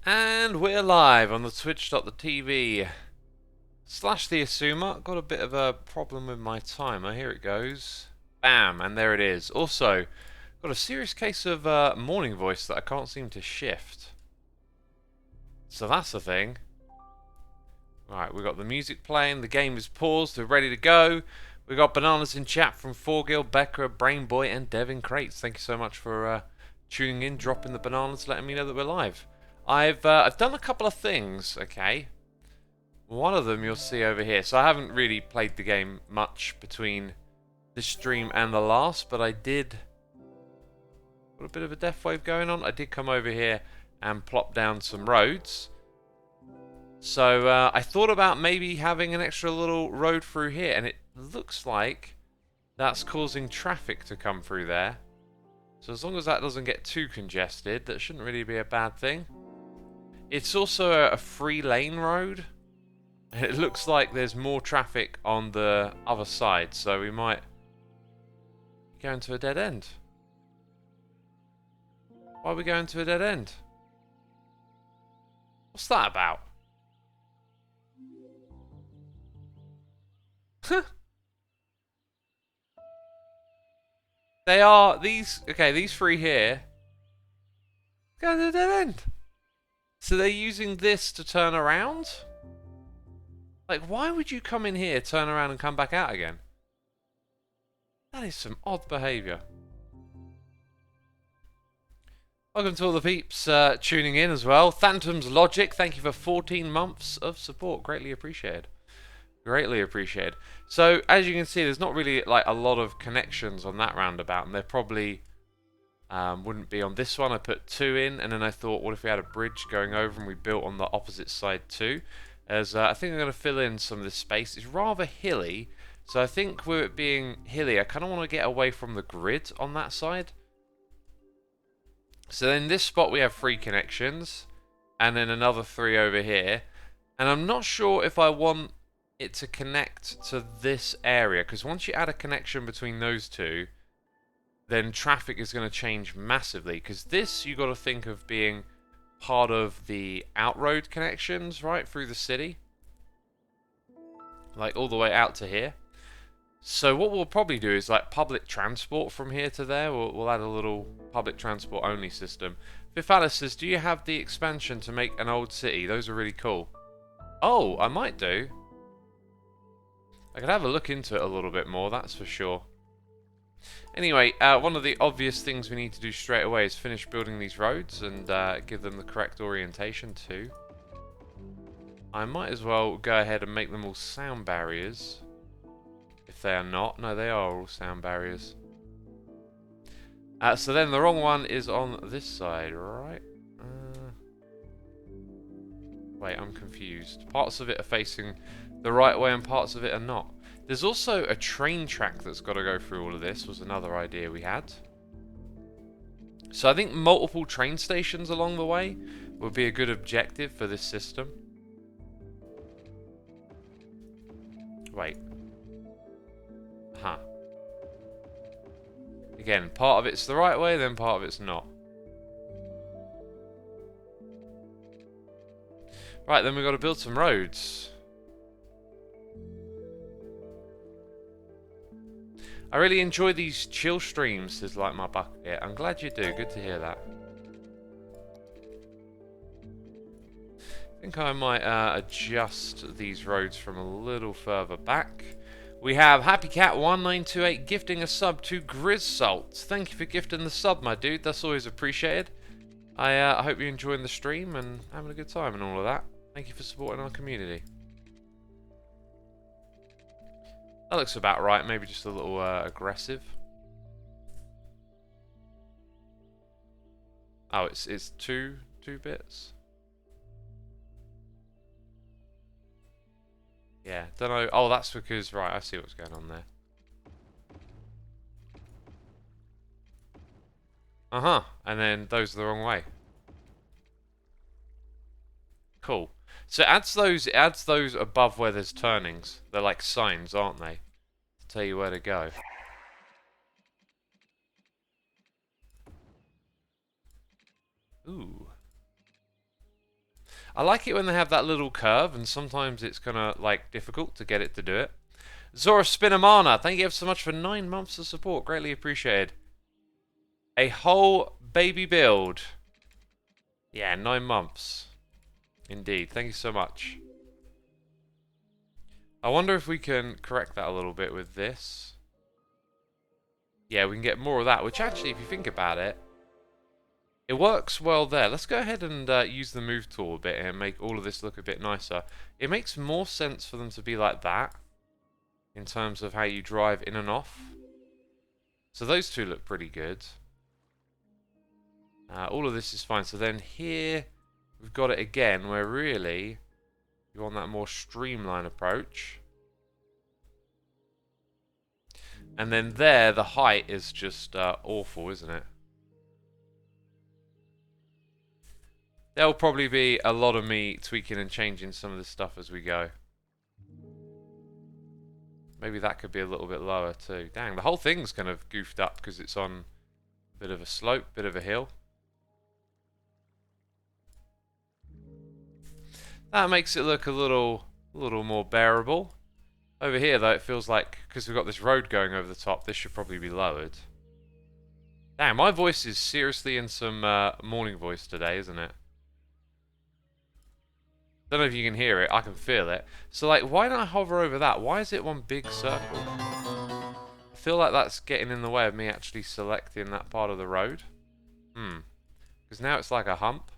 And we're live on the twitch.tv slash the Xisuma. Got a bit of a problem with my timer. Here it goes. Bam, and there it is. Also, got a serious case of morning voice that I can't seem to shift. So that's the thing. Right, we've got the music playing, the game is paused, we're ready to go. We've got bananas in chat from Forgill, Becca, Brainboy, and Devin Crates. Thank you so much for tuning in, dropping the bananas, letting me know that we're live. I've done a couple of things, okay? One of them you'll see over here. So I haven't really played the game much between this stream and the last, but I did got a bit of a death wave going on. I did come over here and plop down some roads. So I thought about maybe having an extra little road through here, and it looks like that's causing traffic to come through there. So as long as that doesn't get too congested, that shouldn't really be a bad thing. It's also a free lane road. It looks like there's more traffic on the other side, so we might go into a dead end. Why are we going to a dead end? What's that about? They are these. Okay, these three here. Go to a dead end. So they're using this to turn around? Like, why would you come in here, turn around, and come back out again? That is some odd behaviour. Welcome to all the peeps tuning in as well. Phantom's Logic, thank you for 14 months of support. Greatly appreciated. Greatly appreciated. So, as you can see, there's not really like a lot of connections on that roundabout, and there probably wouldn't be on this one. I put 2 in, and then I thought, what if we had a bridge going over and we built on the opposite side too? As I think I'm going to fill in some of this space. It's rather hilly, so I think with it being hilly, I kind of want to get away from the grid on that side. So in this spot we have 3 connections, and then another 3 over here. And I'm not sure if I want it to connect to this area, because once you add a connection between those two, then traffic is going to change massively. Because this, you got to think of being part of the outroad connections, right, through the city, like all the way out to here. So what we'll probably do is like public transport from here to there. We'll add a little public transport only system. Fifth Alice says, do you have the expansion to make an old city? Those are really cool. Oh, I might do. I could have a look into it a little bit more, that's for sure. Anyway, one of the obvious things we need to do straight away is finish building these roads and give them the correct orientation too. I might as well go ahead and make them all sound barriers. If they are not. No, they are all sound barriers. So then the wrong one is on this side, right? Wait, I'm confused. Parts of it are facing the right way and parts of it are not. There's also a train track that's got to go through all of this, was another idea we had. So I think multiple train stations along the way would be a good objective for this system. Wait. Huh. Again, part of it's the right way, then part of it's not. Right, then we've got to build some roads. I really enjoy these chill streams, says Like My Bucket. I'm glad you do. Good to hear that. I think I might adjust these roads from a little further back. We have Happy Cat 1928 gifting a sub to Grizz Salt. Thank you for gifting the sub, my dude. That's always appreciated. I hope you're enjoying the stream and having a good time and all of that. Thank you for supporting our community. That looks about right. Maybe just a little aggressive. Oh, it's two bits. Yeah, don't know. Oh, that's because, right, I see what's going on there. Uh-huh. And then those are the wrong way. Cool. So it adds those above where there's turnings. They're like signs, aren't they? To tell you where to go. Ooh. I like it when they have that little curve, and sometimes it's kind of like difficult to get it to do it. Zora Spinamana, thank you so much for 9 months of support. Greatly appreciated. A whole baby build. Yeah, 9 months. Indeed. Thank you so much. I wonder if we can correct that a little bit with this. Yeah, we can get more of that, which actually, if you think about it, it works well there. Let's go ahead and use the move tool a bit and make all of this look a bit nicer. It makes more sense for them to be like that in terms of how you drive in and off. So those two look pretty good. All of this is fine. So then here we've got it again where really you want that more streamlined approach. And then there the height is just awful, isn't it? There'll probably be a lot of me tweaking and changing some of this stuff as we go. Maybe that could be a little bit lower too. Dang, the whole thing's kind of goofed up because it's on a bit of a slope, bit of a hill. That makes it look a little more bearable. Over here though, it feels like, because we've got this road going over the top, this should probably be lowered. Damn, my voice is seriously in some morning voice today, isn't it? Don't know if you can hear it, I can feel it. So like, why don't I hover over that? Why is it one big circle? I feel like that's getting in the way of me actually selecting that part of the road. Because now it's like a hump.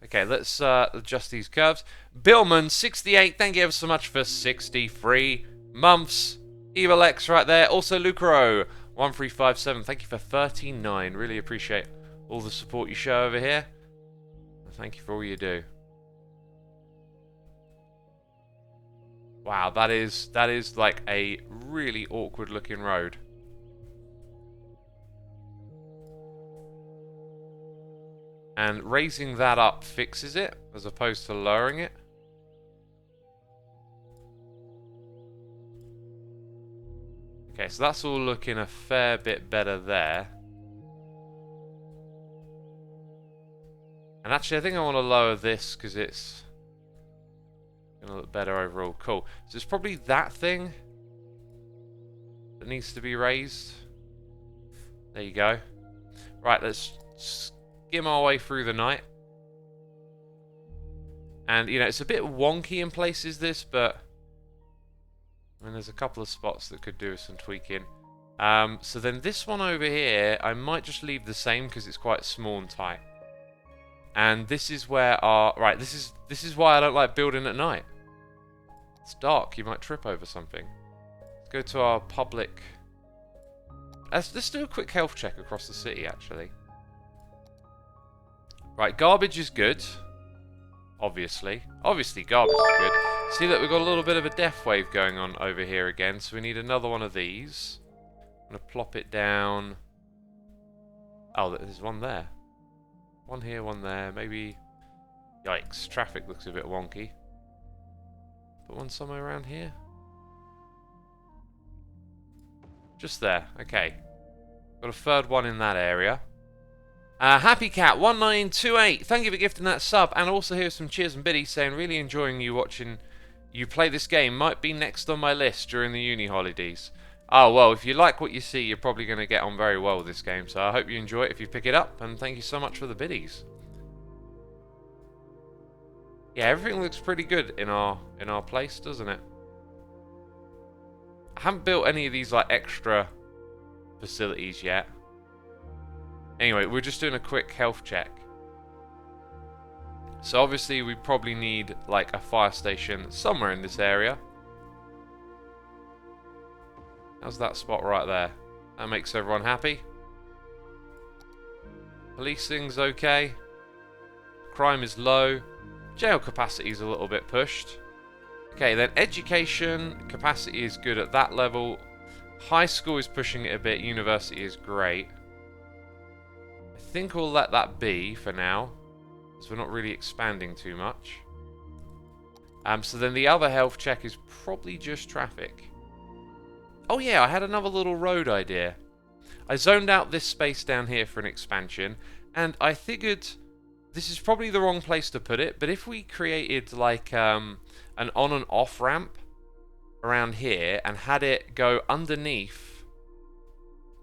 Okay, let's adjust these curves. Billman68, thank you ever so much for 63 months. Evil X right there. Also Lucro1357, thank you for 39. Really appreciate all the support you show over here. Thank you for all you do. Wow, that is like a really awkward looking road. And raising that up fixes it, as opposed to lowering it. Okay, so that's all looking a fair bit better there. And actually, I think I want to lower this because it's going to look better overall. Cool. So it's probably that thing that needs to be raised. There you go. Right, let's skim our way through the night. And, you know, it's a bit wonky in places, this, but I mean, there's a couple of spots that could do with some tweaking. So then this one over here, I might just leave the same because it's quite small and tight. And this is where our... Right, this is why I don't like building at night. It's dark, you might trip over something. Let's go to our public... Let's do a quick health check across the city, actually. Right, garbage is good. Obviously. Obviously, garbage is good. See that we've got a little bit of a death wave going on over here again, so we need another one of these. I'm going to plop it down. Oh, there's one there. One here, one there. Maybe... Yikes, traffic looks a bit wonky. Put one somewhere around here. Just there, okay. Got a third one in that area. Happy Cat 1928, thank you for gifting that sub, and also here's some cheers and biddies saying really enjoying you watching you play this game. Might be next on my list during the uni holidays. Oh well, if you like what you see, you're probably going to get on very well with this game. So I hope you enjoy it if you pick it up, and thank you so much for the biddies. Yeah, everything looks pretty good in our place, doesn't it? I haven't built any of these like extra facilities yet. Anyway, we're just doing a quick health check. So obviously we probably need like a fire station somewhere in this area. How's that spot right there? That makes everyone happy. Policing's okay. Crime is low. Jail capacity is a little bit pushed. Okay, then education capacity is good at that level. High school is pushing it a bit. University is great. I think we'll let that be for now, so we're not really expanding too much. So then the other health check is probably just traffic. Oh yeah, I had another little road idea. I zoned out this space down here for an expansion, and I figured this is probably the wrong place to put it, but if we created like an on and off ramp around here and had it go underneath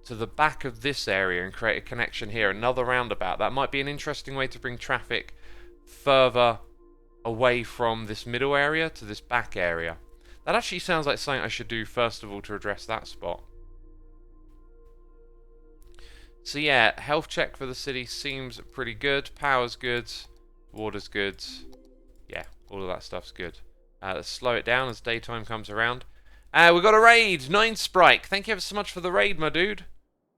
to the back of this area and create a connection here, another roundabout, that might be an interesting way to bring traffic further away from this middle area to this back area. That actually sounds like something I should do first of all to address that spot. So yeah, health check for the city seems pretty good. Power's good. Water's good. Yeah, all of that stuff's good. Let's slow it down as daytime comes around. We got a raid! 9 Sprite. Thank you ever so much for the raid, my dude.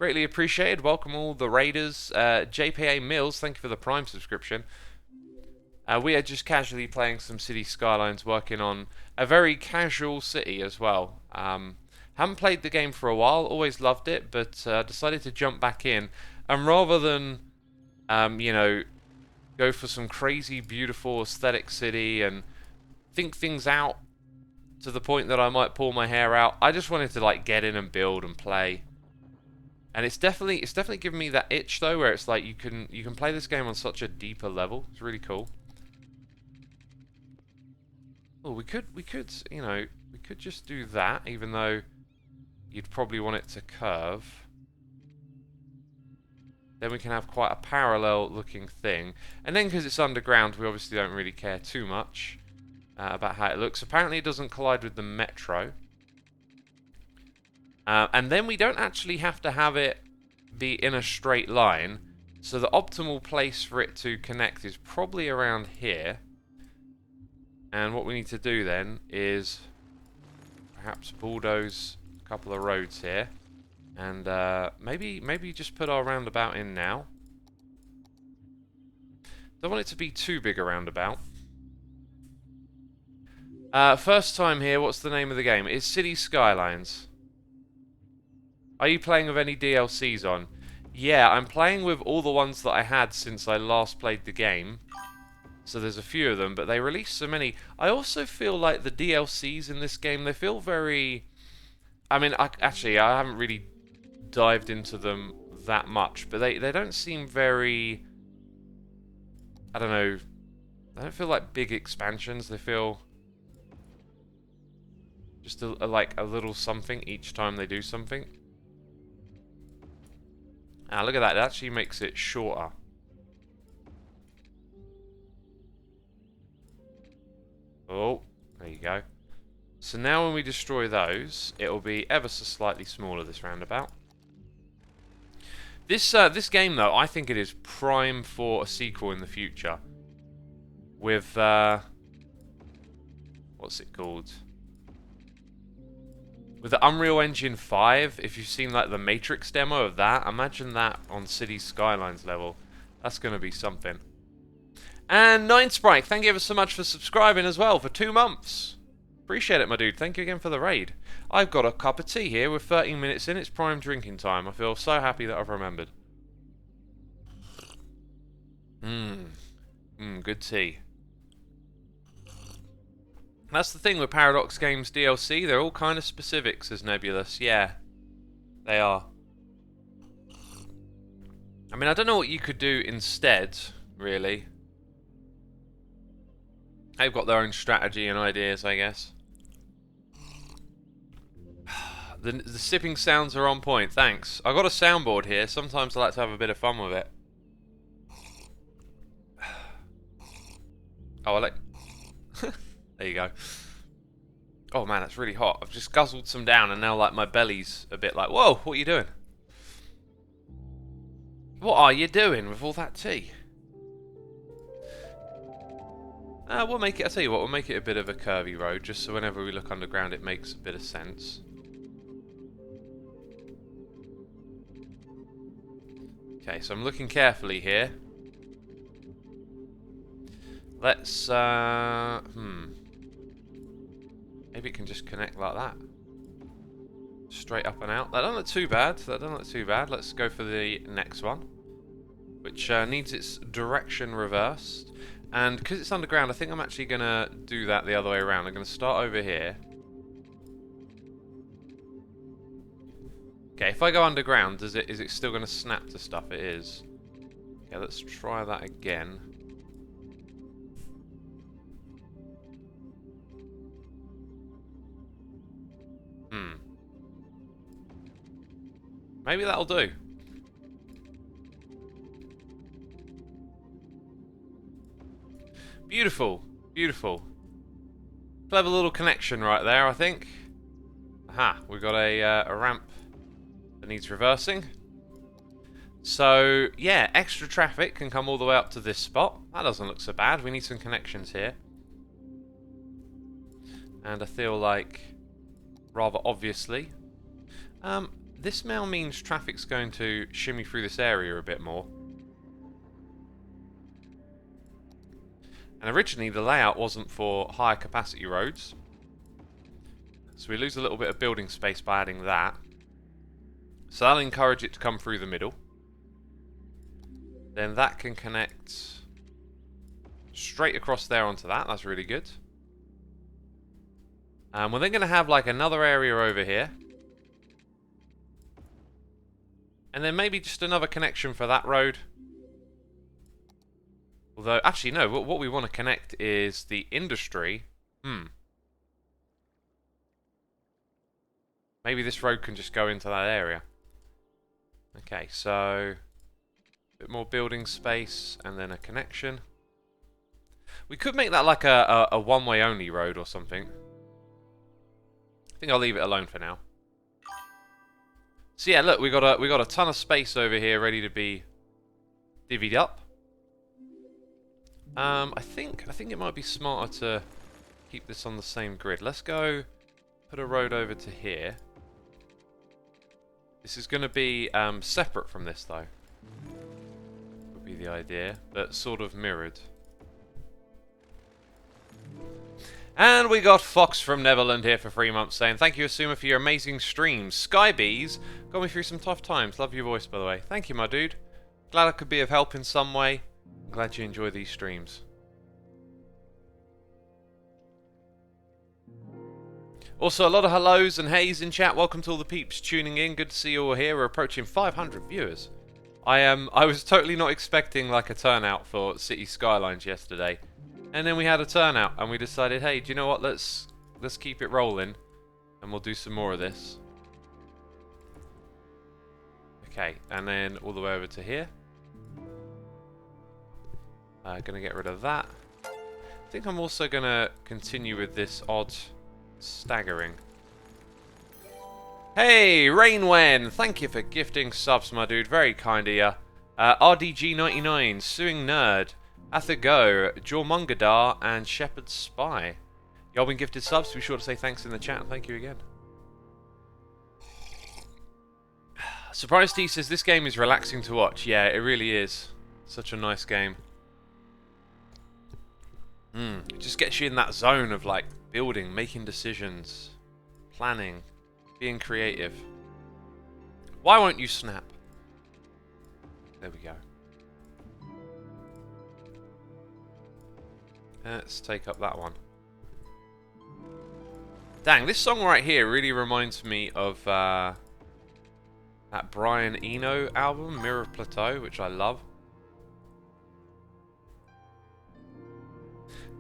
Greatly appreciated. Welcome all the raiders. JPA Mills, thank you for the Prime subscription. We are just casually playing some City Skylines, working on a very casual city as well. Haven't played the game for a while, always loved it, but decided to jump back in. And rather than, you know, go for some crazy, beautiful, aesthetic city and think things out to the point that I might pull my hair out, I just wanted to like get in and build and play. And it's definitely giving me that itch though, where it's like you can play this game on such a deeper level. It's really cool. Oh, we could, you know, we could just do that, even though you'd probably want it to curve. Then we can have quite a parallel looking thing. And then because it's underground, we obviously don't really care too much about how it looks. Apparently it doesn't collide with the metro. And then we don't actually have to have it be in a straight line. So the optimal place for it to connect is probably around here. And what we need to do then is perhaps bulldoze a couple of roads here. And maybe just put our roundabout in now. Don't want it to be too big a roundabout. First time here, what's the name of the game? It's City Skylines. Are you playing with any DLCs on? Yeah, I'm playing with all the ones that I had since I last played the game. So there's a few of them, but they released so many. I also feel like the DLCs in this game, they feel very... I mean, actually, I haven't really dived into them that much, but they don't seem very... I don't know. They don't feel like big expansions. They feel just like a little something each time they do something. Ah, look at that. It actually makes it shorter. Oh, there you go. So now when we destroy those, it will be ever so slightly smaller, this roundabout. This game, though, I think it is prime for a sequel in the future. With, what's it called? With the Unreal Engine 5, if you've seen like the Matrix demo of that, imagine that on City Skylines level. That's going to be something. And 9 Sprite, thank you ever so much for subscribing as well for 2 months. Appreciate it, my dude. Thank you again for the raid. I've got a cup of tea here. We're 13 minutes in. It's prime drinking time. I feel so happy that I've remembered. Good tea. That's the thing with Paradox Games DLC. They're all kind of specific, says Nebulous. Yeah, they are. I mean, I don't know what you could do instead, really. They've got their own strategy and ideas, I guess. The sipping sounds are on point, thanks. I've got a soundboard here. Sometimes I like to have a bit of fun with it. Oh, I like... There you go. Oh man, it's really hot. I've just guzzled some down and now like my belly's a bit like, whoa, what are you doing? What are you doing with all that tea? We'll make it, I'll tell you what, we'll make it a bit of a curvy road, just so whenever we look underground it makes a bit of sense. Okay, so I'm looking carefully here. Let's, maybe it can just connect like that. Straight up and out. That doesn't look too bad, that doesn't look too bad. Let's go for the next one, which needs its direction reversed. And because it's underground, I think I'm actually going to do that the other way around. I'm going to start over here. Okay, if I go underground, is it still going to snap to stuff? It is. Okay, let's try that again. Maybe that'll do. Beautiful. Beautiful. Clever little connection right there, I think. Aha, we've got a ramp that needs reversing. So, yeah, extra traffic can come all the way up to this spot. That doesn't look so bad. We need some connections here. And I feel like, rather obviously, this now means traffic's going to shimmy through this area a bit more. And originally the layout wasn't for higher capacity roads. So we lose a little bit of building space by adding that. So that'll encourage it to come through the middle. Then that can connect straight across there onto that. That's really good. We're then going to have like another area over here. And then maybe just another connection for that road. Although, actually no, what we want to connect is the industry. Maybe this road can just go into that area. Okay, so a bit more building space and then a connection. We could make that like a one-way only road or something. I think I'll leave it alone for now. So yeah, look, we got a ton of space over here ready to be divvied up. I think it might be smarter to keep this on the same grid. Let's go put a road over to here. This is going to be separate from this though. Would be the idea, but sort of mirrored. And we got Fox from Neverland here for 3 months saying, thank you, Xisuma, for your amazing streams. Skybees got me through some tough times. Love your voice, by the way. Thank you, my dude. Glad I could be of help in some way. I'm glad you enjoy these streams. Also, a lot of hellos and heys in chat. Welcome to all the peeps tuning in. Good to see you all here. We're approaching 500 viewers. I was totally not expecting like a turnout for City Skylines yesterday. And then we had a turnout and we decided, hey, do you know what? Let's keep it rolling and we'll do some more of this. Okay, and then all the way over to here. Gonna get rid of that. I think I'm also gonna continue with this odd staggering. Hey, Rainwen! Thank you for gifting subs, my dude. Very kind of ya. RDG99, Suing Nerd, Athago, Jormungadar, and Shepherd Spy. Y'all been gifted subs. Be sure to say thanks in the chat. Thank you again. Surprise T says this game is relaxing to watch. Yeah, it really is. Such a nice game. It just gets you in that zone of like building, making decisions, planning, being creative. Why won't you snap? There we go. Let's take up that one. Dang, this song right here really reminds me of that Brian Eno album, Mirror of Plateau, which I love.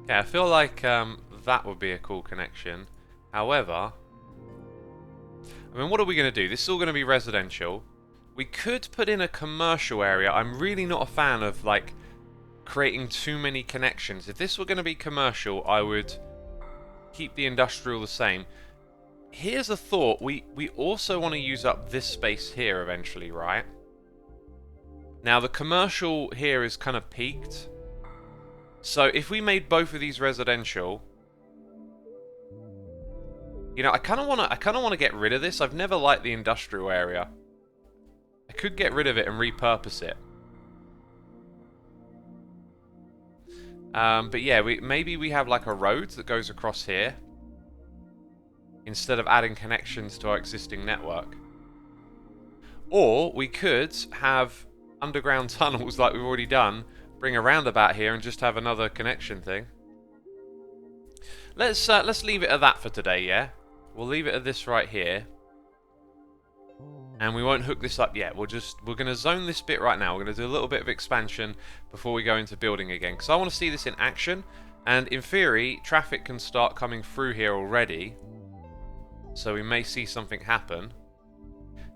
Okay, I feel like that would be a cool connection. However, I mean, what are we going to do? This is all going to be residential. We could put in a commercial area. I'm really not a fan of, like, creating too many connections. If this were going to be commercial, I would keep the industrial the same. Here's a thought. We also want to use up this space here eventually, right? Now, the commercial here is kind of peaked. So if we made both of these residential, you know, I kind of want to get rid of this. I've never liked the industrial area. I could get rid of it and repurpose it. But yeah, maybe we have like a road that goes across here instead of adding connections to our existing network. Or we could have underground tunnels like we've already done, bring a roundabout here and just have another connection thing. Let's leave it at that for today, yeah? We'll leave it at this right here. And we won't hook this up yet. We're going to zone this bit right now. We're going to do a little bit of expansion before we go into building again. Because I want to see this in action. And in theory, traffic can start coming through here already. So we may see something happen.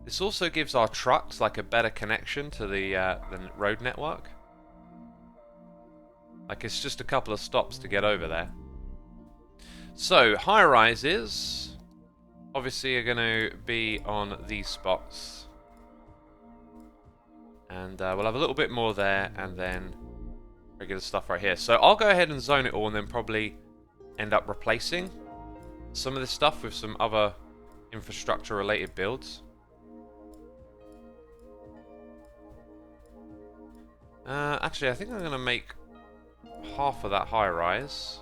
This also gives our trucks like a better connection to the road network. Like it's just a couple of stops to get over there. So high rises obviously are going to be on these spots. And we'll have a little bit more there and then regular stuff right here. So I'll go ahead and zone it all and then probably end up replacing some of this stuff with some other infrastructure related builds. Actually, I think I'm going to make half of that high rise.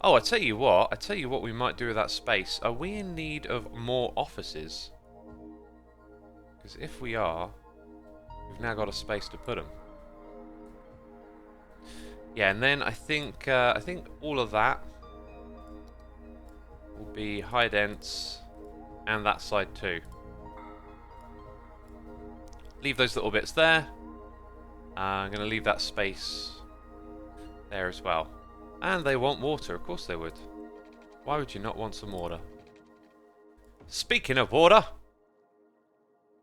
Oh, I tell you what we might do with that space. Are we in need of more offices? Because if we are, we've now got a space to put them. Yeah, and then I think all of that will be high dense, and that side too. Leave those little bits there. I'm going to leave that space there as well. And they want water, of course they would. Why would you not want some water? Speaking of water,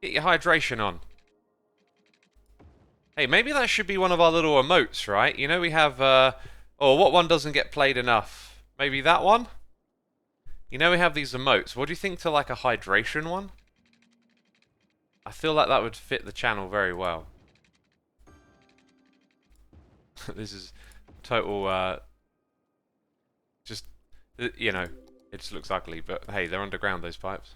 get your hydration on. Hey, maybe that should be one of our little emotes, right? You know we have, oh, what one doesn't get played enough? Maybe that one? You know we have these emotes. What do you think to like a hydration one? I feel like that would fit the channel very well. This is total, just, you know, it just looks ugly, but hey, they're underground, those pipes.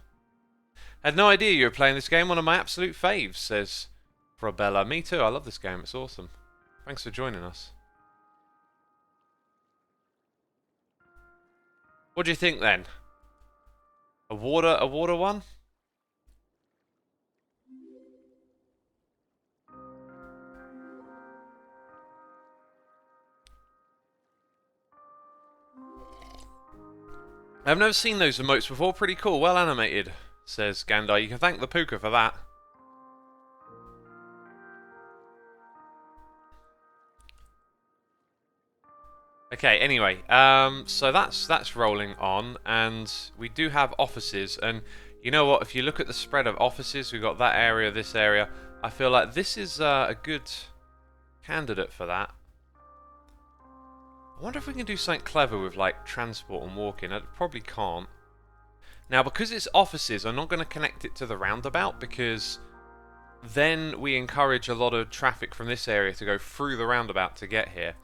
Had no idea you were playing this game, one of my absolute faves, says Robella. Me too, I love this game, it's awesome. Thanks for joining us. What do you think then? A water one? I've never seen those emotes before, pretty cool, well animated, says Gandai. You can thank the Puka for that. Okay, anyway, so that's rolling on, and we do have offices, and you know what, if you look at the spread of offices, we've got that area, this area, I feel like this is a good candidate for that. I wonder if we can do something clever with like transport and walking. I probably can't. Now, because it's offices, I'm not going to connect it to the roundabout, because then we encourage a lot of traffic from this area to go through the roundabout to get here.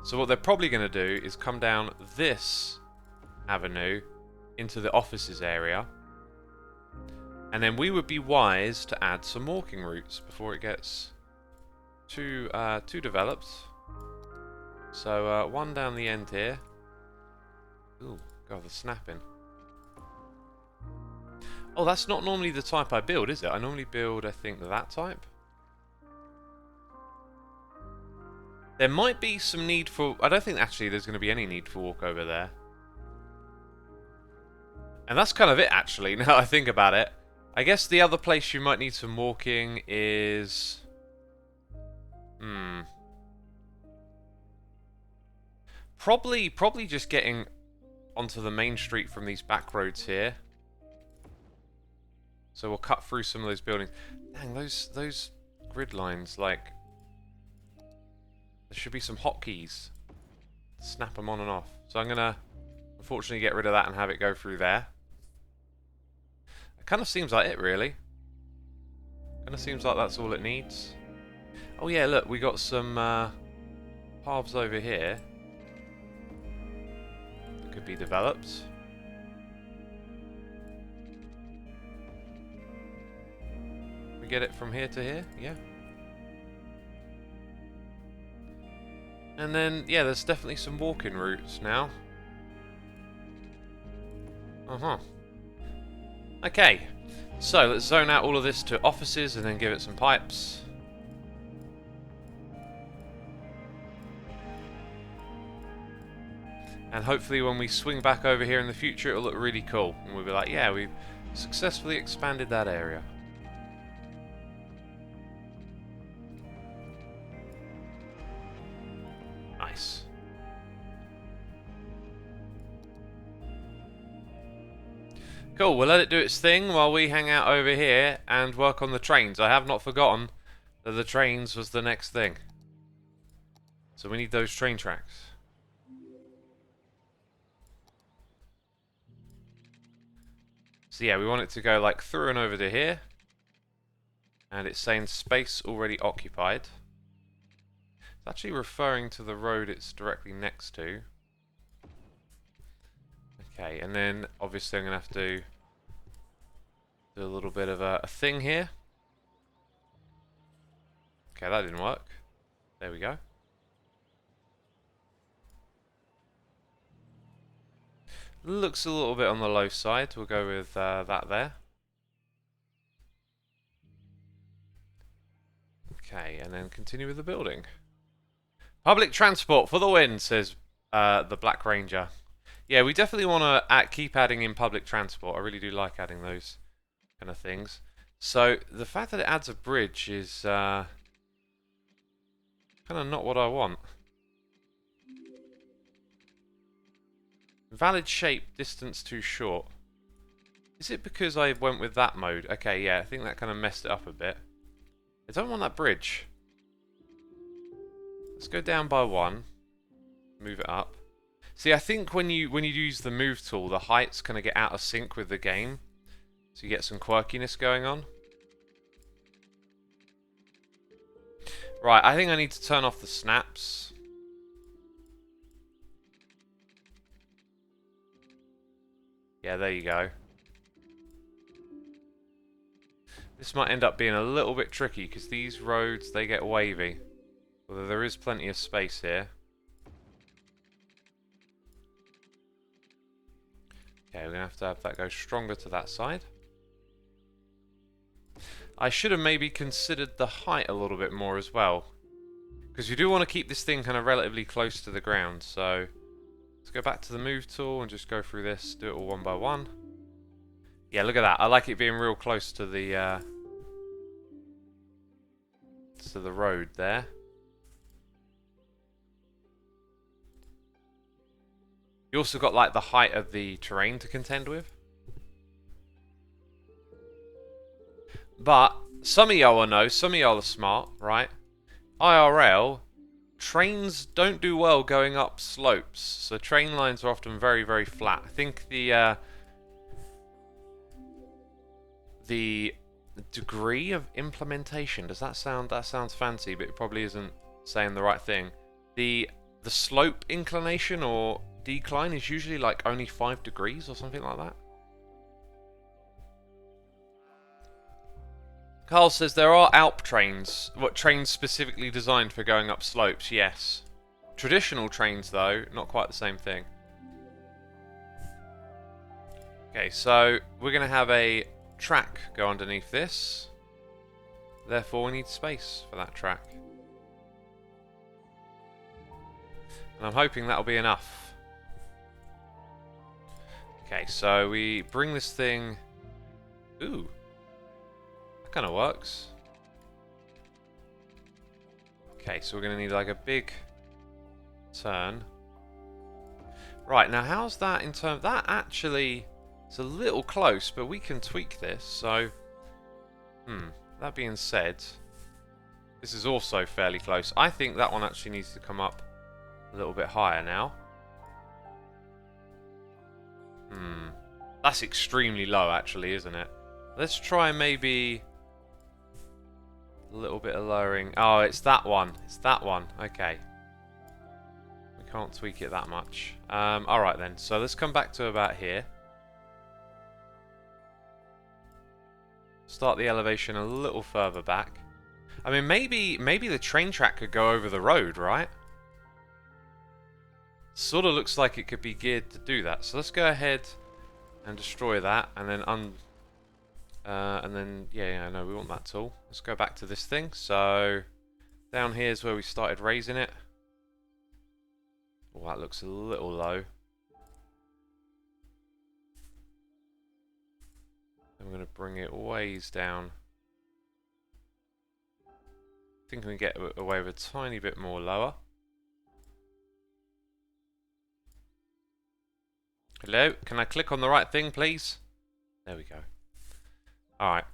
So what they're probably going to do is come down this avenue into the offices area, and then we would be wise to add some walking routes before it gets too developed. So one down the end here. Ooh, God, the snapping. Oh, that's not normally the type I build, is it? I normally build, I think, that type. There might be some need for... I don't think actually there's going to be any need for walk over there. And that's kind of it, actually, now I think about it. I guess the other place you might need some walking is... Probably just getting onto the main street from these back roads here. So we'll cut through some of those buildings. Dang, those grid lines, like... There should be some hotkeys. Snap them on and off. So I'm going to, unfortunately, get rid of that and have it go through there. It kind of seems like it, really. Kind of seems like that's all it needs. Oh yeah, look, we got some paths over here that could be developed. We get it from here to here? Yeah. And then, yeah, there's definitely some walking routes now. Okay, so let's zone out all of this to offices and then give it some pipes. And hopefully when we swing back over here in the future, it'll look really cool. And we'll be like, yeah, we've successfully expanded that area. Nice. Cool, we'll let it do its thing while we hang out over here and work on the trains. I have not forgotten that the trains was the next thing. So we need those train tracks. So yeah, we want it to go like through and over to here. And it's saying space already occupied. It's actually referring to the road it's directly next to. Okay, and then obviously I'm going to have to do a little bit of a thing here. Okay, that didn't work. There we go. Looks a little bit on the low side. We'll go with that there. Okay, and then continue with the building. Public transport for the win, says the Black Ranger. Yeah, we definitely want to keep adding in public transport. I really do like adding those kind of things. So the fact that it adds a bridge is kind of not what I want. Valid shape, distance too short. Is it because I went with that mode? Okay, yeah, I think that kind of messed it up a bit. I don't want that bridge. Let's go down by one. Move it up. See, I think when you use the move tool, the height's kind of get out of sync with the game. So you get some quirkiness going on. Right, I think I need to turn off the snaps. Yeah, there you go. This might end up being a little bit tricky because these roads, they get wavy. Although there is plenty of space here. Okay, we're going to have that go stronger to that side. I should have maybe considered the height a little bit more as well. Because you do want to keep this thing kind of relatively close to the ground. So let's go back to the move tool and just go through this. Do it all one by one. Yeah, look at that. I like it being real close to the road there. You also got like the height of the terrain to contend with. But some of y'all will know, some of y'all are smart, right? IRL, trains don't do well going up slopes. So train lines are often very, very flat. I think the degree of implementation, that sounds fancy, but it probably isn't saying the right thing. The slope inclination or decline is usually like only 5 degrees or something like that. Carl says there are Alp trains. What, trains specifically designed for going up slopes? Yes. Traditional trains, though, not quite the same thing. Okay, so we're going to have a track go underneath this. Therefore, we need space for that track. And I'm hoping that'll be enough. Okay, so we bring this thing... Ooh. Kind of works. Okay, so we're going to need like a big turn. Right, now how's that in terms... That actually is a little close, but we can tweak this. So, that being said, this is also fairly close. I think that one actually needs to come up a little bit higher now. That's extremely low actually, isn't it? Let's try maybe... a little bit of lowering. Oh, it's that one. It's that one. Okay. We can't tweak it that much. Alright then. So let's come back to about here. Start the elevation a little further back. I mean, maybe the train track could go over the road, right? Sort of looks like it could be geared to do that. So let's go ahead and destroy that, and then yeah, no, we want that tool. Let's go back to this thing. So down here is where we started raising it. Oh, that looks a little low. I'm going to bring it ways down. I think we can get away with a tiny bit more lower. Hello, can I click on the right thing, please? There we go. Alright.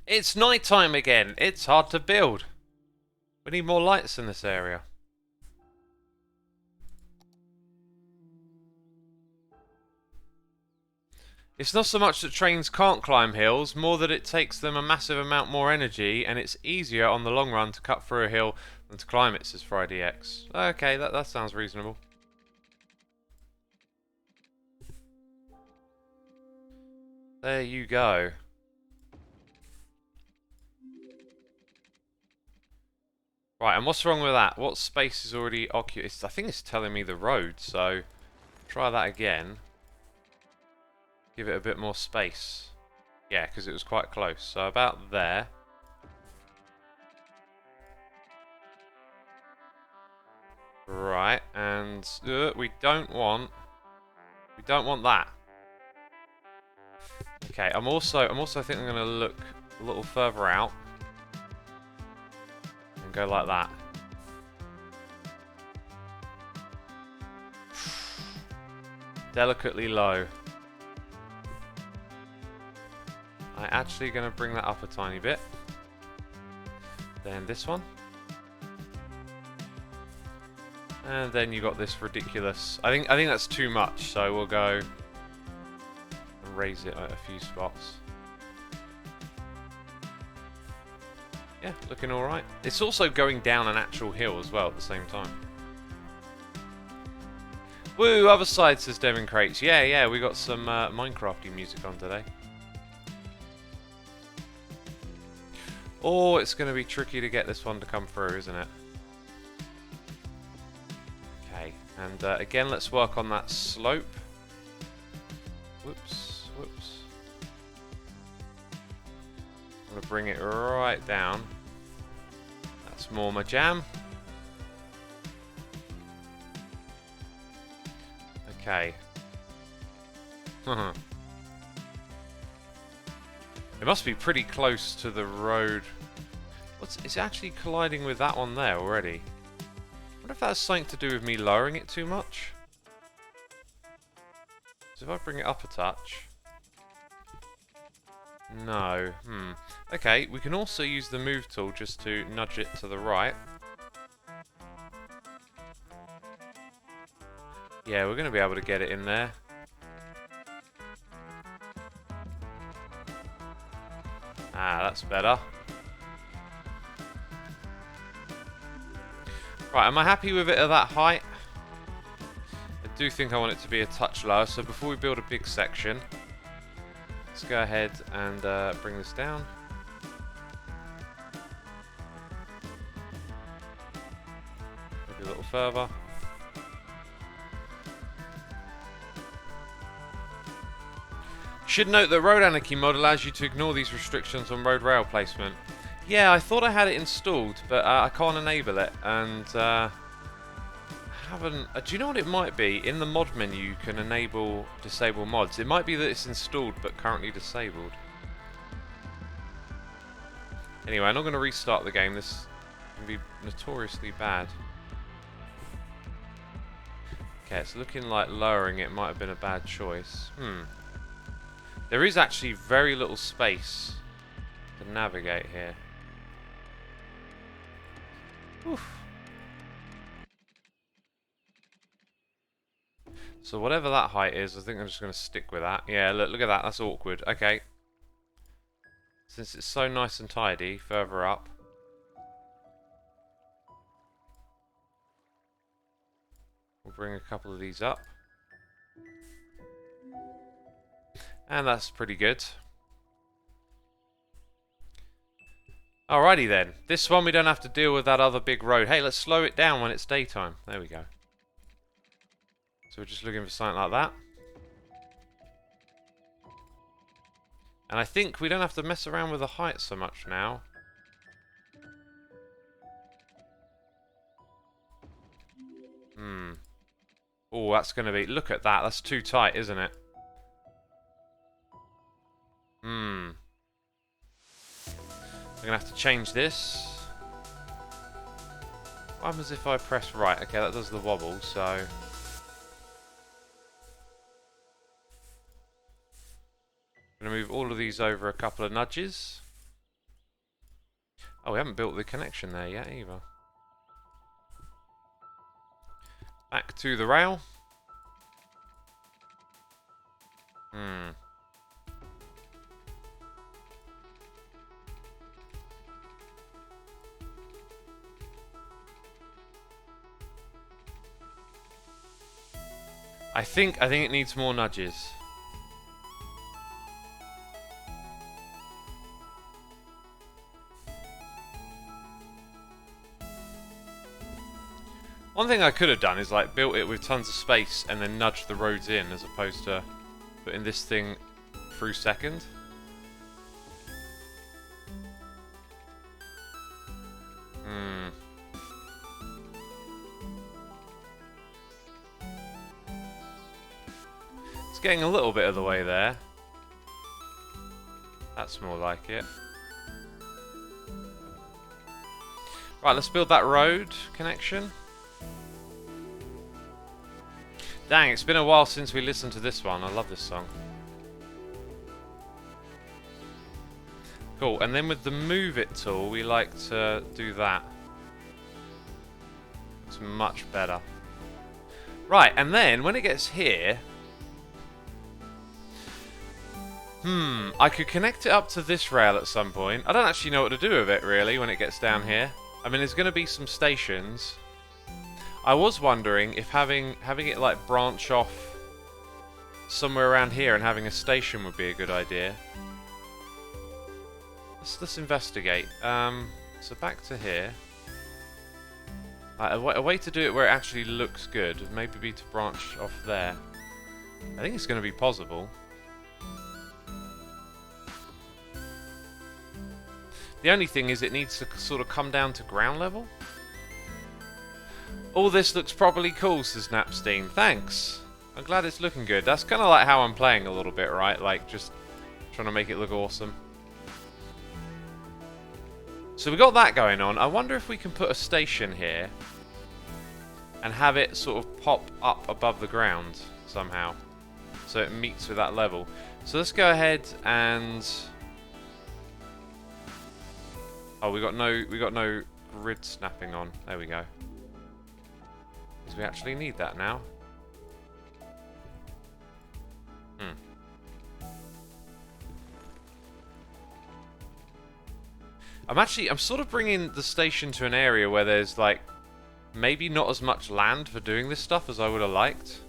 It's nighttime again. It's hard to build. We need more lights in this area. It's not so much that trains can't climb hills, more that it takes them a massive amount more energy, and it's easier on the long run to cut through a hill than to climb it, says Friday X. Okay, that sounds reasonable. There you go. Right, and what's wrong with that? What space is already occupied? I think it's telling me the road, so try that again. Give it a bit more space. Yeah, because it was quite close. So about there. Right, and we don't want that. Okay, I'm also thinking I'm going to look a little further out and go like that. Delicately low. I'm actually going to bring that up a tiny bit. Then this one. And then you got this ridiculous. I think that's too much, so we'll go and raise it at a few spots. Yeah, looking all right. It's also going down an actual hill as well at the same time. Woo! Other side, says Devin Crates. Yeah, we got some Minecrafty music on today. Oh, it's going to be tricky to get this one to come through, isn't it? Okay, and again, let's work on that slope. Whoops. I'm going to bring it right down. That's more my jam. Okay. It must be pretty close to the road. It's actually colliding with that one there already. I wonder if that's something to do with me lowering it too much. So if I bring it up a touch. No. Okay, we can also use the move tool just to nudge it to the right. Yeah, we're going to be able to get it in there. Ah, that's better. Right, am I happy with it at that height? I do think I want it to be a touch lower, so before we build a big section, let's go ahead and bring this down. Maybe a little further. Should note that Road Anarchy mod allows you to ignore these restrictions on road rail placement. Yeah, I thought I had it installed, but I can't enable it, and haven't. Do you know what it might be? In the mod menu, you can enable disable mods. It might be that it's installed but currently disabled. Anyway, I'm not going to restart the game. This can be notoriously bad. Okay, it's looking like lowering it might have been a bad choice. There is actually very little space to navigate here. Oof. So whatever that height is, I think I'm just going to stick with that. Yeah, look at that. That's awkward. Okay. Since it's so nice and tidy, further up. We'll bring a couple of these up. And that's pretty good. Alrighty then. This one we don't have to deal with that other big road. Hey, let's slow it down when it's daytime. There we go. So we're just looking for something like that. And I think we don't have to mess around with the height so much now. Oh, that's going to be... Look at that. That's too tight, isn't it? I'm going to have to change this. What happens if I press right? Okay, that does the wobble, so... Gonna move all of these over a couple of nudges. Oh, we haven't built the connection there yet either. Back to the rail. I think it needs more nudges. One thing I could have done is like built it with tons of space and then nudged the roads in as opposed to putting this thing through second. It's getting a little bit of the way there. That's more like it. Right, let's build that road connection. Dang, it's been a while since we listened to this one. I love this song. Cool, and then with the move it tool, we like to do that. It's much better. Right, and then when it gets here... I could connect it up to this rail at some point. I don't actually know what to do with it, really, when it gets down here. I mean, there's going to be some stations. I was wondering if having it, like, branch off somewhere around here and having a station would be a good idea. Let's investigate. So back to here. A way to do it where it actually looks good would maybe be to branch off there. I think it's going to be possible. The only thing is it needs to sort of come down to ground level. All this looks properly cool, says Napstein. Thanks. I'm glad it's looking good. That's kind of like how I'm playing a little bit, right? Like, just trying to make it look awesome. So we got that going on. I wonder if we can put a station here and have it sort of pop up above the ground somehow, so it meets with that level. So let's go ahead and... Oh, we got no grid snapping on. There we go. Because we actually need that now. I'm sort of bringing the station to an area where there's like maybe not as much land for doing this stuff as I would have liked.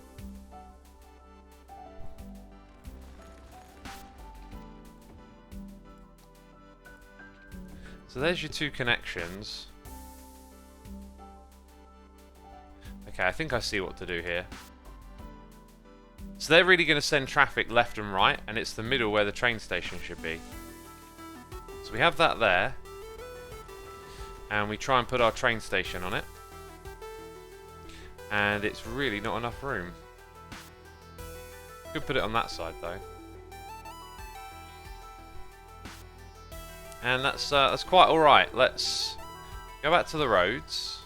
So there's your two connections. Okay, I think I see what to do here. So they're really going to send traffic left and right, and it's the middle where the train station should be. So we have that there. And we try and put our train station on it. And it's really not enough room. Could put it on that side though. And that's quite alright. Let's go back to the roads.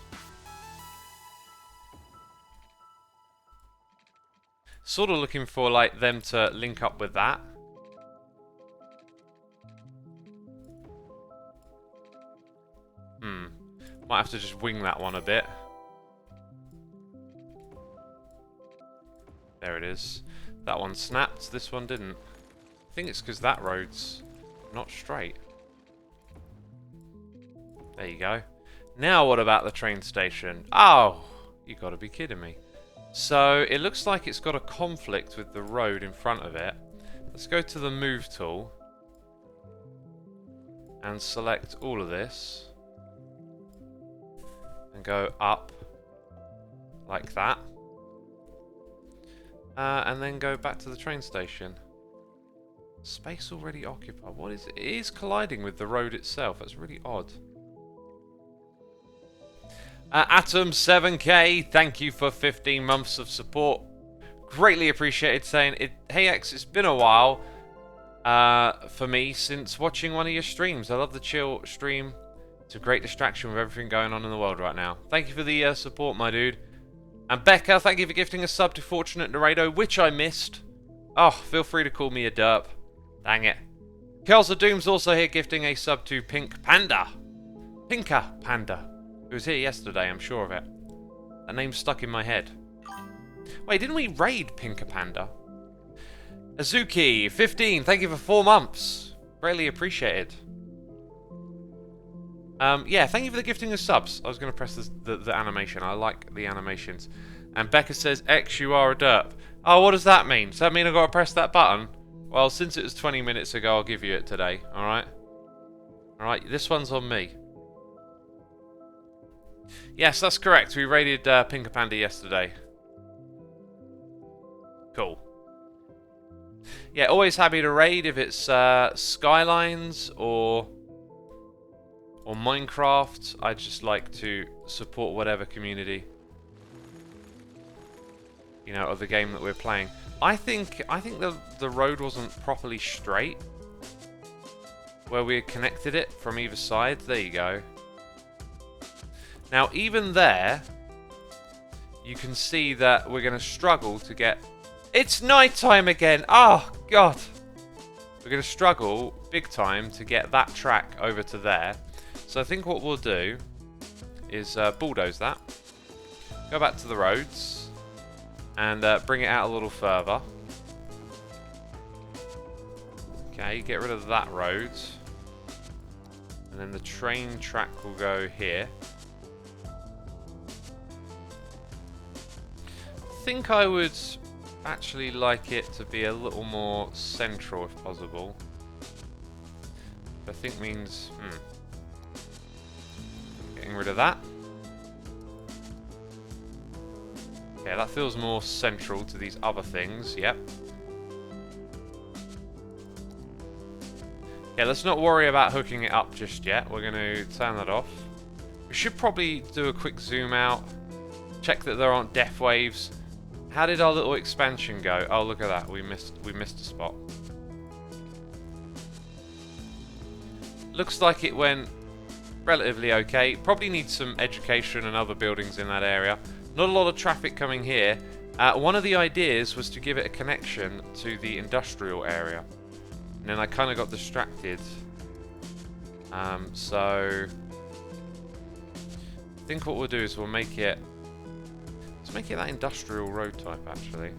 Sort of looking for like them to link up with that. Might have to just wing that one a bit. There it is. That one snapped, this one didn't. I think it's because that road's not straight. There you go. Now what about the train station? Oh, you gotta be kidding me. So it looks like it's got a conflict with the road in front of it. Let's go to the move tool and select all of this and go up like that, and then go back to the train station. Space already occupied. What is it? It is colliding with the road itself. That's really odd. Atom7K, thank you for 15 months of support. Greatly appreciated. Saying it. Hey X, it's been a while for me since watching one of your streams. I love the chill stream. It's a great distraction with everything going on in the world right now. Thank you for the support, my dude. And Becca, thank you for gifting a sub to Fortunate Narrado, which I missed. Oh, feel free to call me a derp. Dang it. Curls of Doom's also here gifting a sub to Pink Panda. Pinker Panda. Who was here yesterday, I'm sure of it. That name's stuck in my head. Wait, didn't we raid Pinker Panda? Azuki, 15, thank you for 4 months. Greatly appreciated. Yeah, thank you for the gifting of subs. I was going to press the animation. I like the animations. And Becca says, X, you are a derp. Oh, what does that mean? Does that mean I've got to press that button? Well, since it was 20 minutes ago, I'll give you it today. Alright? Alright, this one's on me. Yes, that's correct. We raided Pinker Panda yesterday. Cool. Yeah, always happy to raid if it's Skylines or Minecraft. I just like to support whatever community, you know, of the game that we're playing. I think the road wasn't properly straight where we had connected it from either side. There you go. Now, even there, you can see that we're going to struggle to get... It's night time again! Oh, God! We're going to struggle big time to get that track over to there. So I think what we'll do is bulldoze that. Go back to the roads. And bring it out a little further. Okay, get rid of that road. And then the train track will go here. I think I would actually like it to be a little more central if possible. I think means getting rid of that. Okay, that feels more central to these other things, yep. Okay, let's not worry about hooking it up just yet. We're going to turn that off. We should probably do a quick zoom out. Check that there aren't death waves. How did our little expansion go? Oh, look at that. We missed a spot. Looks like it went relatively okay. Probably needs some education and other buildings in that area. Not a lot of traffic coming here. One of the ideas was to give it a connection to the industrial area. And then I kind of got distracted. So I think what we'll do is we'll make it... Let's make it that industrial road type, actually.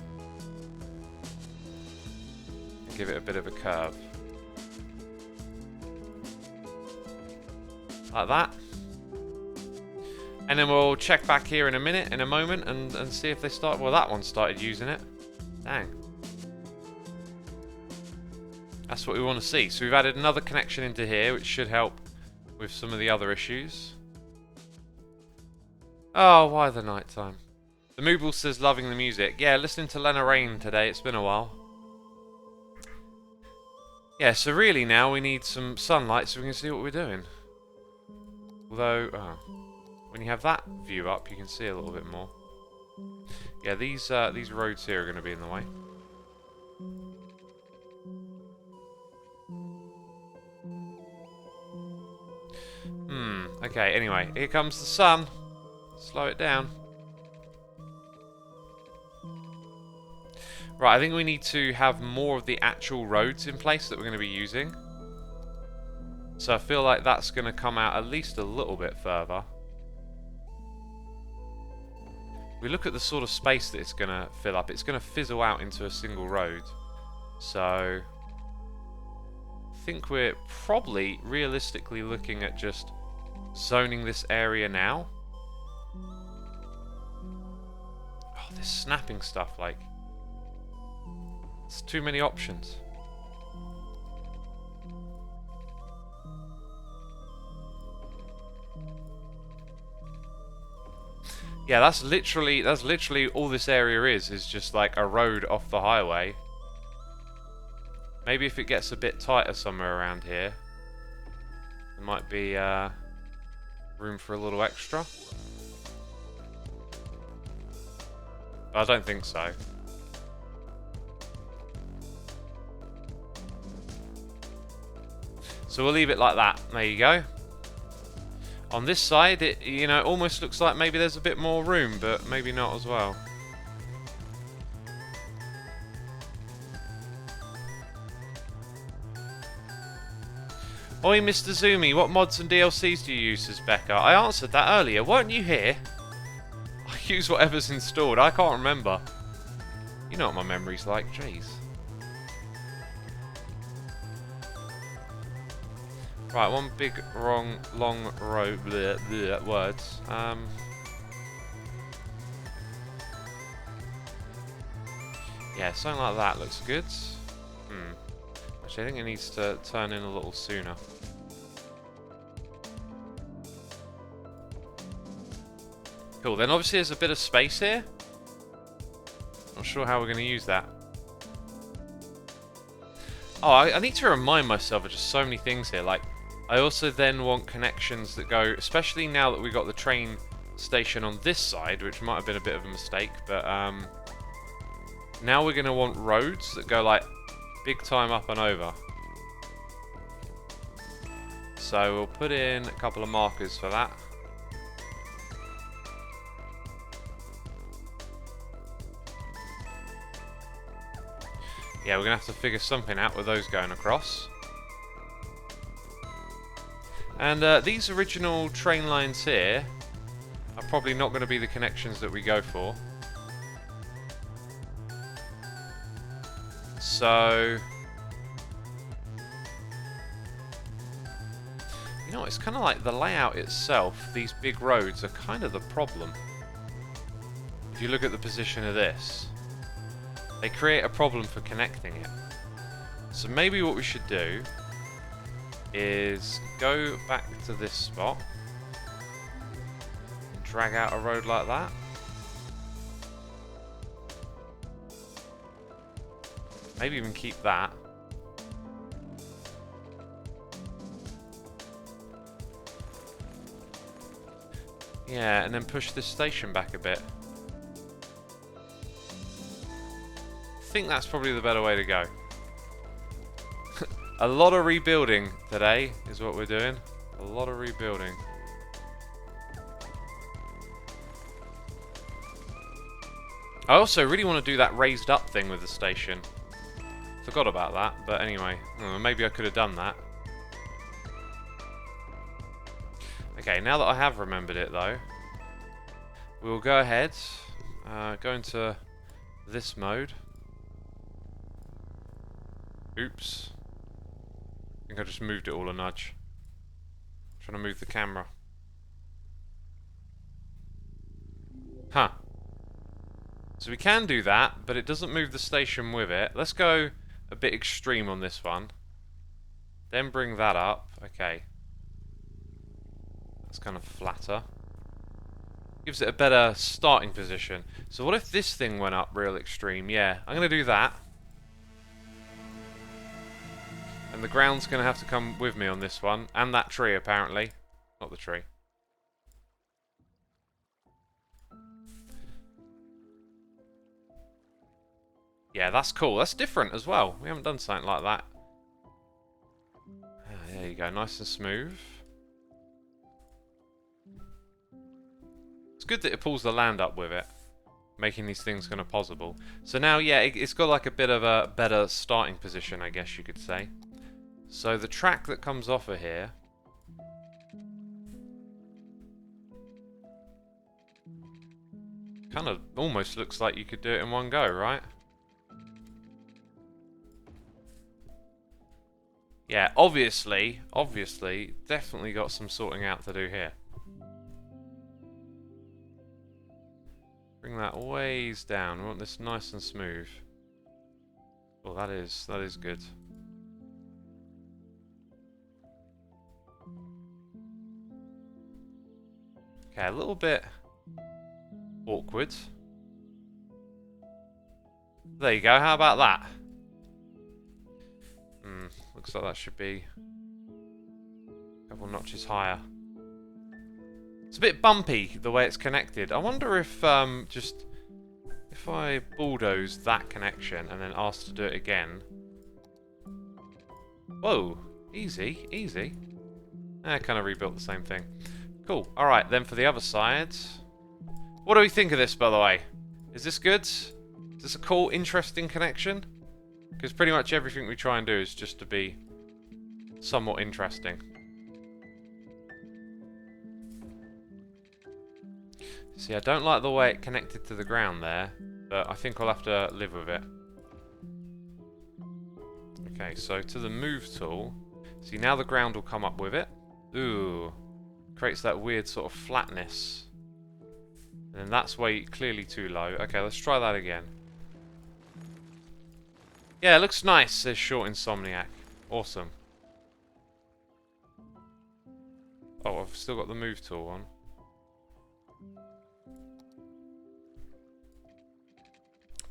And give it a bit of a curve. Like that. And then we'll check back here in a moment, and see if they start... Well, that one started using it. Dang. That's what we want to see. So we've added another connection into here, which should help with some of the other issues. Oh, why the night time? The Mooble says loving the music. Yeah, listening to Lena Rain today. It's been a while. Yeah, so really now we need some sunlight so we can see what we're doing. Although, when you have that view up, you can see a little bit more. Yeah, these roads here are going to be in the way. Okay, anyway, here comes the sun. Slow it down. Right, I think we need to have more of the actual roads in place that we're going to be using. So I feel like that's going to come out at least a little bit further. We look at the sort of space that it's going to fill up. It's going to fizzle out into a single road. So I think we're probably realistically looking at just zoning this area now. Oh, this snapping stuff, like... It's too many options. Yeah, that's literally all this area is just like a road off the highway. Maybe if it gets a bit tighter somewhere around here, there might be room for a little extra. But I don't think so. So we'll leave it like that. There you go. On this side, it, you know, almost looks like maybe there's a bit more room, but maybe not as well. Oi, Mr. Zoomy, what mods and DLCs do you use, says Becca? I answered that earlier. Weren't you here? I use whatever's installed. I can't remember. You know what my memory's like. Jeez. Right, one big, long row, words. Yeah, something like that looks good. Actually, I think it needs to turn in a little sooner. Cool, then obviously there's a bit of space here. Not sure how we're going to use that. Oh, I need to remind myself of just so many things here. Like, I also then want connections that go, especially now that we got the train station on this side, which might have been a bit of a mistake, but now we're going to want roads that go like big time up and over. So we'll put in a couple of markers for that. Yeah, we're going to have to figure something out with those going across. And these original train lines here are probably not going to be the connections that we go for. So, you know, it's kind of like the layout itself, these big roads are kind of the problem. If you look at the position of this, they create a problem for connecting it. So maybe what we should do is go back to this spot and drag out a road like that. Maybe even keep that. Yeah, and then push this station back a bit. I think that's probably the better way to go. A lot of rebuilding today is what we're doing. A lot of rebuilding. I also really want to do that raised up thing with the station. Forgot about that, but anyway, maybe I could have done that. Okay, now that I have remembered it though, we'll go ahead, go into this mode. Oops. I think I just moved it all a nudge. Trying to move the camera. Huh. So we can do that, but it doesn't move the station with it. Let's go a bit extreme on this one. Then bring that up. Okay. That's kind of flatter. Gives it a better starting position. So what if this thing went up real extreme? Yeah, I'm going to do that. And the ground's going to have to come with me on this one. And that tree, apparently. Not the tree. Yeah, that's cool. That's different as well. We haven't done something like that. There you go. Nice and smooth. It's good that it pulls the land up with it. Making these things kind of possible. So now, yeah, it's got like a bit of a better starting position, I guess you could say. So the track that comes off of here kind of almost looks like you could do it in one go, right? Yeah, obviously, definitely got some sorting out to do here. Bring that ways down. We want this nice and smooth. Oh, that is good. Okay, a little bit awkward. There you go, how about that? Looks like that should be a couple notches higher. It's a bit bumpy the way it's connected. I wonder if just if I bulldoze that connection and then ask to do it again. Whoa, easy, easy. I kind of rebuilt the same thing. Cool. Alright, then for the other side. What do we think of this, by the way? Is this good? Is this a cool, interesting connection? Because pretty much everything we try and do is just to be somewhat interesting. See, I don't like the way it connected to the ground there, but I think I'll have to live with it. Okay, so to the move tool. See, now the ground will come up with it. Ooh. Creates that weird sort of flatness. And that's way clearly too low. Okay, let's try that again. Yeah, it looks nice, says Short Insomniac. Awesome. Oh, I've still got the move tool on.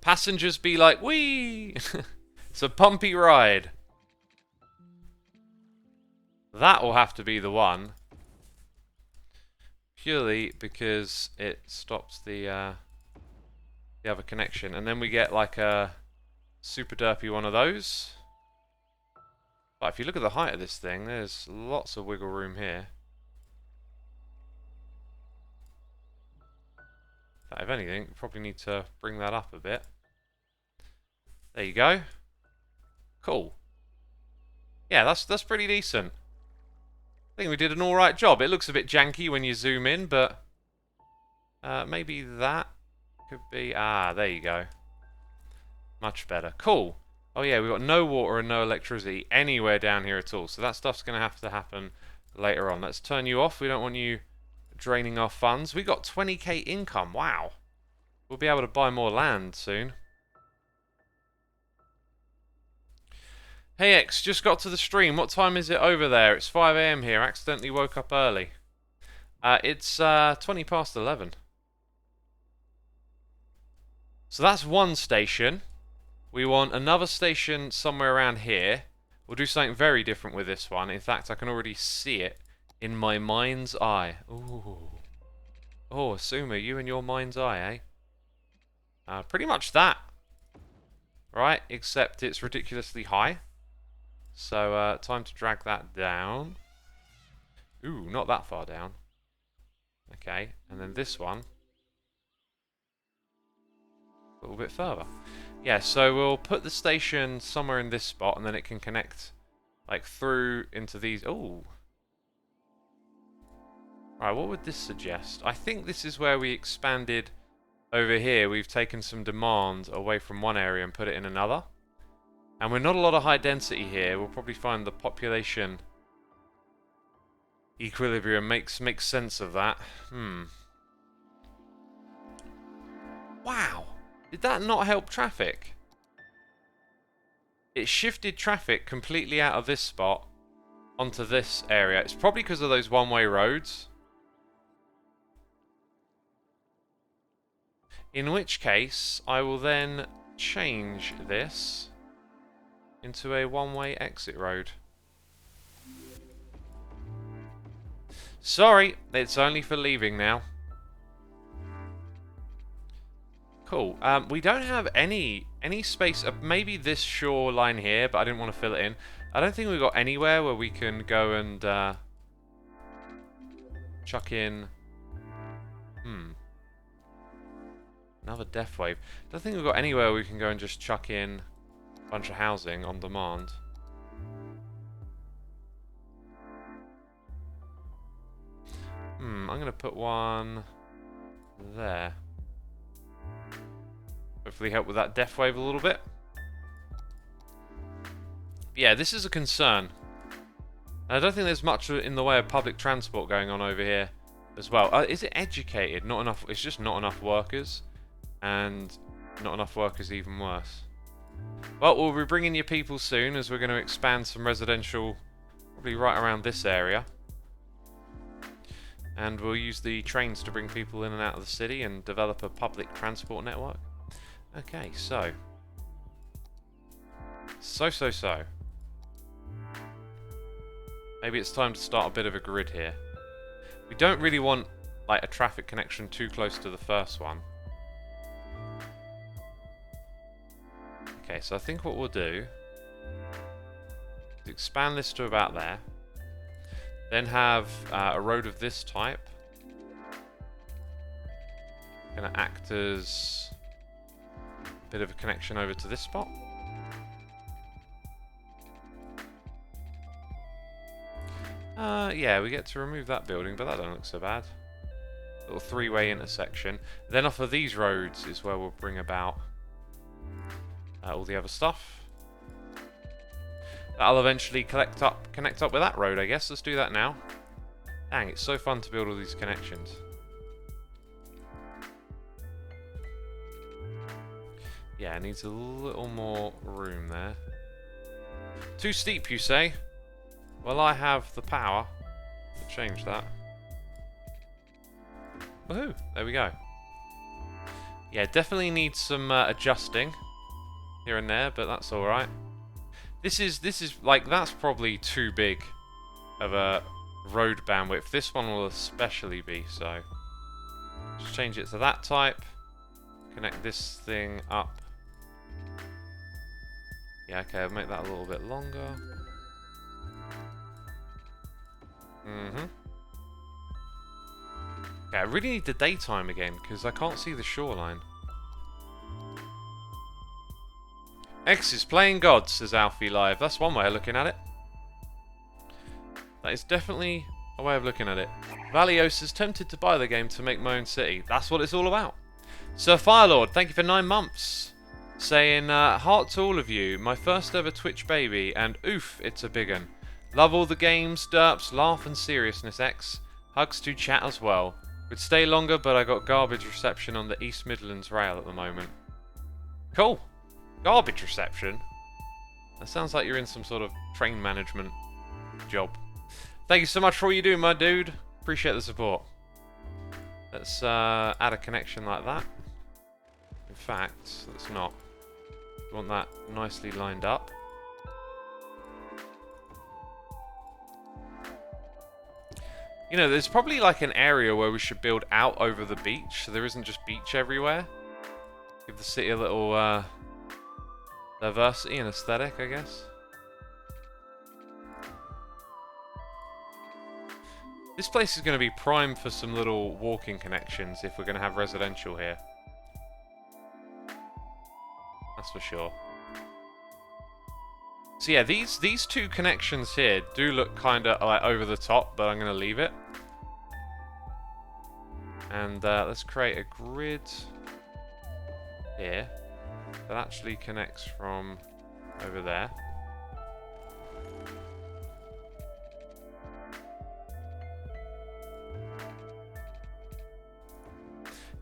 Passengers be like, whee! It's a bumpy ride. That will have to be the one. Purely because it stops the other connection. And then we get like a super derpy one of those. But if you look at the height of this thing, there's lots of wiggle room here. If anything, we probably need to bring that up a bit. There you go. Cool. Yeah, that's pretty decent. I think we did an alright job. It looks a bit janky when you zoom in, but maybe that could be... Ah, there you go. Much better. Cool. Oh yeah, we've got no water and no electricity anywhere down here at all. So that stuff's going to have to happen later on. Let's turn you off. We don't want you draining our funds. We got 20k income. Wow. We'll be able to buy more land soon. Hey X, just got to the stream. What time is it over there? It's 5 AM here. Accidentally woke up early. It's 20 past 11. So that's one station. We want another station somewhere around here. We'll do something very different with this one. In fact, I can already see it in my mind's eye. Ooh. Oh, Xisuma, you and your mind's eye, eh? Pretty much that. Right, except it's ridiculously high. So, time to drag that down. Ooh, not that far down. Okay, and then this one. A little bit further. Yeah, so we'll put the station somewhere in this spot, and then it can connect, like, through into these... Ooh. Right, what would this suggest? I think this is where we expanded over here. We've taken some demand away from one area and put it in another. And we're not a lot of high density here. We'll probably find the population equilibrium makes sense of that. Wow. Did that not help traffic? It shifted traffic completely out of this spot onto this area. It's probably because of those one-way roads. In which case, I will then change this into a one-way exit road. Sorry, it's only for leaving now. Cool. We don't have any space. Maybe this shoreline here, but I didn't want to fill it in. I don't think we've got anywhere where we can go and chuck in... Another death wave. I don't think we've got anywhere we can go and just chuck in a bunch of housing on demand. I'm going to put one there. Hopefully help with that death wave a little bit. Yeah, this is a concern. I don't think there's much in the way of public transport going on over here as well. Is it educated? Not enough. It's just not enough workers. And not enough workers, even worse. Well, we'll be bringing you people soon, as we're going to expand some residential, probably right around this area. And we'll use the trains to bring people in and out of the city and develop a public transport network. Okay, so. So. Maybe it's time to start a bit of a grid here. We don't really want, like, a traffic connection too close to the first one. Okay, so I think what we'll do is expand this to about there. Then have a road of this type. Going to act as a bit of a connection over to this spot. Yeah, we get to remove that building, but that don't look so bad. Little three-way intersection. Then off of these roads is where we'll bring about all the other stuff. That'll eventually connect up with that road, I guess. Let's do that now. Dang, it's so fun to build all these connections. Yeah, it needs a little more room there. Too steep, you say? Well, I have the power to change that. Woohoo! There we go. Yeah, definitely needs some adjusting here and there, but that's all right. This is like, that's probably too big of a road bandwidth. This one will especially be so. Just change it to that type. Connect this thing up. Yeah, okay, I'll make that a little bit longer. Okay, I really need the daytime again, because I can't see the shoreline. X is playing God, says Alfie Live. That's one way of looking at it. That is definitely a way of looking at it. Valios is tempted to buy the game to make my own city. That's what it's all about. Sir Firelord, thank you for 9 months. Saying, heart to all of you. My first ever Twitch baby, and oof, it's a big un. Love all the games, derps, laugh and seriousness, X. Hugs to chat as well. Would stay longer, but I got garbage reception on the East Midlands rail at the moment. Cool. Garbage reception? That sounds like you're in some sort of train management job. Thank you so much for all you do, my dude. Appreciate the support. Let's add a connection like that. In fact, let's not. We want that nicely lined up. You know, there's probably like an area where we should build out over the beach, so there isn't just beach everywhere. Give the city a little diversity and aesthetic, I guess. This place is going to be prime for some little walking connections if we're going to have residential here. That's for sure. So yeah, these two connections here do look kind of like over the top, but I'm going to leave it. And let's create a grid here that actually connects from over there.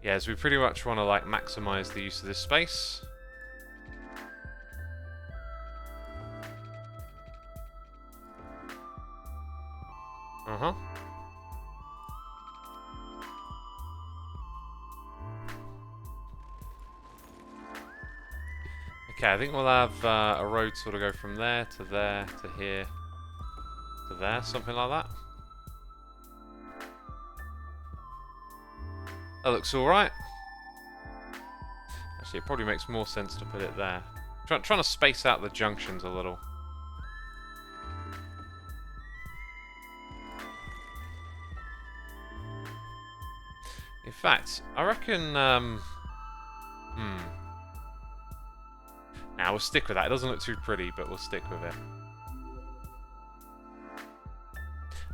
Yeah, so we pretty much want to like maximize the use of this space. Okay, I think we'll have a road sort of go from there to here to there, something like that. That looks alright. Actually, it probably makes more sense to put it there. Trying to space out the junctions a little. In fact, I reckon... Nah, we'll stick with that. It doesn't look too pretty, but we'll stick with it.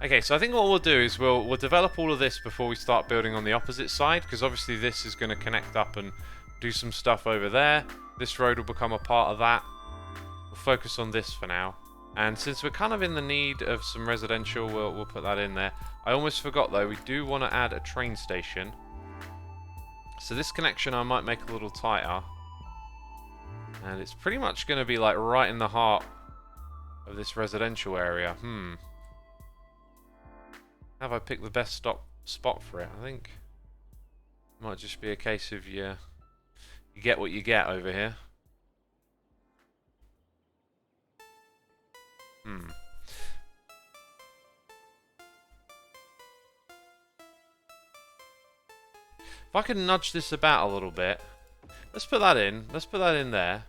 Okay, so I think what we'll do is we'll develop all of this before we start building on the opposite side, because obviously this is going to connect up and do some stuff over there. This road will become a part of that. We'll focus on this for now. And since we're kind of in the need of some residential, we'll put that in there. I almost forgot though, we do want to add a train station. So this connection I might make a little tighter. And it's pretty much going to be like right in the heart of this residential area. Have I picked the best spot for it? I think it might just be a case of you get what you get over here. If I can nudge this about a little bit. Let's put that in. Let's put that in there.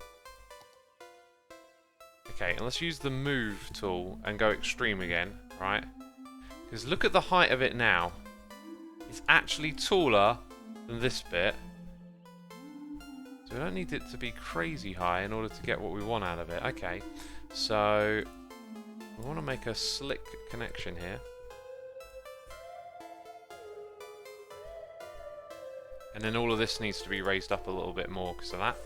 Okay, and let's use the move tool and go extreme again, right? Because look at the height of it now. It's actually taller than this bit. So we don't need it to be crazy high in order to get what we want out of it. Okay, so we we want to make a slick connection here. And then all of this needs to be raised up a little bit more because of that.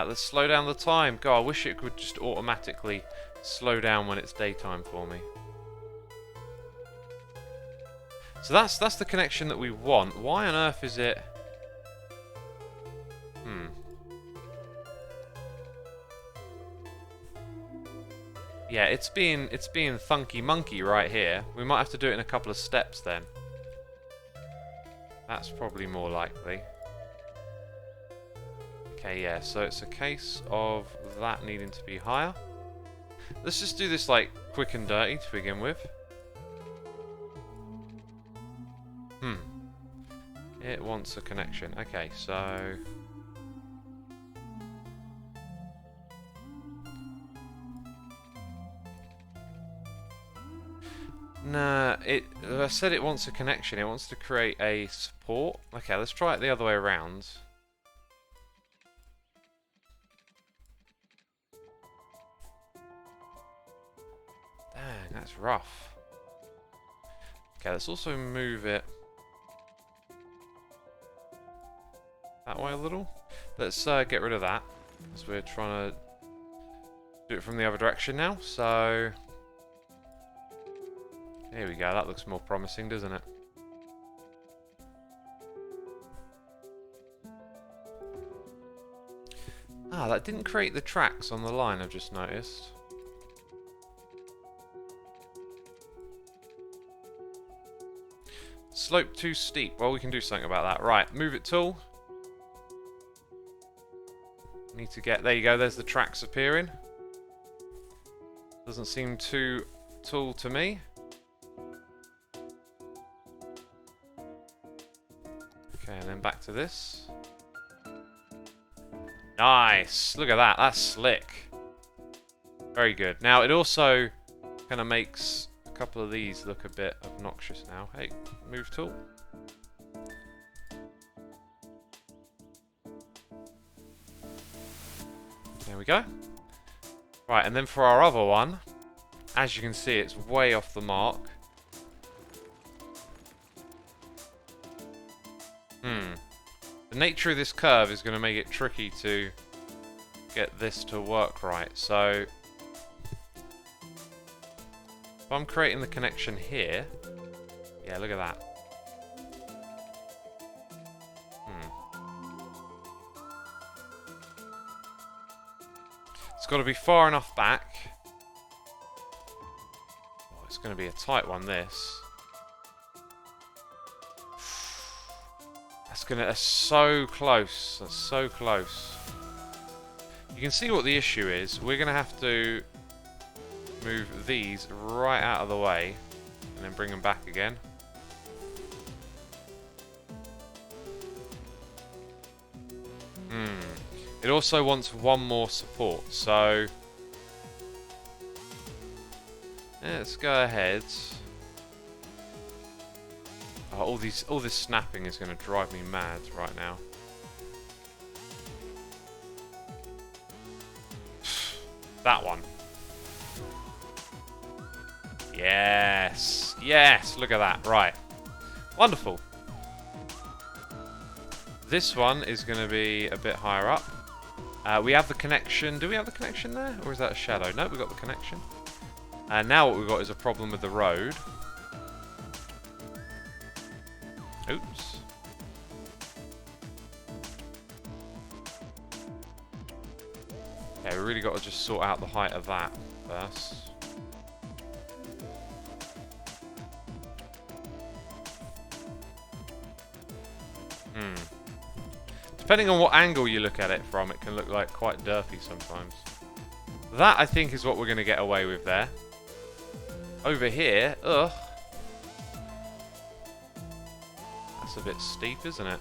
Let's slow down the time. God, I wish it could just automatically slow down when it's daytime for me. So that's the connection that we want. Why on earth is it... Yeah, it's being funky monkey right here. We might have to do it in a couple of steps then. That's probably more likely. Okay, yeah, so it's a case of that needing to be higher. Let's just do this like quick and dirty to begin with. It wants a connection. Okay, so... Nah, I said it wants a connection. It wants to create a support. Okay, let's try it the other way around. Dang, that's rough. Okay, let's also move it that way a little. Let's get rid of that, because we're trying to do it from the other direction now. So... Here we go, that looks more promising, doesn't it? Ah, that didn't create the tracks on the line, I've just noticed. Slope too steep. Well, we can do something about that. Right, move it tool. Need to get... There you go, there's the tracks appearing. Doesn't seem too tall to me. Okay, and then back to this. Nice! Look at that, that's slick. Very good. Now, it also kind of makes a couple of these look a bit obnoxious now. Hey, move tool. There we go. Right, and then for our other one, as you can see, it's way off the mark. The nature of this curve is going to make it tricky to get this to work right. So, if I'm creating the connection here, yeah, look at that. It's got to be far enough back. Oh, it's going to be a tight one, this. That's so close. That's so close. You can see what the issue is. We're gonna have to move these right out of the way and then bring them back again. It also wants one more support, so yeah, let's go ahead. Oh, all this snapping is going to drive me mad right now. That one. Yes. Yes, look at that. Right. Wonderful. This one is going to be a bit higher up. We have the connection. Do we have the connection there? Or is that a shadow? No, we've got the connection. And now what we've got is a problem with the road. Oops. Okay, we really got to just sort out the height of that first. Depending on what angle you look at it from, it can look like quite dirty sometimes. That, I think, is what we're going to get away with there. Over here, ugh. That's a bit steep, isn't it?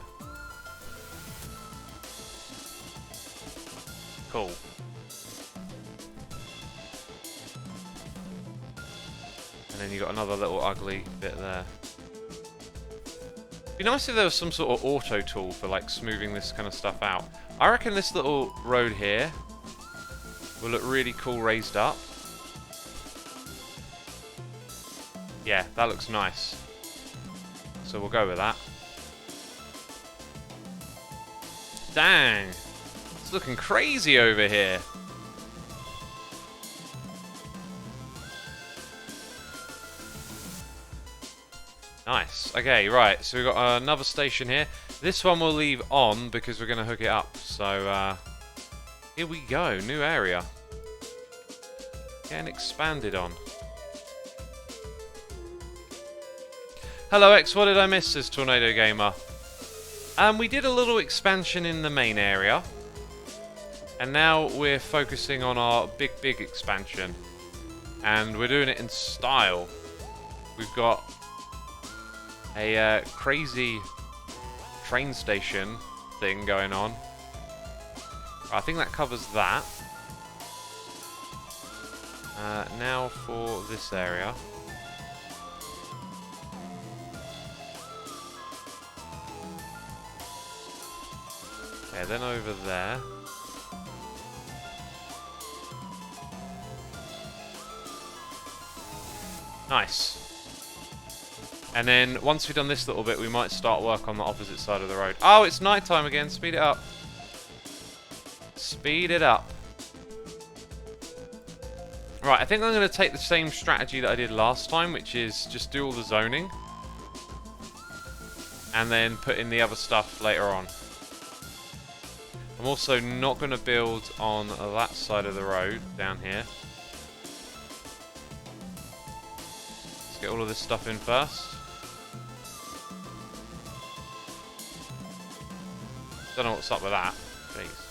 Cool. And then you got another little ugly bit there. It'd be nice if there was some sort of auto tool for like smoothing this kind of stuff out. I reckon this little road here will look really cool raised up. Yeah, that looks nice. So we'll go with that. Dang! It's looking crazy over here. Nice. Okay, right. So we've got another station here. This one we'll leave on because we're going to hook it up. So, here we go. New area. Getting expanded on. Hello X, what did I miss, says Tornado Gamer? We did a little expansion in the main area. And now we're focusing on our big expansion. And we're doing it in style. We've got a crazy train station thing going on. I think that covers that. Now for this area. Okay, then over there. Nice. And then, once we've done this little bit, we might start work on the opposite side of the road. Oh, it's night time again. Speed it up. Speed it up. Right, I think I'm going to take the same strategy that I did last time, which is just do all the zoning. And then put in the other stuff later on. I'm also not going to build on that side of the road down here. Let's get all of this stuff in first. Don't know what's up with that. Jeez.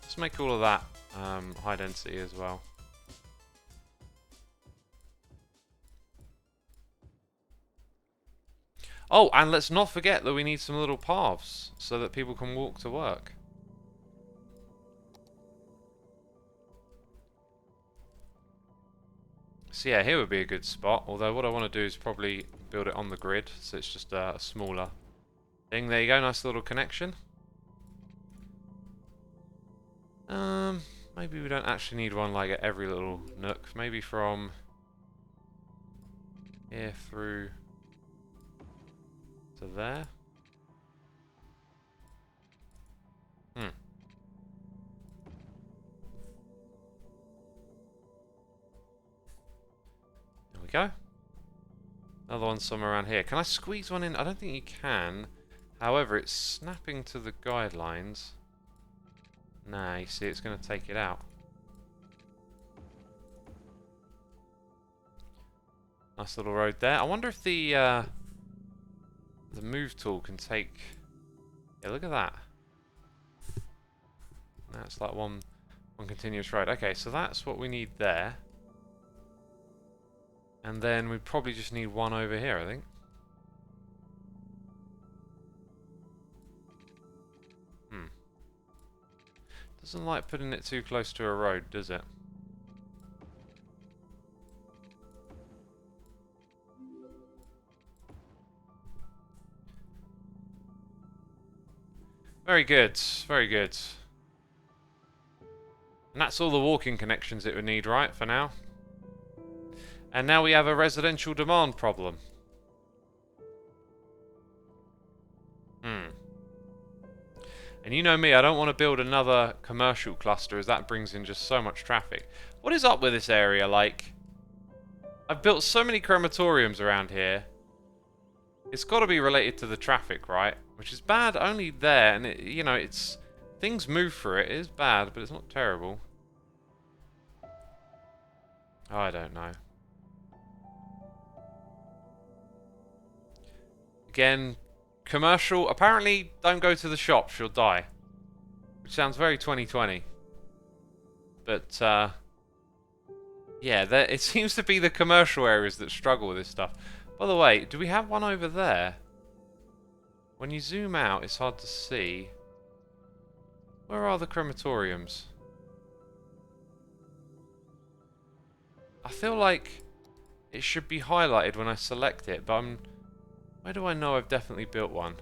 Let's make all of that high density as well. Oh, and let's not forget that we need some little paths so that people can walk to work. So yeah, here would be a good spot. Although what I want to do is probably build it on the grid, so it's just a smaller thing. There you go, nice little connection. Maybe we don't actually need one like at every little nook. Maybe from here through to there. There we go. Another one somewhere around here. Can I squeeze one in? I don't think you can. However, it's snapping to the guidelines. Nah, you see, it's going to take it out. Nice little road there. I wonder if the move tool can take... Yeah, look at that. That's like one continuous road. Okay, so that's what we need there. And then we probably just need one over here, I think. Doesn't like putting it too close to a road, does it? Very good, very good. And that's all the walking connections it would need, right, for now? And now we have a residential demand problem. And you know me, I don't want to build another commercial cluster as that brings in just so much traffic. What is up with this area? Like, I've built so many crematoriums around here. It's got to be related to the traffic, right? Which is bad only there, and it, you know, it's... Things move through it. It is bad, but it's not terrible. I don't know. Again... Commercial, apparently don't go to the shops, you'll die. Which sounds very 2020. But, yeah, it seems to be the commercial areas that struggle with this stuff. By the way, do we have one over there? When you zoom out, it's hard to see. Where are the crematoriums? I feel like it should be highlighted when I select it, but I'm... Where do I know I've definitely built one?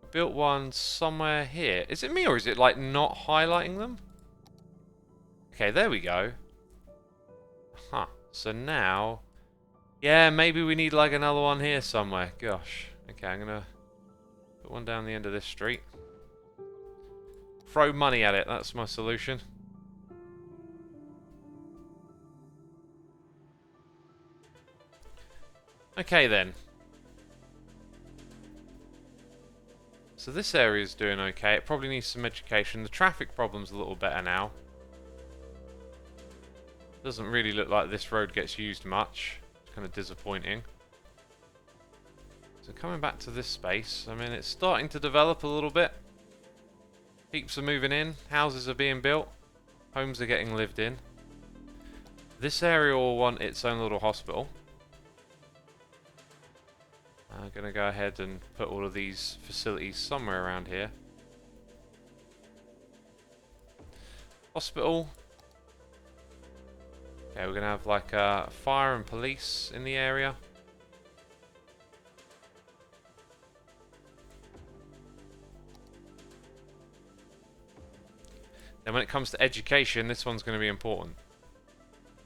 I built one somewhere here. Is it me or is it like not highlighting them? Okay, there we go. Huh. So now... Yeah, maybe we need like another one here somewhere. Gosh. Okay, I'm gonna put one down the end of this street. Throw money at it, that's my solution. Okay then. So this area is doing okay. It probably needs some education. The traffic problem's a little better now. Doesn't really look like this road gets used much. It's kind of disappointing. So coming back to this space, I mean, it's starting to develop a little bit. Peeps are moving in, houses are being built, homes are getting lived in. This area will want its own little hospital. I'm going to go ahead and put all of these facilities somewhere around here. Hospital. Okay, we're going to have like fire and police in the area. Then when it comes to education, this one's going to be important.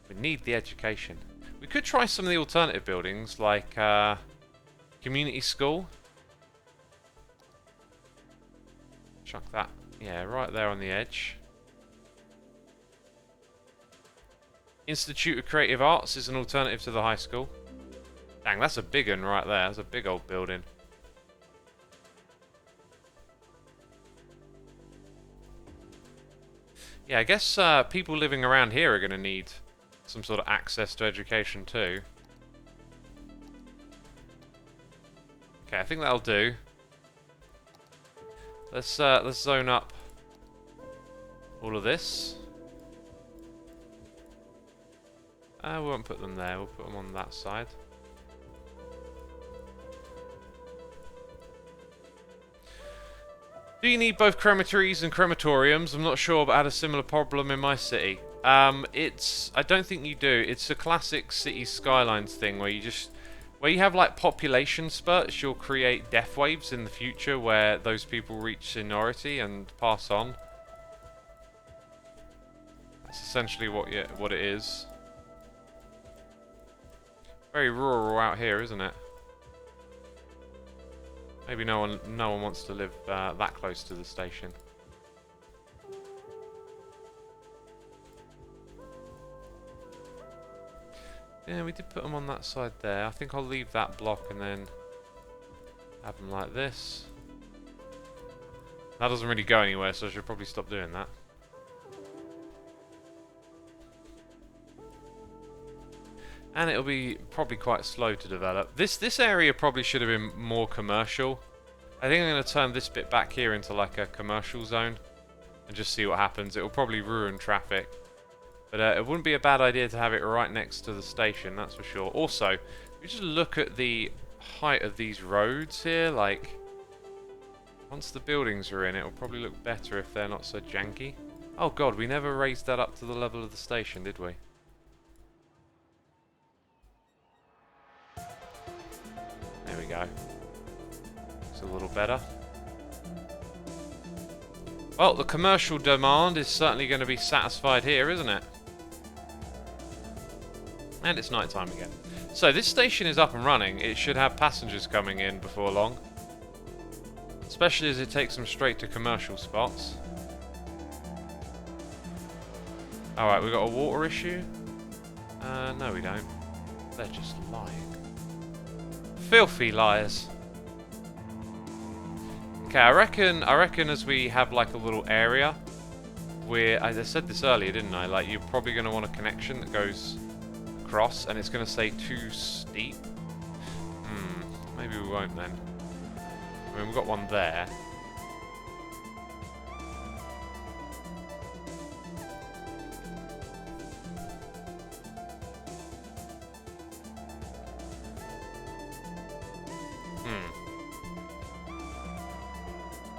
We need the education. We could try some of the alternative buildings, like community school. Chuck that, yeah, right there on the edge. Institute of Creative Arts is an alternative to the high school. Dang, that's a big one right there. That's a big old building. Yeah, I guess people living around here are going to need some sort of access to education too. Okay, I think that'll do. Let's zone up all of this. We won't put them there. We'll put them on that side. Do you need both crematories and crematoriums? I'm not sure, but I had a similar problem in my city. I don't think you do. It's a classic city skylines thing where you have like population spurts. You'll create death waves in the future where those people reach seniority and pass on. That's essentially what it is. Very rural out here, isn't it? Maybe no one wants to live that close to the station. Yeah, we did put them on that side there. I think I'll leave that block and then have them like this. That doesn't really go anywhere, so I should probably stop doing that. And it'll be probably quite slow to develop. This area probably should have been more commercial. I think I'm going to turn this bit back here into like a commercial zone and just see what happens. It will probably ruin traffic. But it wouldn't be a bad idea to have it right next to the station, that's for sure. Also, if you just look at the height of these roads here, like, once the buildings are in, it will probably look better if they're not so janky. Oh god, we never raised that up to the level of the station, did we? There we go. It's a little better. Well, the commercial demand is certainly going to be satisfied here, isn't it? And it's night time again. So this station is up and running. It should have passengers coming in before long. Especially as it takes them straight to commercial spots. Alright, we've got a water issue. No we don't. They're just lying. Filthy liars. Okay, I reckon as we have like a little area where, I said this earlier, didn't I? Like, you're probably going to want a connection that goes across, and it's going to say too steep. Maybe we won't then. I mean, we've got one there.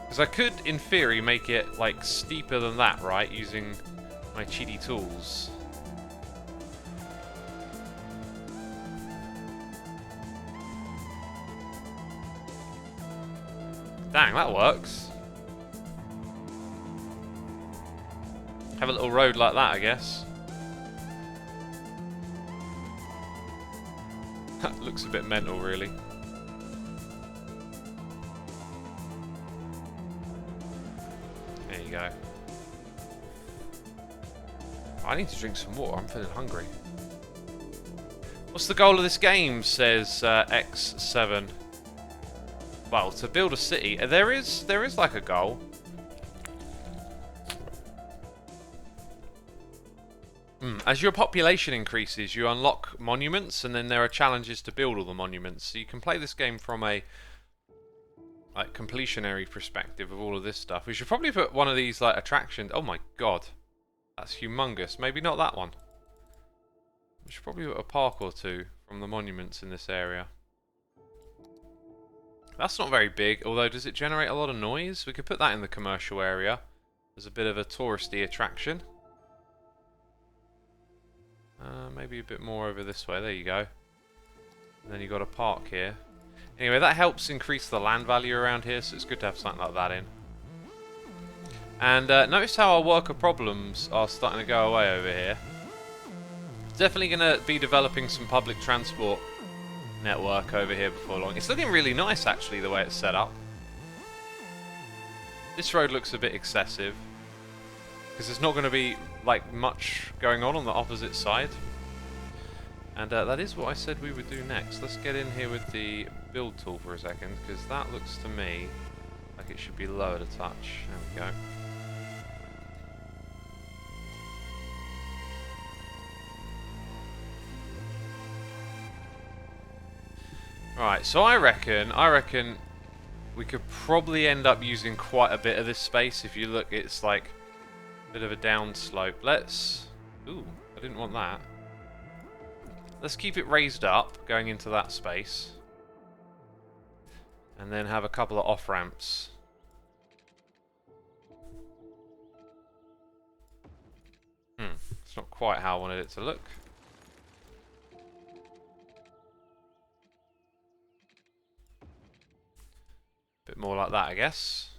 Because I could, in theory, make it, like, steeper than that, right? Using my cheaty tools. Dang, that works. Have a little road like that, I guess. That looks a bit mental, really. There you go. I need to drink some water. I'm feeling hungry. What's the goal of this game? Says X7. Well, to build a city. There is like a goal. As your population increases, you unlock monuments, and then there are challenges to build all the monuments. So you can play this game from a like completionary perspective of all of this stuff. We should probably put one of these like attractions. Oh my god, that's humongous. Maybe not that one. We should probably put a park or two from the monuments in this area. That's not very big, although does it generate a lot of noise? We could put that in the commercial area as a bit of a touristy attraction. Maybe a bit more over this way. There you go. And then you've got a park here. Anyway, that helps increase the land value around here, so it's good to have something like that in. And notice how our worker problems are starting to go away over here. Definitely going to be developing some public transport network over here before long. It's looking really nice, actually, the way it's set up. This road looks a bit excessive, because there's not going to be like much going on the opposite side. And that is what I said we would do next. Let's get in here with the build tool for a second, because that looks to me like it should be lowered a touch. There we go. Right, so I reckon we could probably end up using quite a bit of this space. If you look, it's like a bit of a down slope. Let's... Ooh, I didn't want that. Let's keep it raised up, going into that space. And then have a couple of off-ramps. It's not quite how I wanted it to look. Bit more like that, I guess.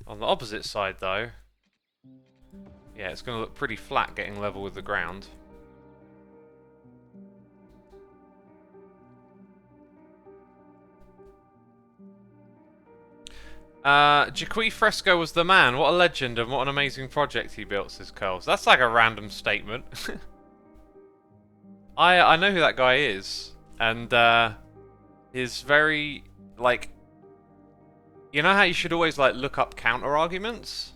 On the opposite side, though, yeah, it's going to look pretty flat getting level with the ground. Jaqui Fresco was the man. What a legend and what an amazing project he built, says Curls. That's like a random statement. I know who that guy is. And he's very, like... You know how you should always like look up counter-arguments?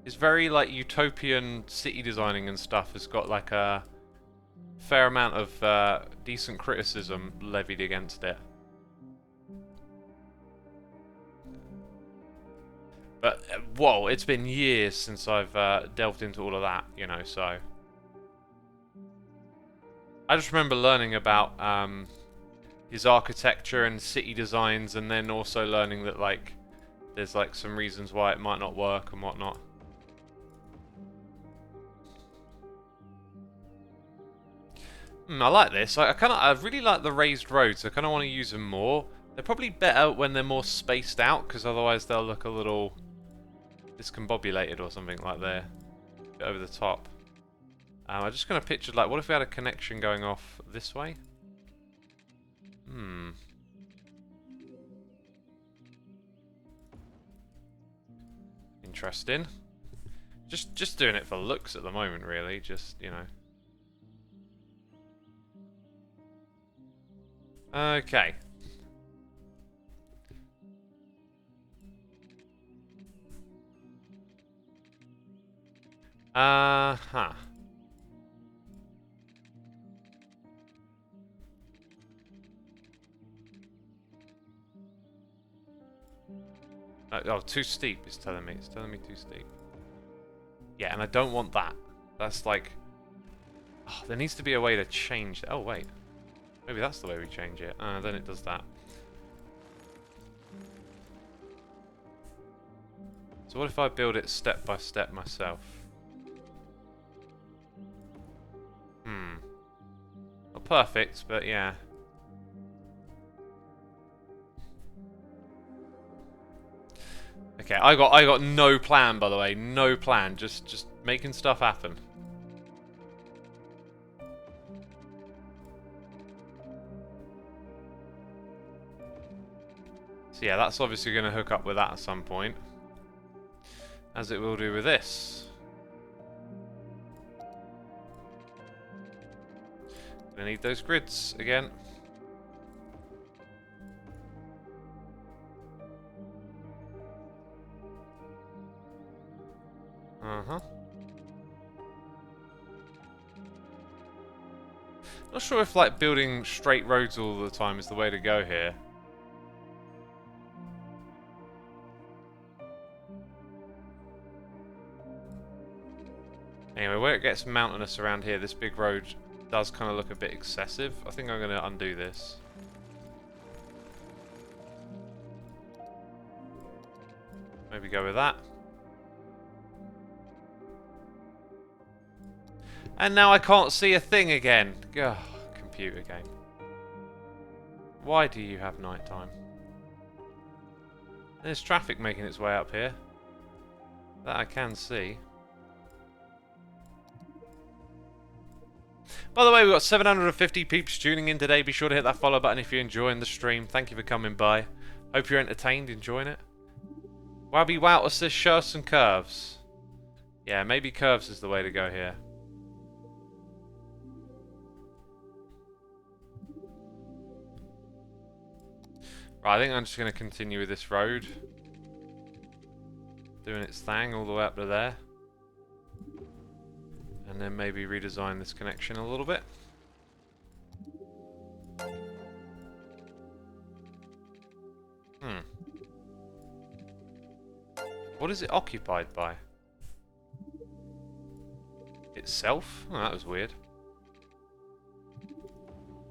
His very like utopian city designing and stuff has got like a fair amount of decent criticism levied against it. But, whoa, it's been years since I've delved into all of that, you know, so... I just remember learning about his architecture and city designs, and then also learning that, like, there's, like, some reasons why it might not work and whatnot. I like this. I really like the raised roads. I kind of want to use them more. They're probably better when they're more spaced out, because otherwise they'll look a little... discombobulated or something like there, a bit over the top. I'm just going to picture, like, what if we had a connection going off this way? Interesting. Just doing it for looks at the moment, really. Just, you know. Okay. Huh. Oh, too steep, it's telling me. It's telling me too steep. Yeah, and I don't want that. That's like... Oh, there needs to be a way to change that. Oh, wait. Maybe that's the way we change it. Then it does that. So what if I build it step by step myself? Not perfect, but yeah. Okay, I got no plan, by the way. No plan. Just making stuff happen. So yeah, that's obviously going to hook up with that at some point. As it will do with this. Gonna need those grids again. Uh-huh. Not sure if like building straight roads all the time is the way to go here. Anyway, where it gets mountainous around here, this big road does kind of look a bit excessive. I think I'm going to undo this. Maybe go with that. And now I can't see a thing again. Ugh, computer game. Why do you have nighttime? There's traffic making its way up here. That I can see. By the way, we've got 750 peeps tuning in today. Be sure to hit that follow button if you're enjoying the stream. Thank you for coming by. Hope you're entertained, enjoying it. Wabby Wouter says show us some curves. Yeah, maybe curves is the way to go here. Right, I think I'm just going to continue with this road. Doing its thing all the way up to there. And then maybe redesign this connection a little bit. What is it occupied by? Itself? Oh, that was weird.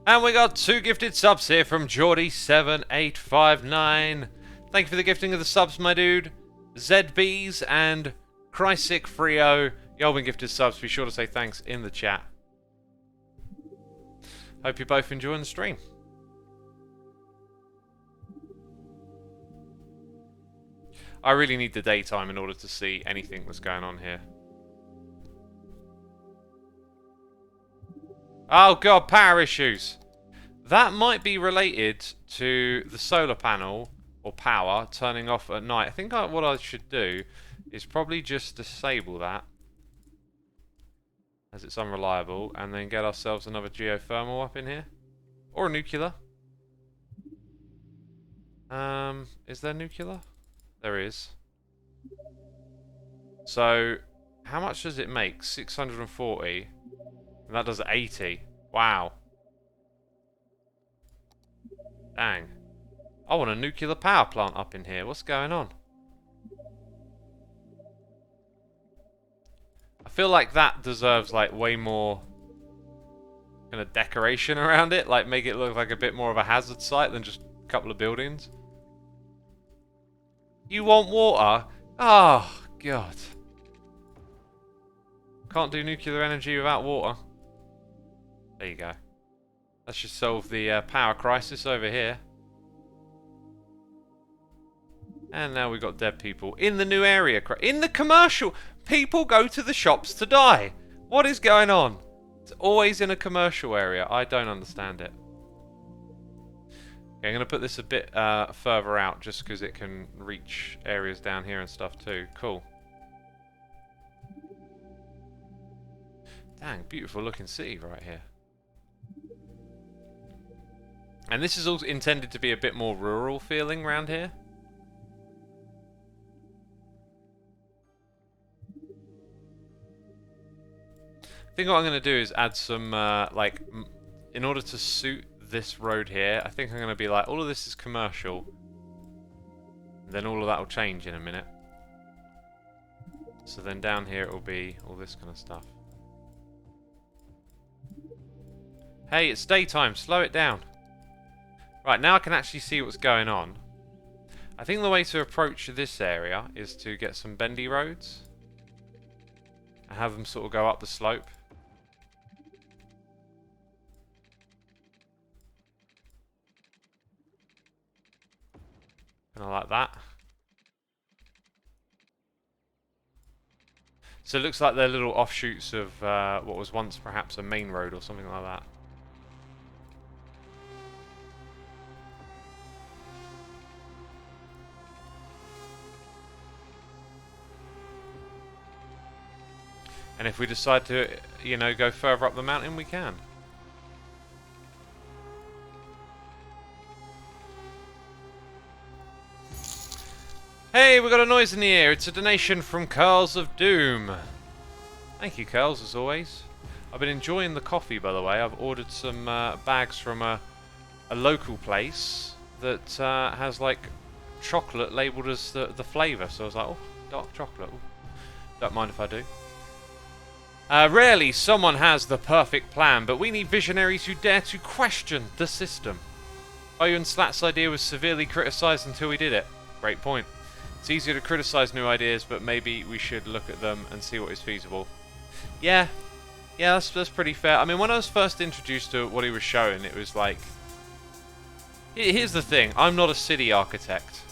And we got 2 gifted subs here from Geordie7859. Thank you for the gifting of the subs, my dude. ZBs and Chrysic Frio. Y'all been gifted subs. Be sure to say thanks in the chat. Hope you're both enjoying the stream. I really need the daytime in order to see anything that's going on here. Oh god, power issues. That might be related to the solar panel or power turning off at night. I think what I should do is probably just disable that as it's unreliable and then get ourselves another geothermal up in here. Or a nuclear. Is there nuclear? There is. So, how much does it make? 640. And that does 80. Wow. Dang. I want a nuclear power plant up in here. What's going on? I feel like that deserves like way more kind of decoration around it. Like make it look like a bit more of a hazard site than just a couple of buildings. You want water? Oh, God. Can't do nuclear energy without water. There you go. That should solve the power crisis over here. And now we've got dead people in the new area. In the commercial. People go to the shops to die. What is going on? It's always in a commercial area. I don't understand it. Okay, I'm going to put this a bit further out just because it can reach areas down here and stuff too. Cool. Dang, beautiful looking city right here. And this is also intended to be a bit more rural feeling around here. I think what I'm going to do is add some, like, in order to suit this road here, I think I'm going to be like, all of this is commercial. And then all of that will change in a minute. So then down here it will be all this kind of stuff. Hey, it's daytime, slow it down. Right, now I can actually see what's going on. I think the way to approach this area is to get some bendy roads. And have them sort of go up the slope. Kind of like that. So it looks like they're little offshoots of what was once perhaps a main road or something like that. And if we decide to, you know, go further up the mountain, we can. Hey, we got a noise in the air. It's a donation from Curls of Doom. Thank you, Curls, as always. I've been enjoying the coffee, by the way. I've ordered some bags from a local place that has, like, chocolate labelled as the flavour. So I was like, oh, dark chocolate. Ooh. Don't mind if I do. Rarely someone has the perfect plan, but we need visionaries who dare to question the system. Oyu and Slat's idea was severely criticised until we did it. Great point. It's easier to criticise new ideas, but maybe we should look at them and see what is feasible. Yeah, that's pretty fair. I mean, when I was first introduced to what he was showing, it was like... Here's the thing, I'm not a city architect.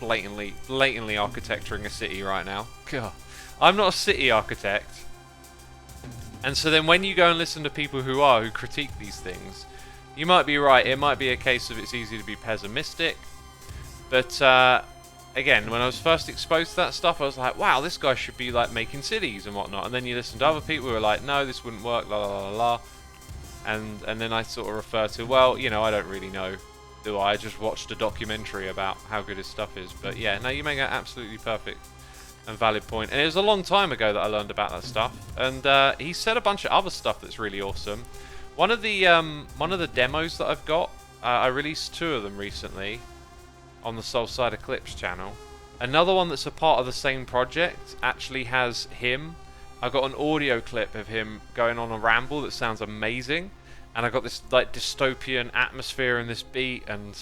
Blatantly architecturing a city right now. God. I'm not a city architect. And so then when you go and listen to people who critique these things, you might be right, it might be a case of it's easy to be pessimistic. But, again, when I was first exposed to that stuff, I was like, wow, this guy should be, like, making cities and whatnot. And then you listen to other people who are like, no, this wouldn't work, la la la la. And then I sort of refer to, well, you know, I don't really know, do I? I just watched a documentary about how good his stuff is. But yeah, no, you make an absolutely perfect and valid point. And it was a long time ago that I learned about that stuff. And he said a bunch of other stuff that's really awesome. One of the demos that I've got, I released 2 of them recently on the Soulside Eclipse channel. Another one that's a part of the same project actually has him. I got an audio clip of him going on a ramble that sounds amazing, and I got this like dystopian atmosphere and this beat, and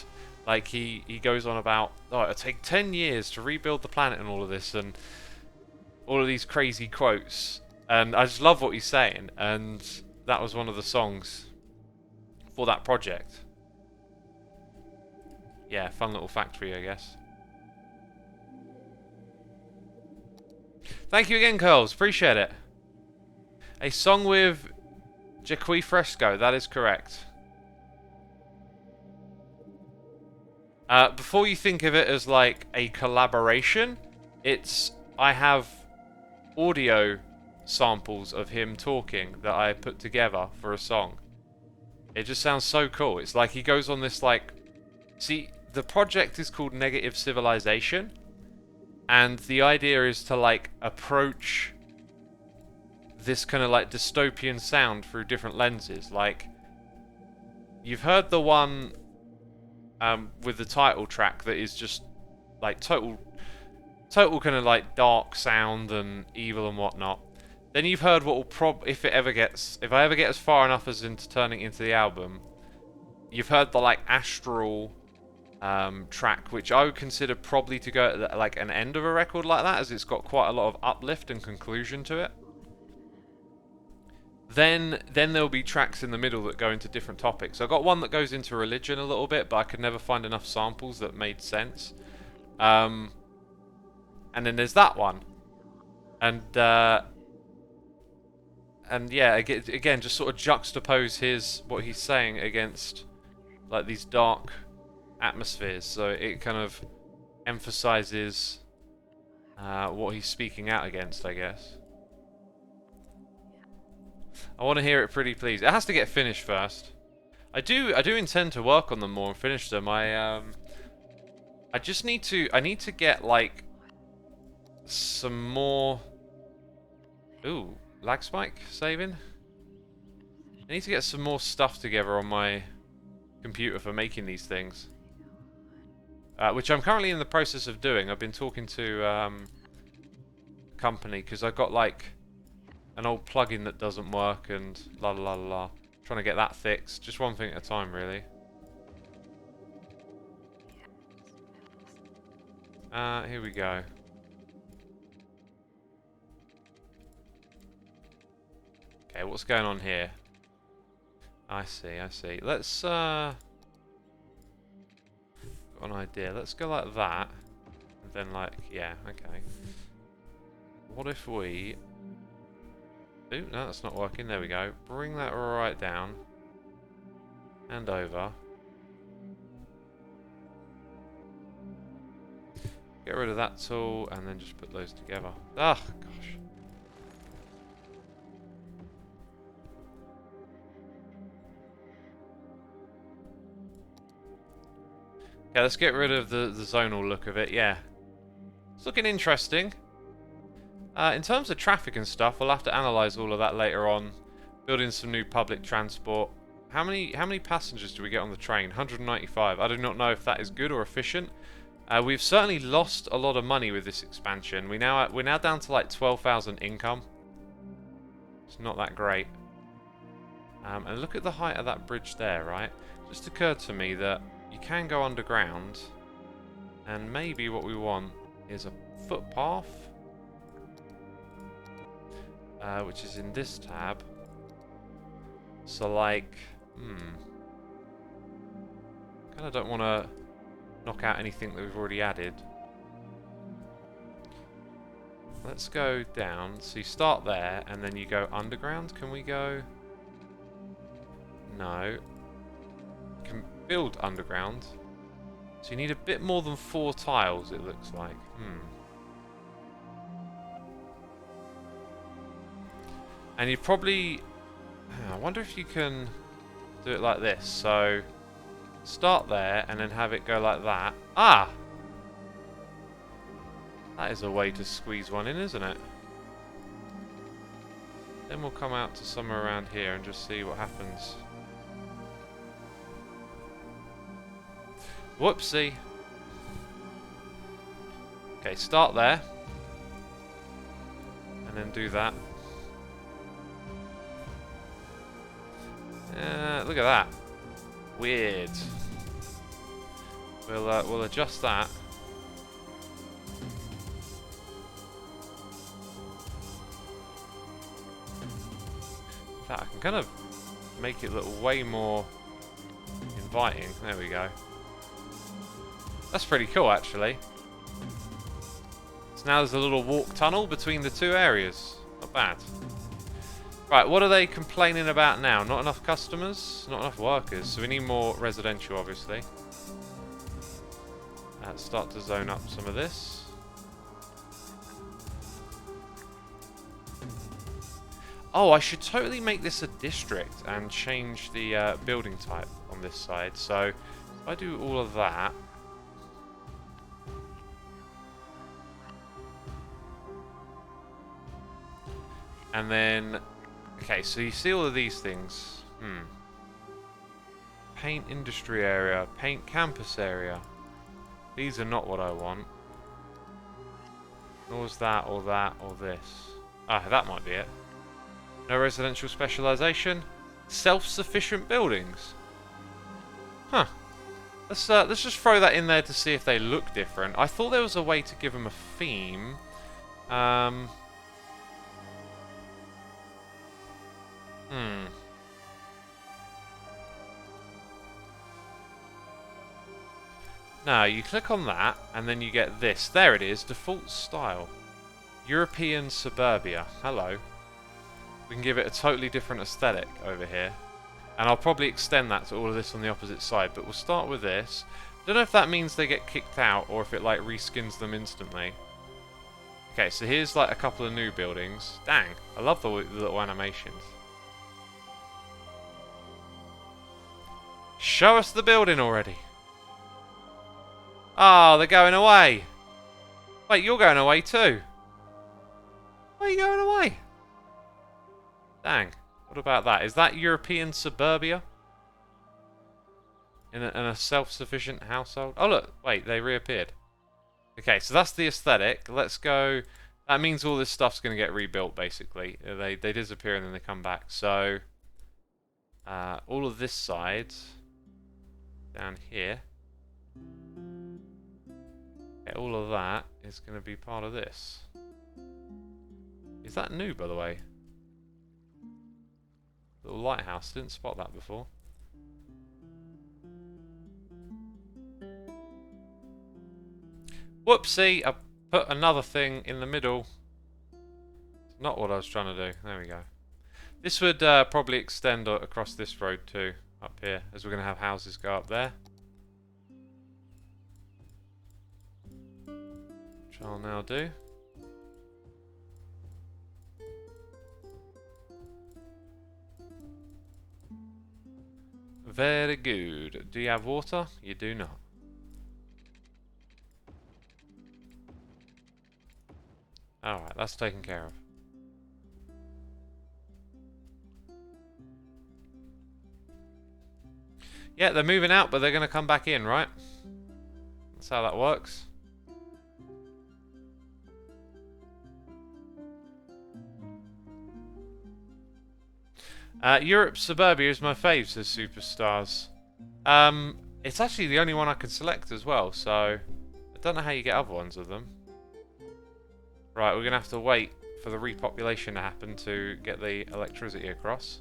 like he goes on about, oh, it'll take 10 years to rebuild the planet and all of this, and all of these crazy quotes, and I just love what he's saying, and that was one of the songs for that project. Yeah, fun little fact for you, I guess. Thank you again, Curls. Appreciate it. A song with Jaqui Fresco. That is correct. Before you think of it as like a collaboration, I have audio samples of him talking that I put together for a song. It just sounds so cool. It's like he goes on this like... See, the project is called Negative Civilization. And the idea is to like approach this kind of like dystopian sound through different lenses. Like, you've heard the one with the title track that is just like total kind of like dark sound and evil and whatnot. Then you've heard what will if I ever get as far enough as into turning into the album, you've heard the like astral track, which I would consider probably to go at like an end of a record like that, as it's got quite a lot of uplift and conclusion to it. Then there'll be tracks in the middle that go into different topics. I got one that goes into religion a little bit, but I could never find enough samples that made sense. And then there's that one, and yeah, again, just sort of juxtapose what he's saying against like these dark atmospheres, so it kind of emphasizes what he's speaking out against, I guess. I want to hear it, pretty please. It has to get finished first. I do intend to work on them more and finish them. I just need to get like some more. Ooh, lag spike saving. I need to get some more stuff together on my computer for making these things. Which I'm currently in the process of doing. I've been talking to a company because I got like an old plugin that doesn't work and la la la la. Trying to get that fixed. Just one thing at a time, really. Here we go. Okay, what's going on here? I see. Let's got an idea. Let's go like that. And then like, yeah, okay. What if we... Ooh, no, that's not working. There we go. Bring that right down. And over. Get rid of that tool and then just put those together. Ah, gosh. Okay, let's get rid of the zonal look of it, yeah. It's looking interesting. In terms of traffic and stuff, we'll have to analyse all of that later on. Building some new public transport. How many passengers do we get on the train? 195. I do not know if that is good or efficient. We've certainly lost a lot of money with this expansion. We're now down to like 12,000 income. It's not that great. And look at the height of that bridge there, right? It just occurred to me that you can go underground, and maybe what we want is a footpath, which is in this tab. So like, kind of don't want to knock out anything that we've already added. Let's go down. So you start there, and then you go underground. Can we go? No. You can build underground. So you need a bit more than 4 tiles, it looks like. And you probably... I wonder if you can do it like this. So start there, and then have it go like that. Ah! That is a way to squeeze one in, isn't it? Then we'll come out to somewhere around here and just see what happens. Whoopsie. Okay, start there. And then do that. Look at that. Weird. We'll adjust that. In fact, I can kind of make it look way more inviting. There we go. That's pretty cool, actually. So now there's a little walk tunnel between the two areas. Not bad. Right, what are they complaining about now? Not enough customers? Not enough workers. So we need more residential, obviously. Start to zone up some of this. Oh, I should totally make this a district and change the building type on this side. So if I do all of that. And then, okay, so you see all of these things. Paint industry area, paint campus area. These are not what I want. Nor is that, or this. Ah, that might be it. No residential specialisation. Self-sufficient buildings. Huh. Let's just throw that in there to see if they look different. I thought there was a way to give them a theme. Now, you click on that, and then you get this. There it is, default style. European suburbia. Hello. We can give it a totally different aesthetic over here. And I'll probably extend that to all of this on the opposite side, but we'll start with this. Don't know if that means they get kicked out, or if it, like, reskins them instantly. Okay, so here's, like, a couple of new buildings. Dang, I love the little animations. Show us the building already. Oh, they're going away. Wait, you're going away too. Why are you going away? Dang. What about that? Is that European suburbia? In a self-sufficient household? Oh, look. Wait, they reappeared. Okay, so that's the aesthetic. Let's go. That means all this stuff's going to get rebuilt, basically. They disappear and then they come back. So, all of this side down here. Okay, all of that is going to be part of this. Is that new, by the way? Little lighthouse. Didn't spot that before. Whoopsie! I put another thing in the middle. It's not what I was trying to do. There we go. This would probably extend across this road too, up here, as we're going to have houses go up there. Which I'll now do. Very good. Do you have water? You do not. Alright, that's taken care of. Yeah, they're moving out, but they're going to come back in, right? That's how that works. Europe Suburbia is my fave, says Superstars. It's actually the only one I can select as well, so I don't know how you get other ones of them. Right, we're going to have to wait for the repopulation to happen to get the electricity across.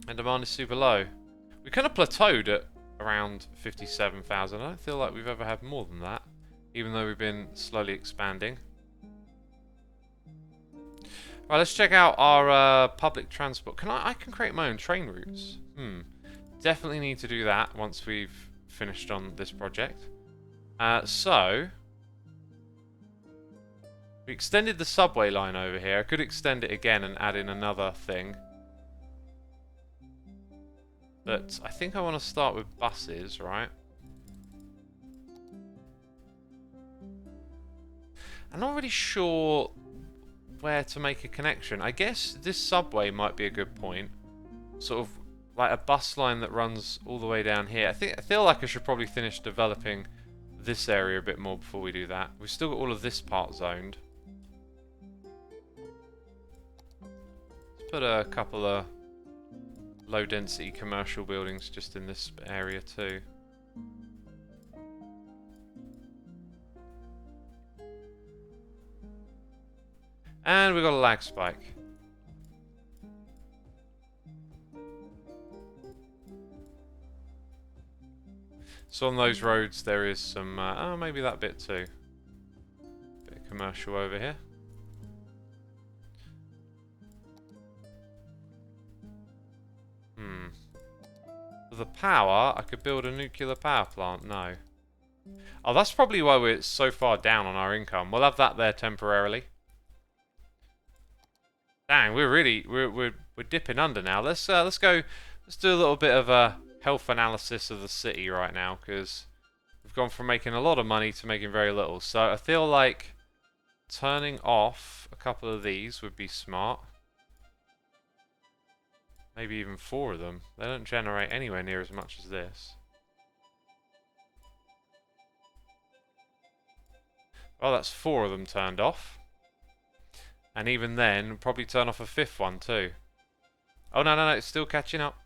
And demand is super low. We kind of plateaued at around 57,000. I don't feel like we've ever had more than that, even though we've been slowly expanding. Right, let's check out our public transport. I can create my own train routes. Definitely need to do that once we've finished on this project. So we extended the subway line over here. I could extend it again and add in another thing. But I think I want to start with buses, right? I'm not really sure where to make a connection. I guess this subway might be a good point. Sort of like a bus line that runs all the way down here. I feel like I should probably finish developing this area a bit more before we do that. We've still got all of this part zoned. Let's put a couple of low density commercial buildings just in this area too. And we've got a lag spike. So on those roads there is some, oh maybe that bit too. Bit of commercial over here. For the power, I could build a nuclear power plant. No. Oh, that's probably why we're so far down on our income. We'll have that there temporarily. Dang, we're dipping under now. Let's do a little bit of a health analysis of the city right now, because we've gone from making a lot of money to making very little. So I feel like turning off a couple of these would be smart. Maybe even 4 of them. They don't generate anywhere near as much as this. Well, that's 4 of them turned off. And even then, probably turn off a 5th one too. Oh, no, it's still catching up.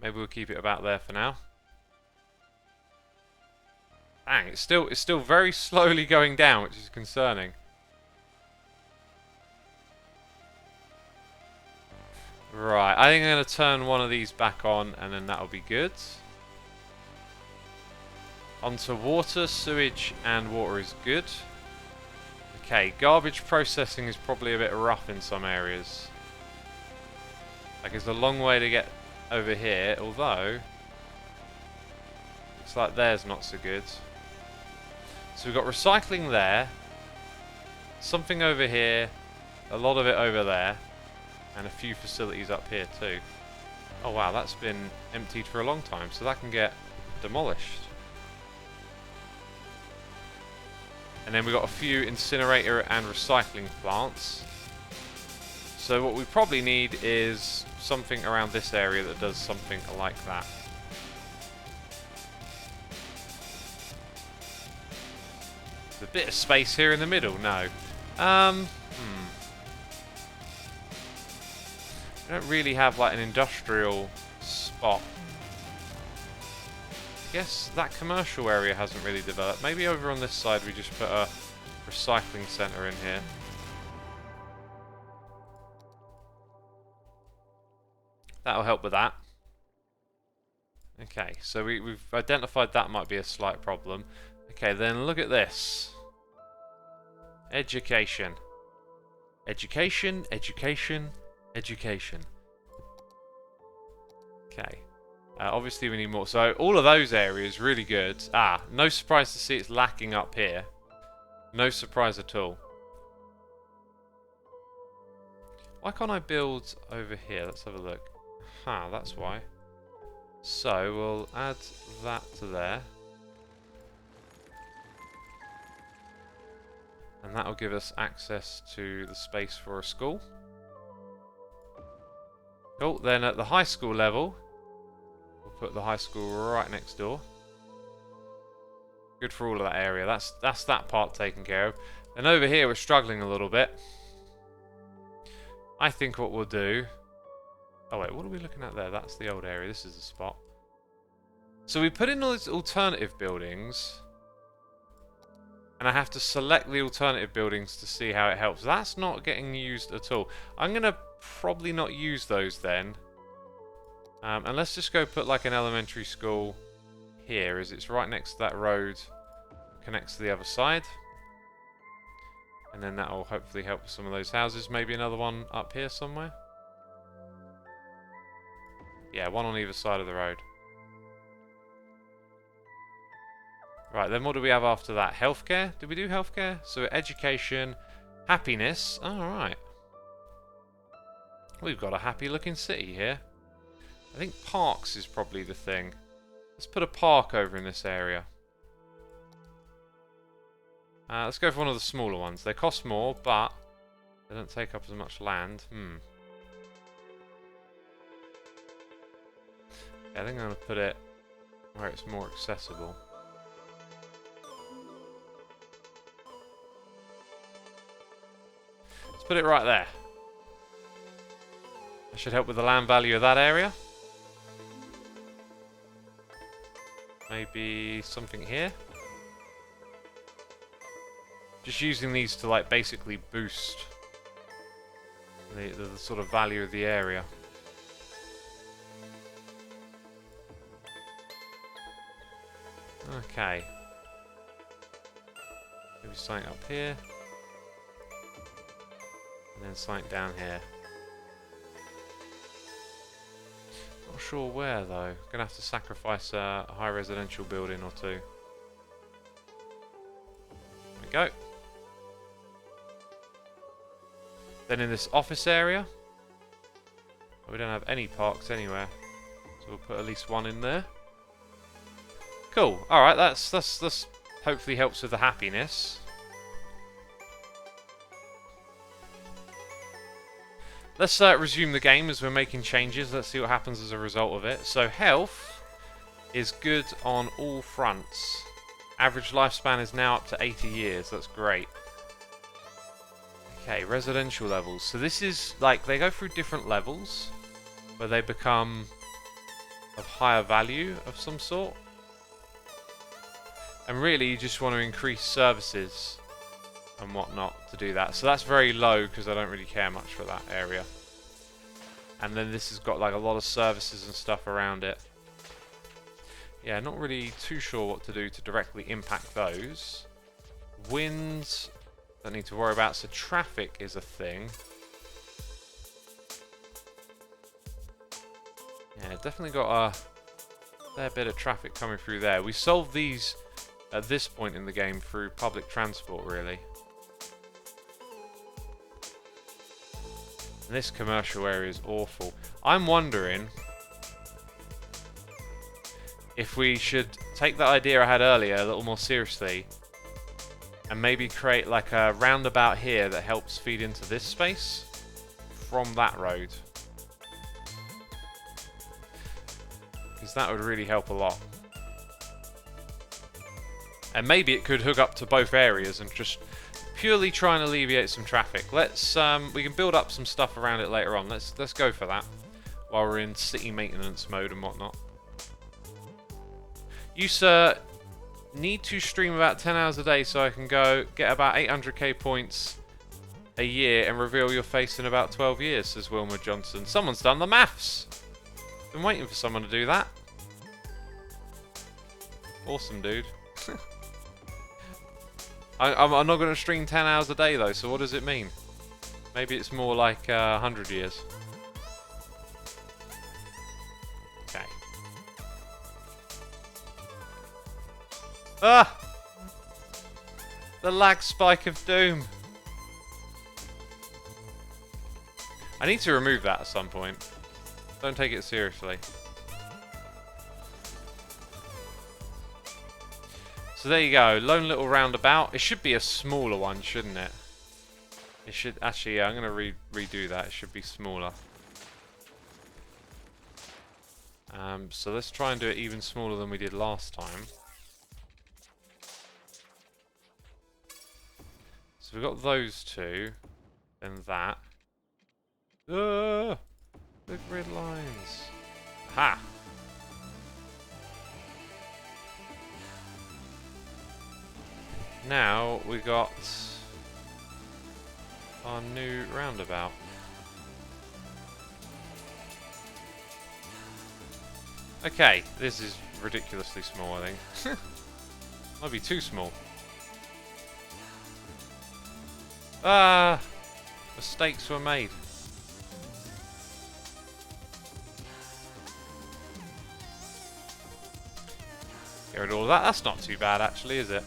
Maybe we'll keep it about there for now. Dang, it's still very slowly going down, which is concerning. Right, I think I'm going to turn one of these back on, and then that'll be good. Onto water, sewage, and water is good. Okay, garbage processing is probably a bit rough in some areas. Like, it's a long way to get over here, although looks like there's not so good. So we've got recycling there, something over here, a lot of it over there, and a few facilities up here too. Oh wow, that's been emptied for a long time, so that can get demolished. And then we've got a few incinerator and recycling plants. So what we probably need is something around this area that does something like that. There's a bit of space here in the middle. No. I don't really have like an industrial spot. I guess that commercial area hasn't really developed. Maybe over on this side we just put a recycling centre in here. That'll help with that. Okay, so we've identified that might be a slight problem. Okay, then look at this. Education. Education, education, education. Okay. Obviously we need more. So all of those areas really good. Ah, no surprise to see it's lacking up here. No surprise at all. Why can't I build over here? Let's have a look. Huh, that's why. So we'll add that to there. And that will give us access to the space for a school. Cool, then at the high school level, we'll put the high school right next door. Good for all of that area. That's that part taken care of. And over here we're struggling a little bit. I think what we'll do... Oh wait, what are we looking at there? That's the old area. This is the spot. So we put in all these alternative buildings. And I have to select the alternative buildings to see how it helps. That's not getting used at all. I'm going to probably not use those then. And let's just go put like an elementary school here, as it's right next to that road, connects to the other side. And then that will hopefully help with some of those houses. Maybe another one up here somewhere. Yeah, one on either side of the road. Right, then what do we have after that? Healthcare? Did we do healthcare? So education, happiness. Alright. We've got a happy looking city here. I think parks is probably the thing. Let's put a park over in this area. Let's go for one of the smaller ones. They cost more, but they don't take up as much land. Yeah, I think I'm going to put it where it's more accessible. Let's put it right there. That should help with the land value of that area. Maybe something here. Just using these to like basically boost the sort of value of the area. Okay. Maybe something up here. And then something down here. Not sure where though. Gonna have to sacrifice a high residential building or two. There we go. Then in this office area, we don't have any parks anywhere, so we'll put at least one in there. Cool. All right, that's hopefully helps with the happiness. Let's resume the game as we're making changes. Let's see what happens as a result of it. So health is good on all fronts. Average lifespan is now up to 80 years. That's great. Okay, residential levels. So this is like they go through different levels where they become of higher value of some sort. And really you just want to increase services and whatnot to do that. So that's very low because I don't really care much for that area. And then this has got like a lot of services and stuff around it. Yeah, not really too sure what to do to directly impact those. Winds, don't need to worry about. So traffic is a thing. Yeah, definitely got a fair bit of traffic coming through there. We solved these at this point in the game through public transport, really. And this commercial area is awful. I'm wondering if we should take that idea I had earlier a little more seriously and maybe create like a roundabout here that helps feed into this space from that road. Because that would really help a lot. And maybe it could hook up to both areas and just purely try and alleviate some traffic. Let's we can build up some stuff around it later on. Let's go for that while we're in city maintenance mode and whatnot. You, sir, need to stream about 10 hours a day so I can go get about 800k points a year and reveal your face in about 12 years, says Wilma Johnson. Someone's done the maths. Been waiting for someone to do that. Awesome, dude. I'm not going to stream 10 hours a day though, so what does it mean? Maybe it's more like 100 years. Okay. Ah! The lag spike of doom. I need to remove that at some point. Don't take it seriously. So there you go, lone little roundabout. It should be a smaller one, shouldn't it? It should actually. Yeah, I'm gonna redo that. It should be smaller. So let's try and do it even smaller than we did last time. So we've got those two, then that. Big red lines. Ha! Now we got our new roundabout. Okay, this is ridiculously small, I think. Might be too small. Ah! Mistakes were made. Get rid of all of that. That's not too bad, actually, is it?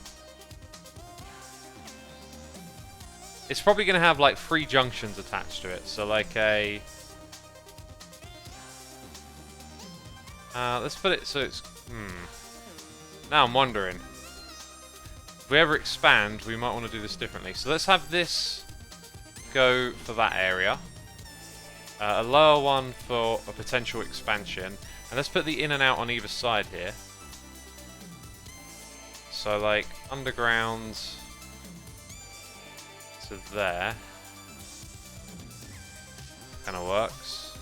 It's probably going to have, like, 3 junctions attached to it. So, like, a... let's put it so it's... Now I'm wondering. If we ever expand, we might want to do this differently. So let's have this go for that area. A lower one for a potential expansion. And let's put the in and out on either side here. So like underground to there. Kind of works.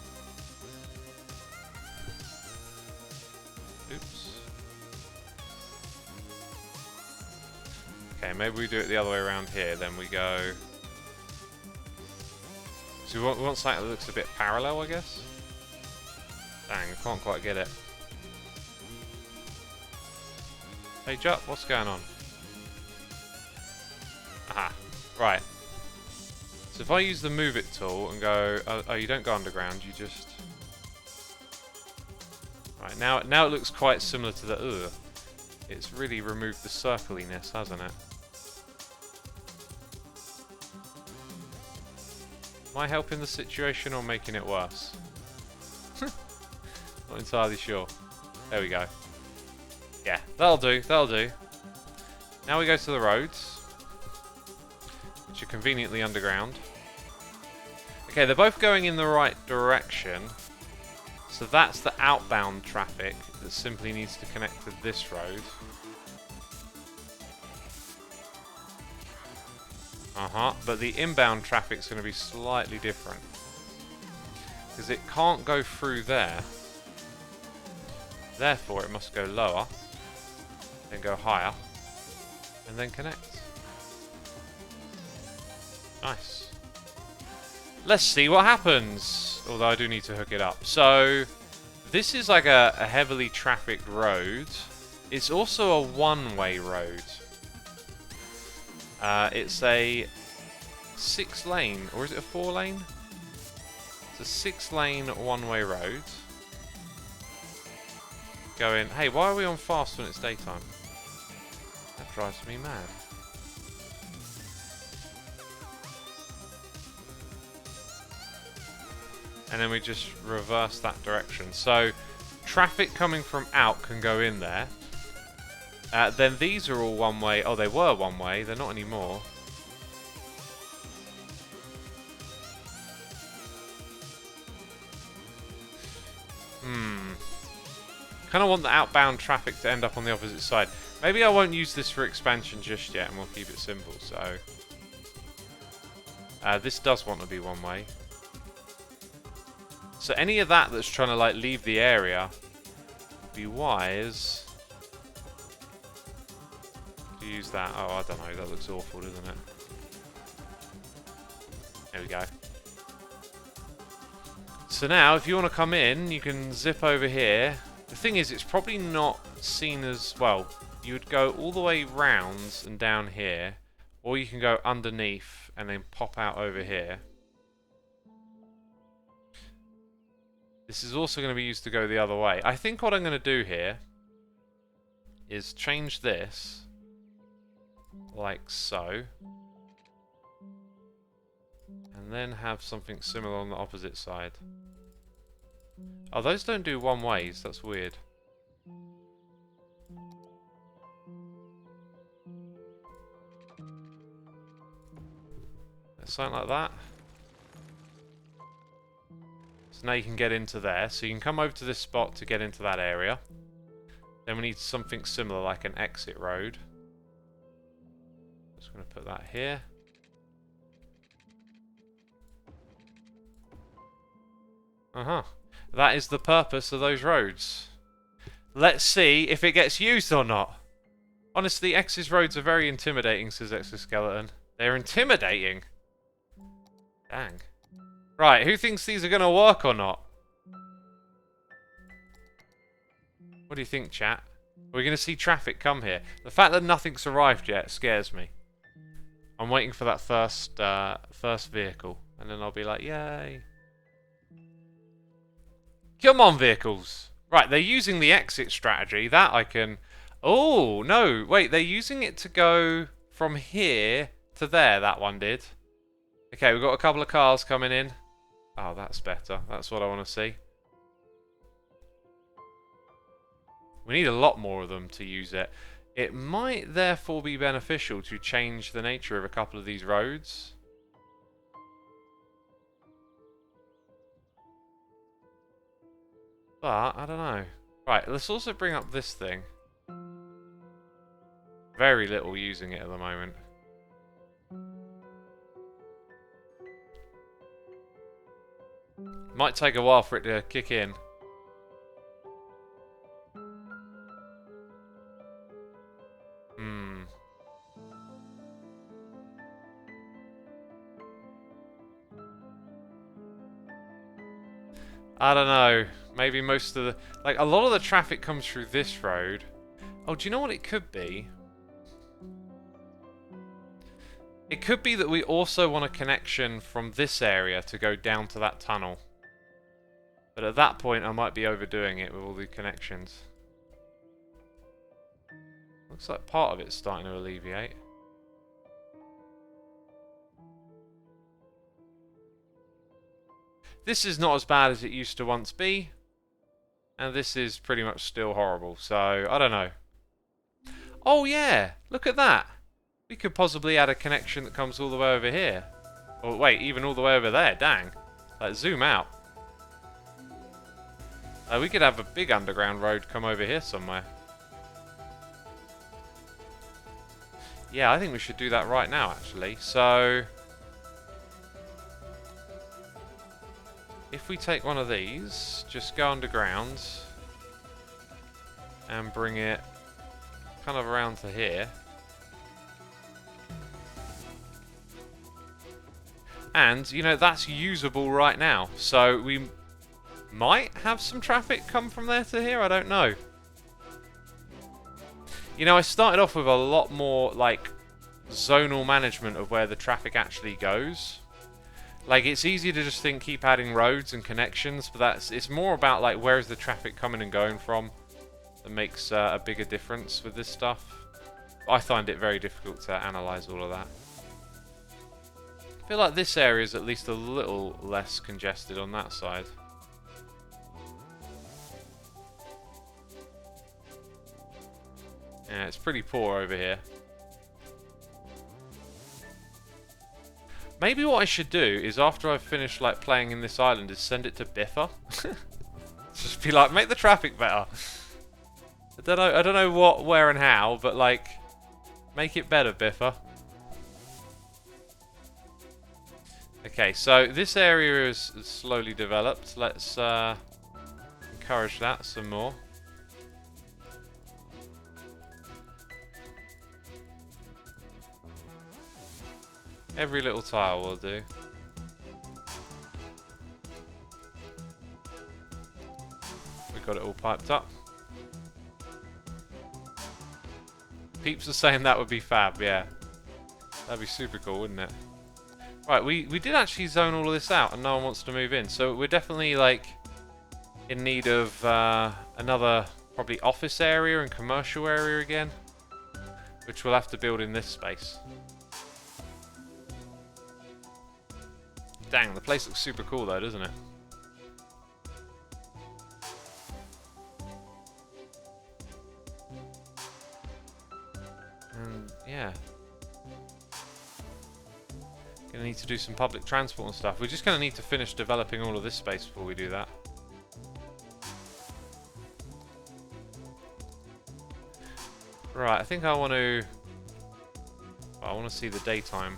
Oops. Okay, maybe we do it the other way around here. Then we go... So we want something that looks a bit parallel, I guess? Dang, I can't quite get it. Page up, what's going on? Aha, right. So if I use the move it tool and go... Oh, you don't go underground, you just... Right, now it looks quite similar to the... It's really removed the circliness, hasn't it? Am I helping the situation or making it worse? Not entirely sure. There we go. Yeah, that'll do, that'll do. Now we go to the roads, which are conveniently underground. Okay, they're both going in the right direction. So that's the outbound traffic that simply needs to connect to this road. But the inbound traffic's going to be slightly different. Because it can't go through there. Therefore, it must go lower. Then go higher. And then connect. Nice. Let's see what happens. Although I do need to hook it up. So, this is like a heavily trafficked road. It's also a one-way road. It's a 6-lane, or is it a 4-lane? It's a 6-lane one-way road. Going, hey, why are we on fast when it's daytime? That drives me mad. And then we just reverse that direction. So, traffic coming from out can go in there. Then these are all one way. Oh, they were one way. They're not anymore. Kind of want the outbound traffic to end up on the opposite side. Maybe I won't use this for expansion just yet, and we'll keep it simple. So, this does want to be one way. So any of that that's trying to like leave the area, would be wise to use that. Oh, I don't know. That looks awful, doesn't it? There we go. So now, if you want to come in, you can zip over here. The thing is, it's probably not seen as... Well, you would go all the way round and down here. Or you can go underneath and then pop out over here. This is also going to be used to go the other way. I think what I'm going to do here is change this like so. And then have something similar on the opposite side. Oh, those don't do one ways. That's weird. Something like that. So now you can get into there. So you can come over to this spot to get into that area. Then we need something similar, like an exit road. Just going to put that here. That is the purpose of those roads. Let's see if it gets used or not. Honestly, X's roads are very intimidating, says Exoskeleton. They're intimidating. Dang. Right, who thinks these are going to work or not? What do you think, chat? Are we going to see traffic come here? The fact that nothing's arrived yet scares me. I'm waiting for that first vehicle. And then I'll be like, yay. Come on, vehicles. Right, they're using the exit strategy. That I can... Oh, no. Wait, they're using it to go from here to there, that one did. Okay, we've got a couple of cars coming in. Oh, that's better. That's what I want to see. We need a lot more of them to use it. It might therefore be beneficial to change the nature of a couple of these roads. But, I don't know. Right, let's also bring up this thing. Very little using it at the moment. Might take a while for it to kick in. I don't know. Maybe most of the... Like, a lot of the traffic comes through this road. Oh, do you know what it could be? It could be that we also want a connection from this area to go down to that tunnel. But at that point, I might be overdoing it with all the connections. Looks like part of it's starting to alleviate. This is not as bad as it used to once be. And this is pretty much still horrible. So, I don't know. Oh yeah, look at that. We could possibly add a connection that comes all the way over here. Or wait, even all the way over there, dang. Like, zoom out. We could have a big underground road come over here somewhere. Yeah, I think we should do that right now, actually. So... if we take one of these, just go underground and bring it kind of around to here. And, you know, that's usable right now. So we might have some traffic come from there to here, I don't know. You know, I started off with a lot more, like, zonal management of where the traffic actually goes. Like, it's easy to just think keep adding roads and connections, but it's more about, like, where is the traffic coming and going from that makes a bigger difference with this stuff. I find it very difficult to analyse all of that. I feel like this area is at least a little less congested on that side. Yeah, it's pretty poor over here. Maybe what I should do is after I've finished like playing in this island is send it to Biffa. Just be like, make the traffic better. I don't know what, where and how, but like make it better, Biffa. Okay, so this area is slowly developed. Let's encourage that some more. Every little tile will do. We've got it all piped up. Peeps are saying that would be fab, yeah. That'd be super cool, wouldn't it? Right, we did actually zone all of this out and no one wants to move in. So we're definitely, like, in need of another, probably, office area and commercial area again. Which we'll have to build in this space. Dang, the place looks super cool though, doesn't it? And, yeah. Gonna need to do some public transport and stuff. We're just gonna need to finish developing all of this space before we do that. Right, I think I want to... Well, I want to see the daytime.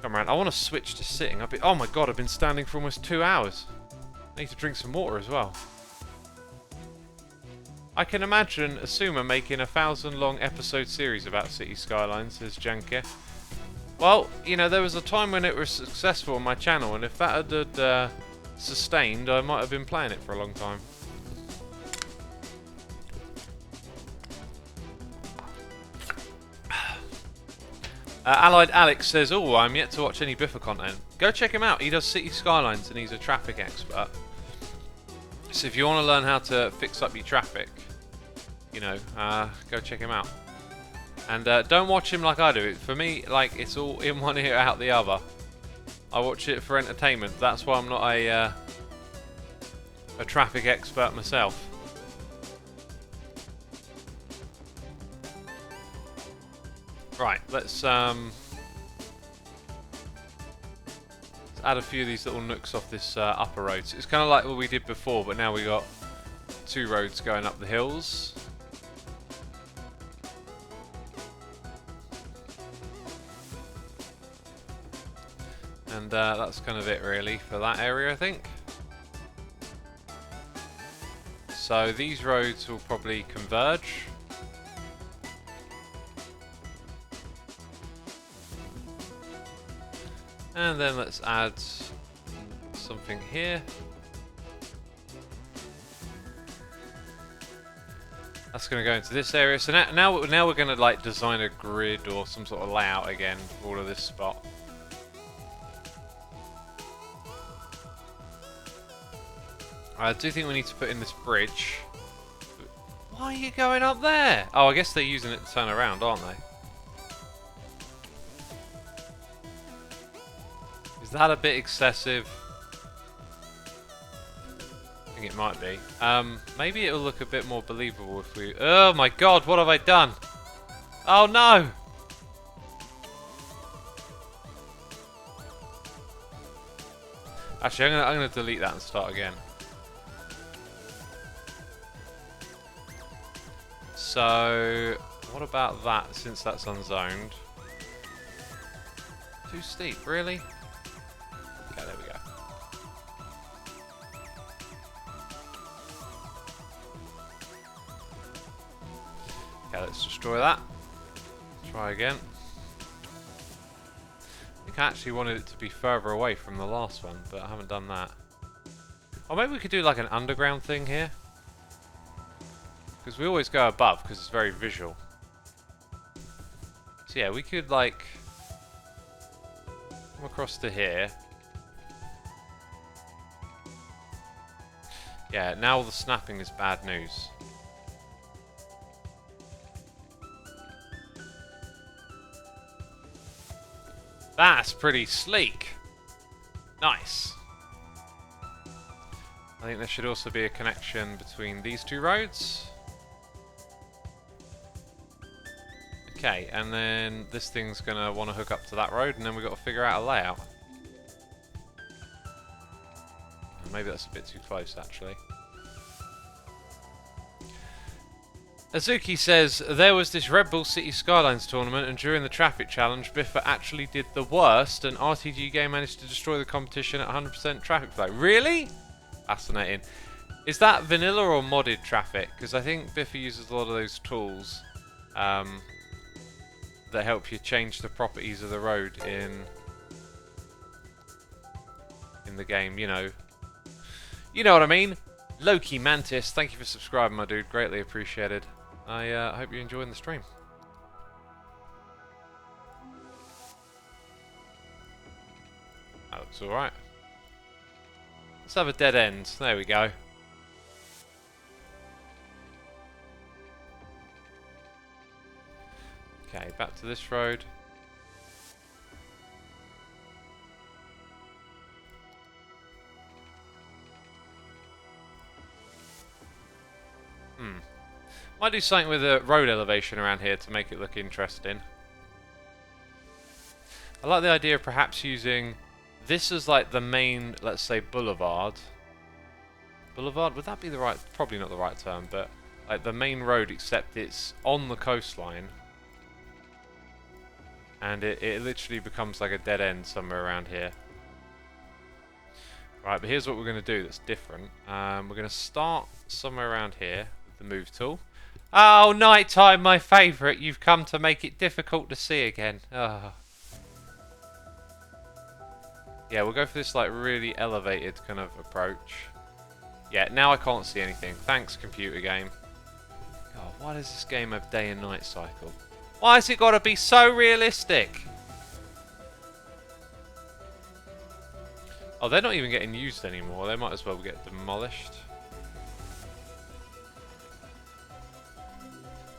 Come around. I want to switch to sitting. Oh my god, I've been standing for almost 2 hours. I need to drink some water as well. I can imagine Xisuma making a 1,000-long episode series about City Skylines, says Janke. Well, you know, there was a time when it was successful on my channel, and if that had sustained, I might have been playing it for a long time. Allied Alex says, oh, I'm yet to watch any Biffa content. Go check him out. He does City Skylines and he's a traffic expert. So if you want to learn how to fix up your traffic, you know, go check him out. And don't watch him like I do. For me, like, it's all in one ear, out the other. I watch it for entertainment. That's why I'm not a traffic expert myself. Right, let's add a few of these little nooks off this upper road. So it's kind of like what we did before, but now we got 2 roads going up the hills. And that's kind of it really for that area, I think. So these roads will probably converge. And then let's add something here. That's going to go into this area. So now we're going to like design a grid or some sort of layout again for all of this spot. I do think we need to put in this bridge. Why are you going up there? Oh, I guess they're using it to turn around, aren't they? Is that a bit excessive? I think it might be. Maybe it'll look a bit more believable if we... Oh my god, what have I done? Oh no! Actually, I'm gonna delete that and start again. So, what about that, since that's unzoned? Too steep, really? Okay, there we go. Okay, let's destroy that. Try again. I think I actually wanted it to be further away from the last one, but I haven't done that. Or maybe we could do like an underground thing here. Because we always go above, because it's very visual. So yeah, we could like come across to here. Yeah, now all the snapping is bad news. That's pretty sleek. Nice. I think there should also be a connection between these 2 roads. Okay, and then this thing's going to want to hook up to that road, and then we've got to figure out a layout. Maybe that's a bit too close, actually. Azuki says, there was this Red Bull City Skylines tournament, and during the traffic challenge, Biffa actually did the worst, and RTG game managed to destroy the competition at 100% traffic flow. Really? Fascinating. Is that vanilla or modded traffic? Because I think Biffa uses a lot of those tools that help you change the properties of the road in the game, you know. You know what I mean? Loki Mantis, thank you for subscribing, my dude. Greatly appreciated. I hope you're enjoying the stream. That looks alright. Let's have a dead end. There we go. Okay, back to this road. Might do something with the road elevation around here to make it look interesting. I like the idea of perhaps using this as like the main, let's say, boulevard. Boulevard, would that be the right, probably not the right term, but like the main road, except it's on the coastline. And it literally becomes like a dead end somewhere around here. Right, but here's what we're going to do that's different. We're going to start somewhere around here with the move tool. Oh, nighttime, my favourite. You've come to make it difficult to see again. Oh. Yeah, we'll go for this like really elevated kind of approach. Yeah, now I can't see anything. Thanks, computer game. God, why does this game have day and night cycle? Why has it got to be so realistic? Oh, they're not even getting used anymore. They might as well get demolished.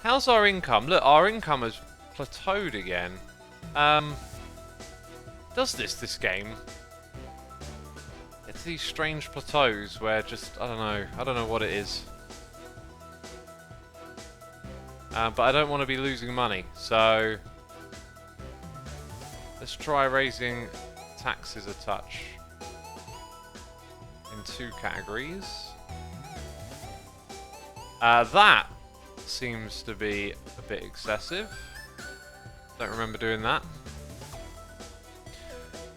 How's our income? Look, our income has plateaued again. Does this game? It's these strange plateaus where just, I don't know what it is. But I don't want to be losing money, so let's try raising taxes a touch in 2 categories. That seems to be a bit excessive. Don't remember doing that.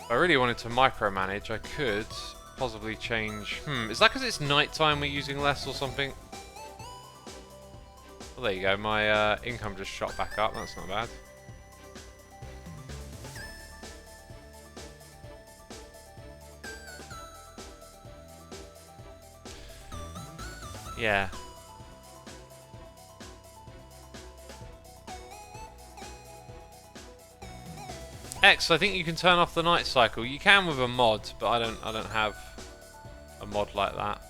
If I really wanted to micromanage, I could possibly change. Is that because it's nighttime we're using less or something? Well, there you go. My income just shot back up. That's not bad. Yeah. X, I think you can turn off the night cycle. You can with a mod, but I don't have a mod like that.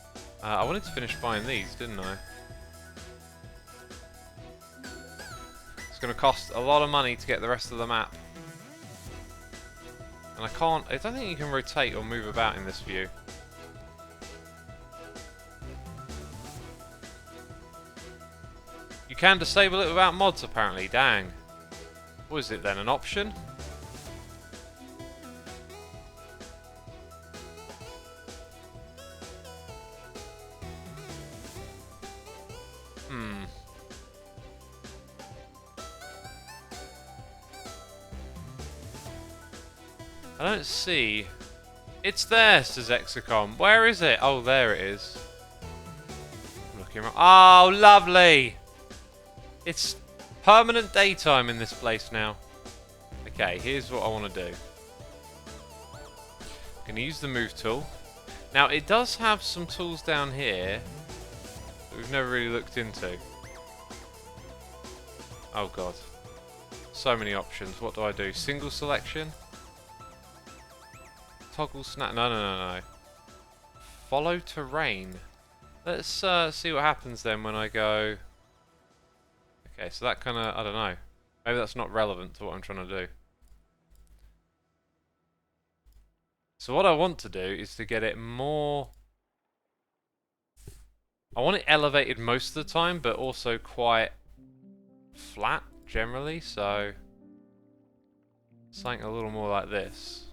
I wanted to finish buying these, didn't I? It's going to cost a lot of money to get the rest of the map. And I don't think you can rotate or move about in this view. You can disable it without mods, apparently. Dang. What is it then, an option? I don't see. It's there, says Exicom. Where is it? Oh, there it is. I'm looking around. Oh, lovely! It's permanent daytime in this place now. Okay, here's what I want to do. I'm going to use the move tool. Now, it does have some tools down here that we've never really looked into. Oh, God. So many options. What do I do? Single selection? Toggle snap. No. Follow terrain. Let's see what happens then when I go. Okay, so that kind of, I don't know. Maybe that's not relevant to what I'm trying to do. So what I want to do is to get it more. I want it elevated most of the time, but also quite flat generally. So something a little more like this.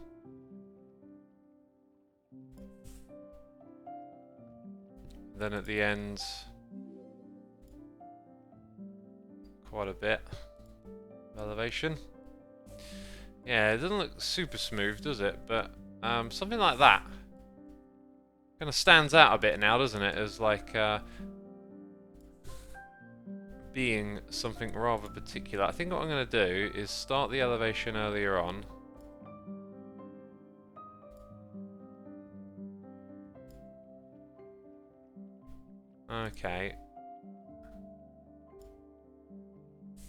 Then at the end, quite a bit of elevation. Yeah, it doesn't look super smooth, does it? But something like that kind of stands out a bit now, doesn't it? As like being something rather particular. I think what I'm going to do is start the elevation earlier on. Okay.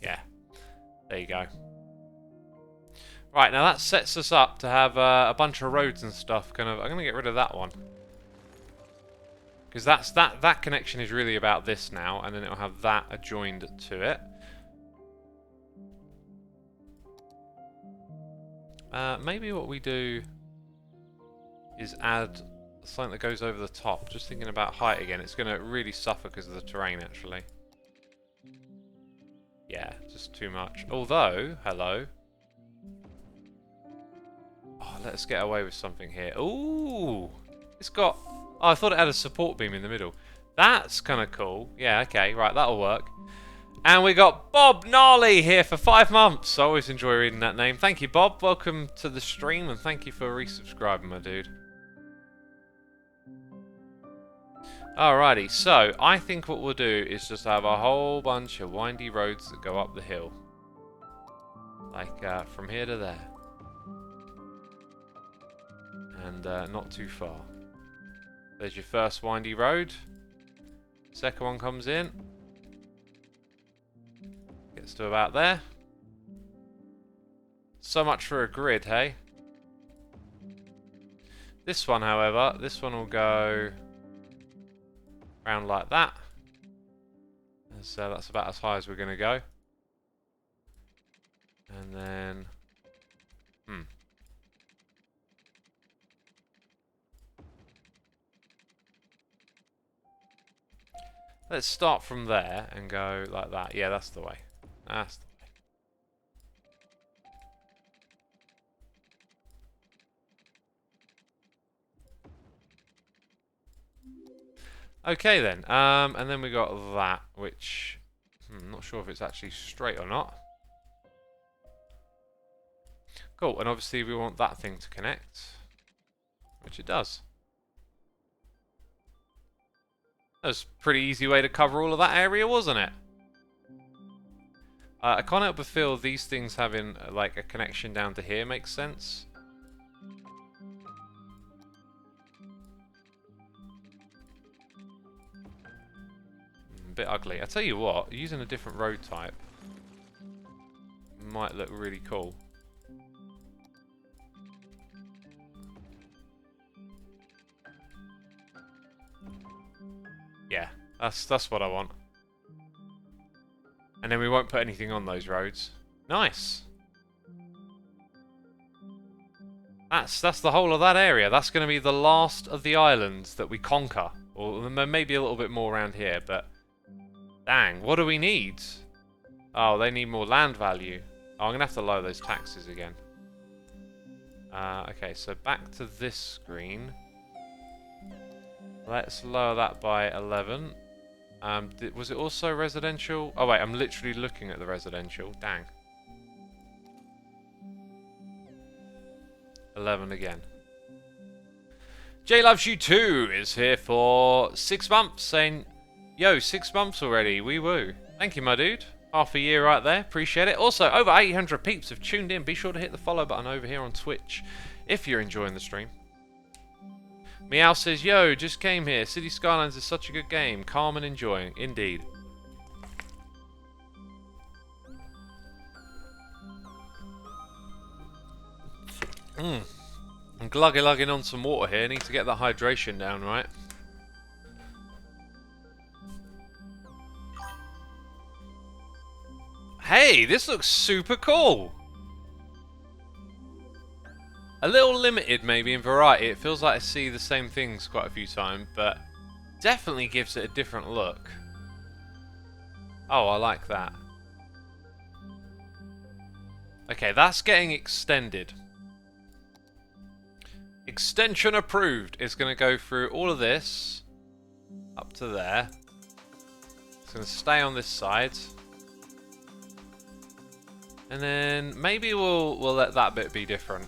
Yeah. There you go. Right, now that sets us up to have a bunch of roads and stuff. I'm going to get rid of that one. Because that connection is really about this now, and then it'll have that adjoined to it. Maybe what we do is add something that goes over the top. Just thinking about height again. It's going to really suffer because of the terrain, actually. Yeah, just too much. Although, hello. let's get away with something here. Ooh! It's got... Oh, I thought it had a support beam in the middle. That's kind of cool. Yeah, okay, right, that'll work. And we got Bob Gnarly here for 5 months. I always enjoy reading that name. Thank you, Bob. Welcome to the stream, and thank you for resubscribing, my dude. Alrighty, so I think what we'll do is just have a whole bunch of windy roads that go up the hill. Like from here to there. And not too far. There's your first windy road. Second one comes in. Gets to about there. So much for a grid, hey? This one, however, this one will go around like that. So that's about as high as we're going to go. And then... Let's start from there and go like that. Yeah, that's the way. That's the way. Okay then. And then we got that, which I'm not sure if it's actually straight or not. Cool, and obviously we want that thing to connect, which it does. That was a pretty easy way to cover all of that area, wasn't it? I can't help but feel these things having like a connection down to here makes sense. A bit ugly. I tell you what, using a different road type might look really cool. Yeah, that's what I want. And then we won't put anything on those roads. Nice. That's the whole of that area. That's going to be the last of the islands that we conquer. Or maybe a little bit more around here, but... Dang, what do we need? Oh, they need more land value. Oh, I'm going to have to lower those taxes again. Okay, so back to this screen. Let's lower that by 11. Was it also residential? Oh wait, I'm literally looking at the residential. Dang. 11 again. J Loves You Too is here for 6 months, saying, yo, 6 months already, wee woo. Thank you, my dude. Half a year right there, appreciate it. Also, over 800 peeps have tuned in. Be sure to hit the follow button over here on Twitch if you're enjoying the stream. Meow says, yo, just came here. City Skylines is such a good game. Calm and enjoying. Indeed. I'm gluggy-lugging on some water here. Need to get that hydration down, right? Hey, this looks super cool. A little limited maybe in variety. It feels like I see the same things quite a few times, but definitely gives it a different look. Oh, I like that. Okay, that's getting extended. Extension approved. It's going to go through all of this up to there. It's going to stay on this side. And then maybe we'll let that bit be different.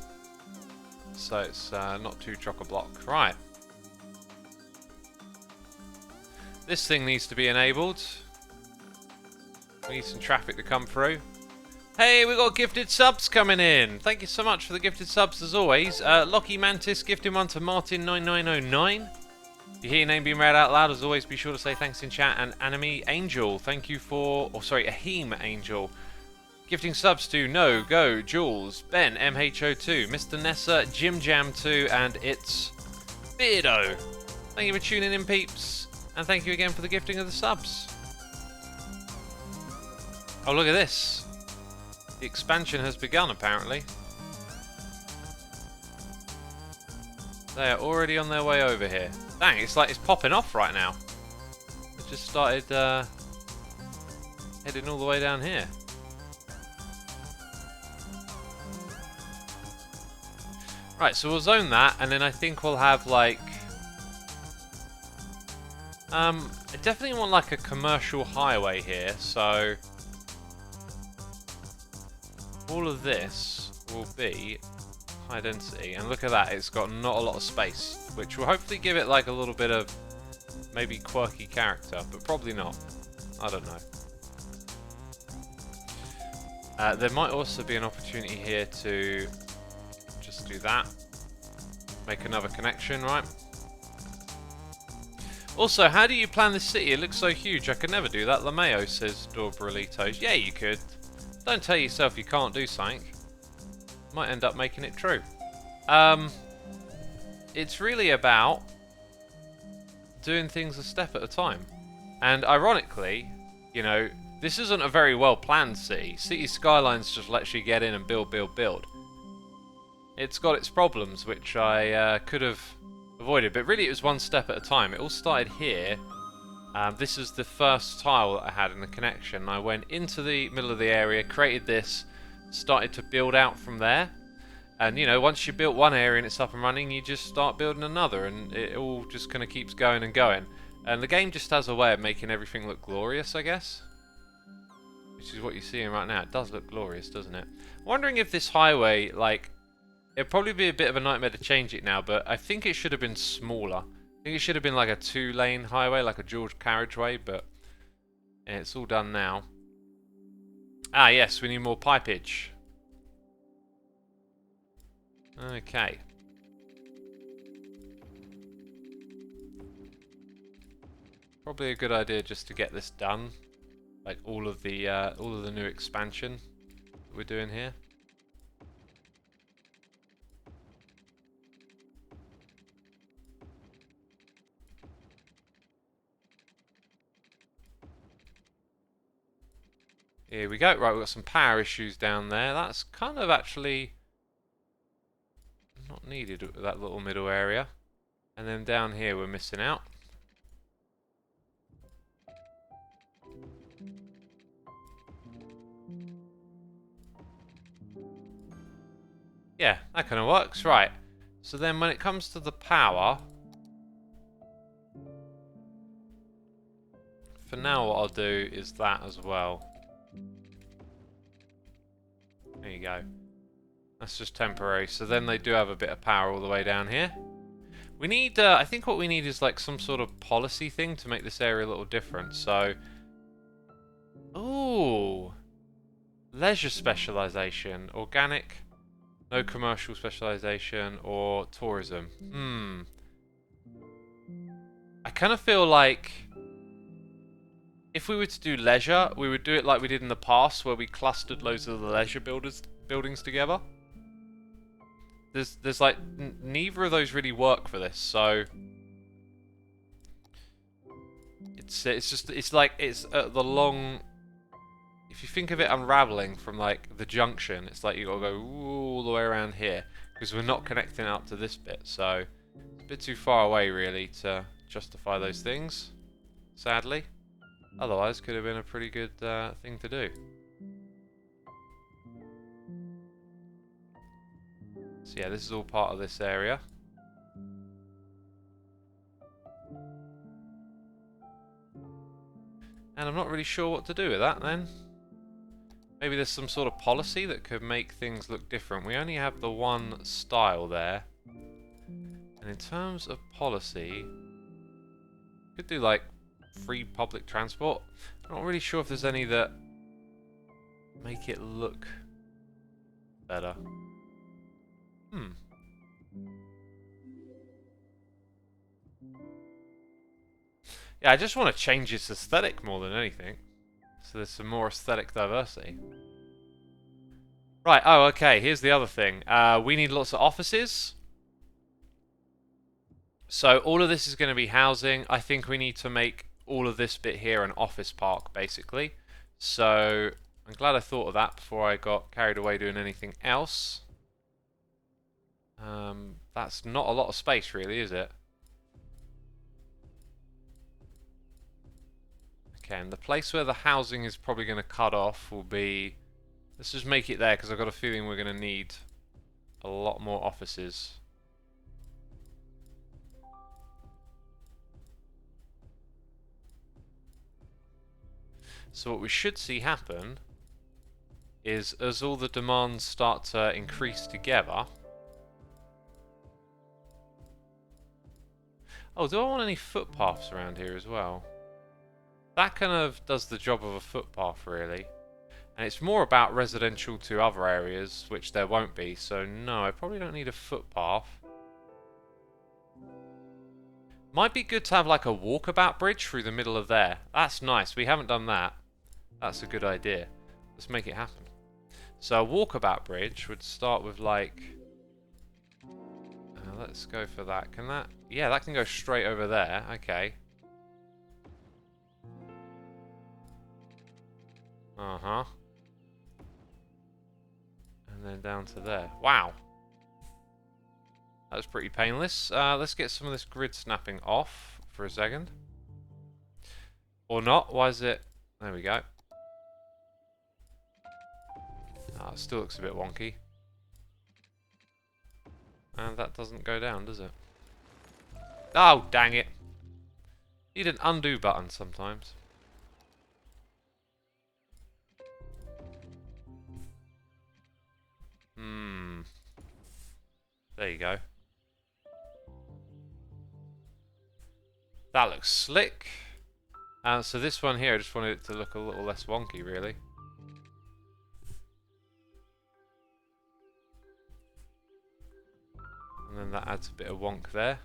So it's not too chock-a-block. Right. This thing needs to be enabled. We need some traffic to come through. Hey, we got gifted subs coming in. Thank you so much for the gifted subs as always. Lockie Mantis gifting one to Martin9909. If you hear your name being read out loud, as always, be sure to say thanks in chat. And Anime Angel, thank you for... Oh, sorry, Ahim Angel. Gifting subs to No, Go, Jules, Ben, MHO2, Mr. Nessa, Jim Jam 2, and It's Beardo. Thank you for tuning in, peeps. And thank you again for the gifting of the subs. Oh, look at this. The expansion has begun, apparently. They are already on their way over here. Dang, it's like it's popping off right now. It just started heading all the way down here. Right, so we'll zone that, and then I think we'll have like... I definitely want like a commercial highway here, so... all of this will be high density, and look at that, it's got not a lot of space, which will hopefully give it like a little bit of maybe quirky character, but probably not. I don't know. There might also be an opportunity here to just do that. Make another connection, right? Also, how do you plan this city? It looks so huge. I could never do that. Lameo says Dorbralitos. Yeah, you could. Don't tell yourself you can't do something. Might end up making it true. It's really about doing things a step at a time. And ironically, you know, this isn't a very well planned city. City Skylines just lets you get in and build, build, build. It's got its problems, which I could have avoided, but really it was one step at a time. It all started here. This is the first tile that I had in the connection. I went into the middle of the area, created this, started to build out from there. And you know, once you built one area and it's up and running, you just start building another, and it all just kind of keeps going and going. And the game just has a way of making everything look glorious, I guess. Which is what you're seeing right now. It does look glorious, doesn't it? I'm wondering if this highway, like, it'd probably be a bit of a nightmare to change it now, but I think it should have been smaller. I think it should have been like a 2-lane highway, like a dual carriageway, but yeah, it's all done now. Ah, yes, we need more pipage. Okay. Probably a good idea just to get this done. Like all of the new expansion that we're doing here. Here we go. Right, we've got some power issues down there. That's kind of actually not needed at that little middle area. And then down here we're missing out. Yeah, that kind of works. Right. So then when it comes to the power, for now what I'll do is that as well. There you go. That's just temporary. So then they do have a bit of power all the way down here. We need, I think what we need is like some sort of policy thing to make this area a little different. So, ooh, leisure specialization, organic, no commercial specialization, or tourism. I kind of feel like if we were to do leisure, we would do it like we did in the past, where we clustered loads of the leisure buildings together. There's like neither of those really work for this, so it's like the long. If you think of it unraveling from like the junction, it's like you gotta go all the way around here because we're not connecting up to this bit, so it's a bit too far away really to justify those things. Sadly, otherwise could have been a pretty good thing to do. So yeah, this is all part of this area. And I'm not really sure what to do with that then. Maybe there's some sort of policy that could make things look different. We only have the one style there. And in terms of policy, could do like free public transport. I'm not really sure if there's any that make it look better. Yeah, I just want to change its aesthetic more than anything. So there's some more aesthetic diversity. Right, oh, okay, here's the other thing. We need lots of offices. So all of this is going to be housing. I think we need to make all of this bit here an office park, basically. So I'm glad I thought of that before I got carried away doing anything else. That's not a lot of space, really, is it? Okay, and the place where the housing is probably going to cut off will be... Let's just make it there, because I've got a feeling we're going to need a a lot more offices. So what we should see happen is as all the demands start to increase together. Oh, do I want any footpaths around here as well? That kind of does the job of a footpath, really. And it's more about residential to other areas, which there won't be. So no, I probably don't need a footpath. Might be good to have like a walkabout bridge through the middle of there. That's nice. We haven't done that. That's a good idea. Let's make it happen. So a walkabout bridge would start with like... let's go for that. Can that... Yeah, that can go straight over there. Okay. Uh-huh. And then down to there. Wow. That was pretty painless. Let's get some of this grid snapping off for a second. Or not. Why is it... There we go. Oh, it still looks a bit wonky. And that doesn't go down, does it? Oh, dang it. Need an undo button sometimes. There you go. That looks slick. So this one here, I just wanted it to look a little less wonky, really. And then that adds a bit of wonk there.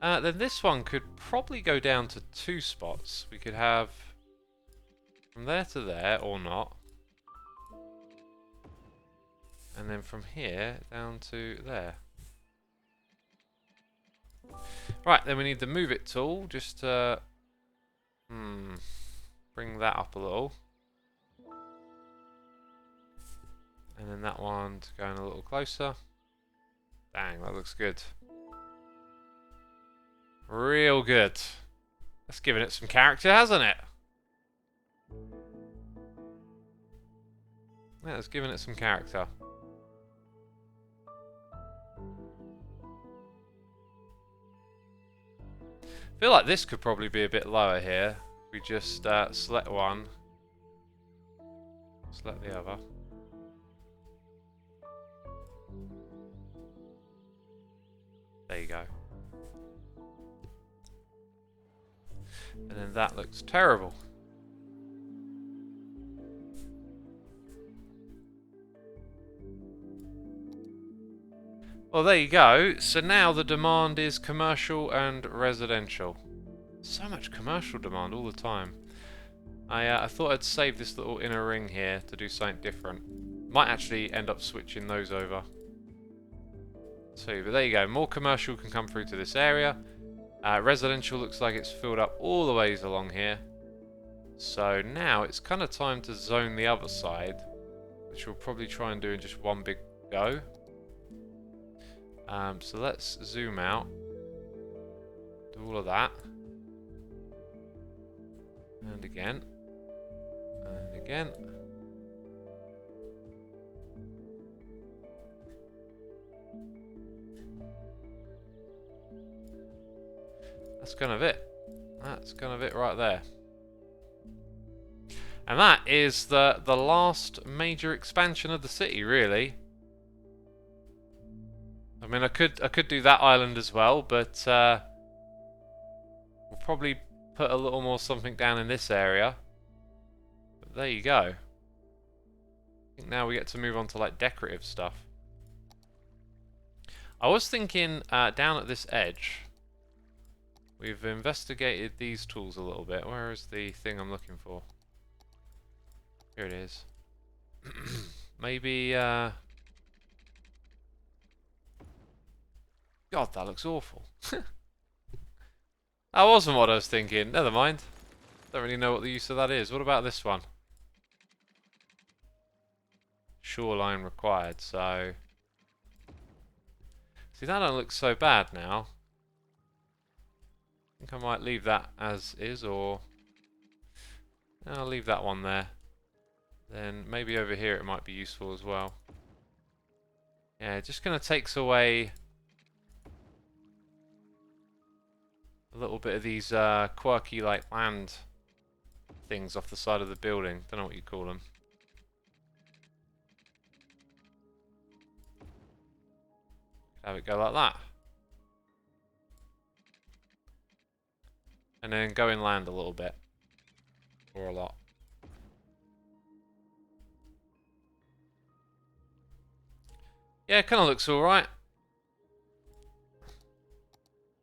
Then this one could probably go down to 2 spots. We could have from there to there, or not. And then from here down to there. Right, then we need the move it tool just to bring that up a little. And then that one to go in a little closer. Dang, that looks good. Real good. That's given it some character, hasn't it? Yeah, it's given it some character. I feel like this could probably be a bit lower here. We just select one, select the other. There you go. And then that looks terrible. Well, there you go. So now the demand is commercial and residential. So much commercial demand all the time. I thought I'd save this little inner ring here to do something different. Might actually end up switching those over. So, but there you go. More commercial can come through to this area. Residential looks like it's filled up all the ways along here. So now it's kind of time to zone the other side, which we'll probably try and do in just one big go. So let's zoom out, do all of that, and again, and again. That's kind of it. That's kind of it right there. And that is the last major expansion of the city, really. I mean, I could do that island as well, but we'll probably put a little more something down in this area. But there you go. I think now we get to move on to like decorative stuff. I was thinking down at this edge. We've investigated these tools a little bit. Where is the thing I'm looking for? Here it is. Maybe God, that looks awful. That wasn't what I was thinking. Never mind. Don't really know what the use of that is. What about this one? Shoreline required, so... See, that don't look so bad now. I think I might leave that as is, or... I'll leave that one there. then maybe over here it might be useful as well. Yeah, it just kind of takes away a little bit of these quirky like land things off the side of the building. Don't know what you call them. Have it go like that. And then go inland a little bit. Or a lot. Yeah, it kind of looks alright.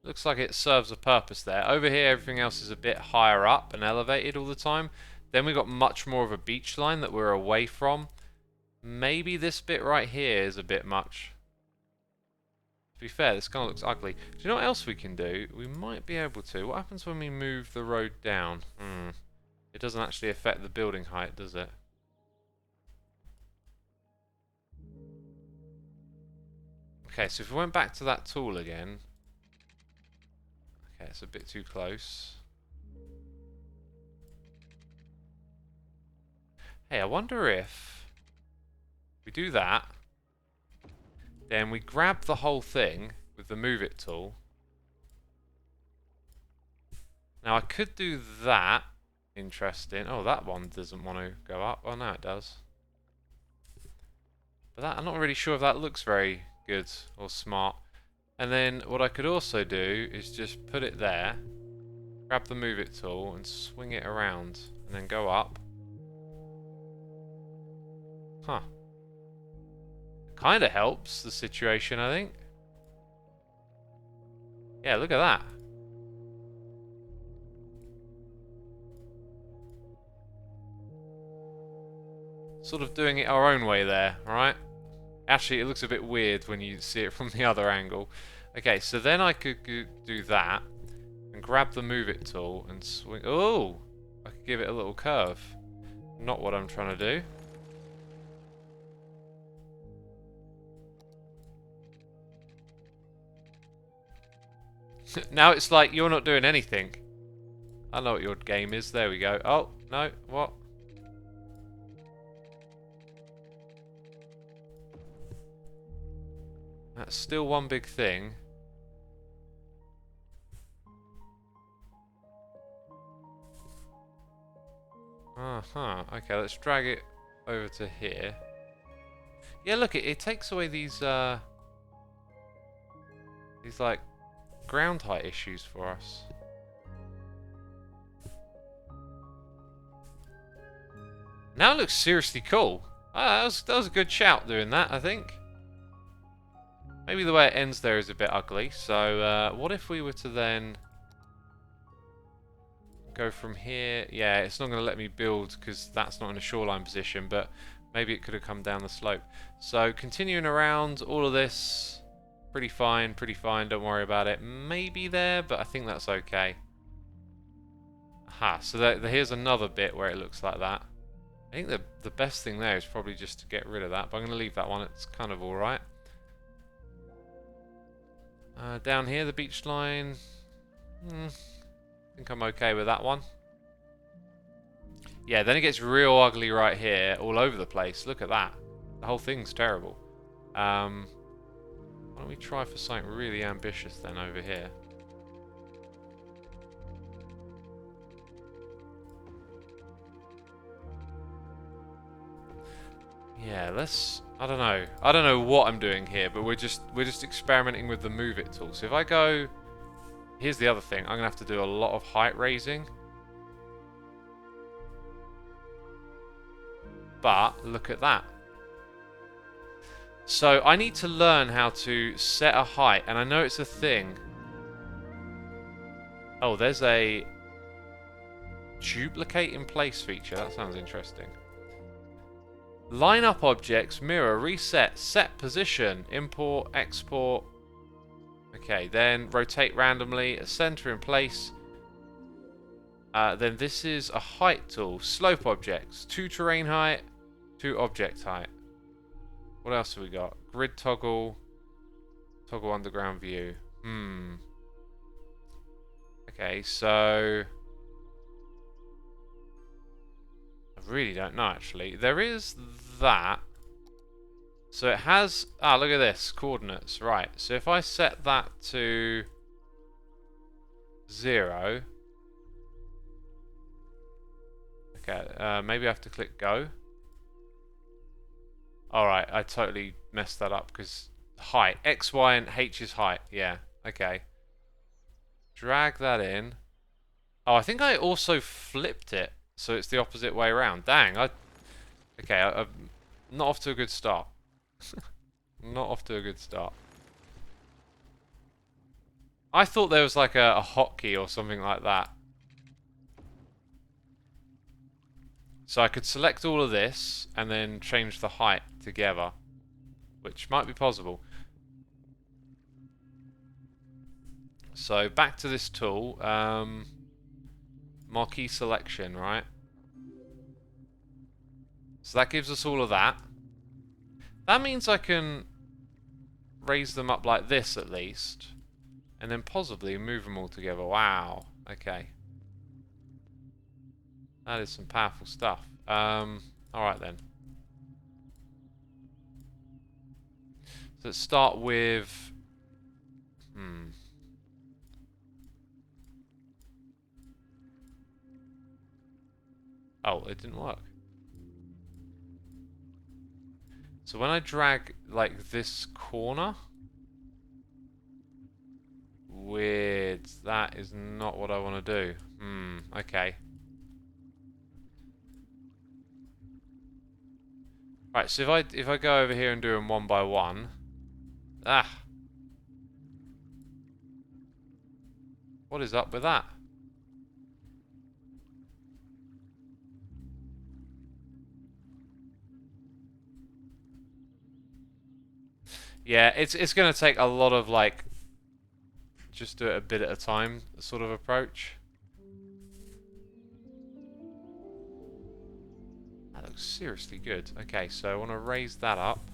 Looks like it serves a purpose there. Over here, everything else is a bit higher up and elevated all the time. Then we've got much more of a beach line that we're away from. Maybe this bit right here is a bit much. To be fair, this kind of looks ugly. Do you know what else we can do? We might be able to. What happens when we move the road down? It doesn't actually affect the building height, does it? Okay, so if we went back to that tool again... Okay, it's a bit too close. Hey, I wonder if we do that, then we grab the whole thing with the move it tool. Now I could do that. Interesting. Oh, that one doesn't want to go up. Oh, no, it does. But that, I'm not really sure if that looks very good or smart. And then what I could also do is just put it there, grab the move it tool and swing it around and then go up. Huh. Kind of helps the situation, I think. Yeah, look at that. Sort of doing it our own way there, right? Actually, it looks a bit weird when you see it from the other angle. Okay, so then I could do that and grab the move it tool and swing. Oh! I could give it a little curve. Not what I'm trying to do. Now it's like you're not doing anything. I know what your game is. There we go. Oh, no. What? That's still one big thing. Okay, let's drag it over to here. Yeah, look, it takes away these like ground height issues for us. Now it looks seriously cool. That was a good shout doing that, I think. Maybe the way it ends there is a bit ugly. So what if we were to then go from here? Yeah, it's not going to let me build because that's not in a shoreline position, but maybe it could have come down the slope. So continuing around, all of this, pretty fine, don't worry about it. Maybe there, but I think that's okay. Aha, so here's another bit where it looks like that. I think the best thing there is probably just to get rid of that, but I'm going to leave that one, it's kind of alright. Down here, the beach line, I think I'm okay with that one. Yeah, then it gets real ugly right here, all over the place. Look at that. The whole thing's terrible. Why don't we try for something really ambitious then over here? Yeah, let's... I don't know what I'm doing here, but we're just experimenting with the move it tool. So if I go... Here's the other thing. I'm going to have to do a lot of height raising. But look at that. So I need to learn how to set a height, and I know it's a thing. Oh, there's a duplicate in place feature. That sounds interesting. Line up objects, mirror, reset, set position, import, export. Okay, then rotate randomly, center in place. Then this is a height tool, slope objects, 2 terrain height, 2 object height. What else have we got? Grid toggle, toggle underground view. Okay, so really don't know, actually. There is that. So it has... Ah, look at this. Coordinates. Right. So if I set that to 0... Okay, maybe I have to click go. Alright, I totally messed that up because height. X, Y, and H is height. Yeah, okay. Drag that in. Oh, I think I also flipped it, so it's the opposite way around. Dang, okay, I'm not off to a good start. Not off to a good start. I thought there was like a hotkey or something like that. So I could select all of this and then change the height together, which might be possible. So back to this tool, Marquee Selection, right? So that gives us all of that. That means I can raise them up like this at least, and then possibly move them all together. Wow. Okay. That is some powerful stuff. Alright then. So let's start with... Oh, it didn't work. So when I drag, like, this corner... Weird. That is not what I want to do. Okay. Right, so if I go over here and do them one by one... Ah! What is up with that? Yeah, it's going to take a lot of, like... Just do it a bit at a time sort of approach. That looks seriously good. Okay, so I want to raise that up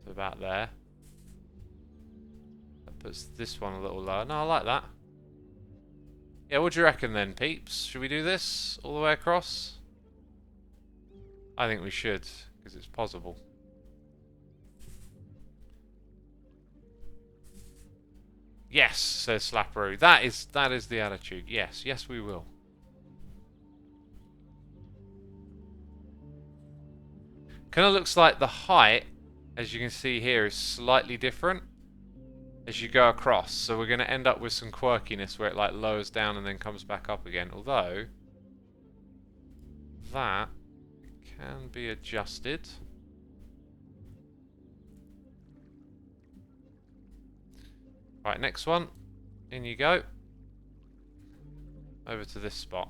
to about there. That puts this one a little lower. No, I like that. Yeah, what do you reckon then, peeps? Should we do this all the way across? I think we should, because it's possible. Yes, says Slapperoo. That is the attitude. Yes, yes we will. Kind of looks like the height, as you can see here, is slightly different as you go across. So we're going to end up with some quirkiness where it like lowers down and then comes back up again. Although that can be adjusted. Right, next one. In you go. Over to this spot.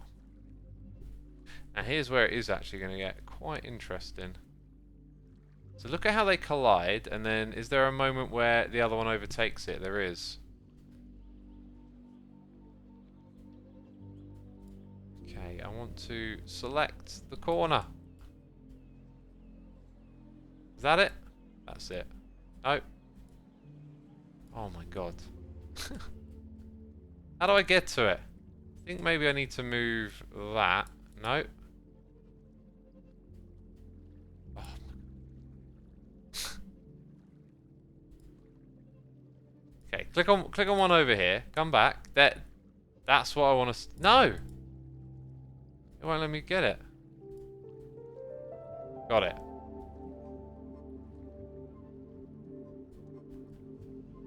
And here's where it is actually going to get quite interesting. So look at how they collide, and then is there a moment where the other one overtakes it? There is. Okay, I want to select the corner. Is that it? That's it. Oh. Oh my god. How do I get to it? I think maybe I need to move that. No. Oh. Okay, click on one over here. Come back. That's what I want to... No! It won't let me get it. Got it.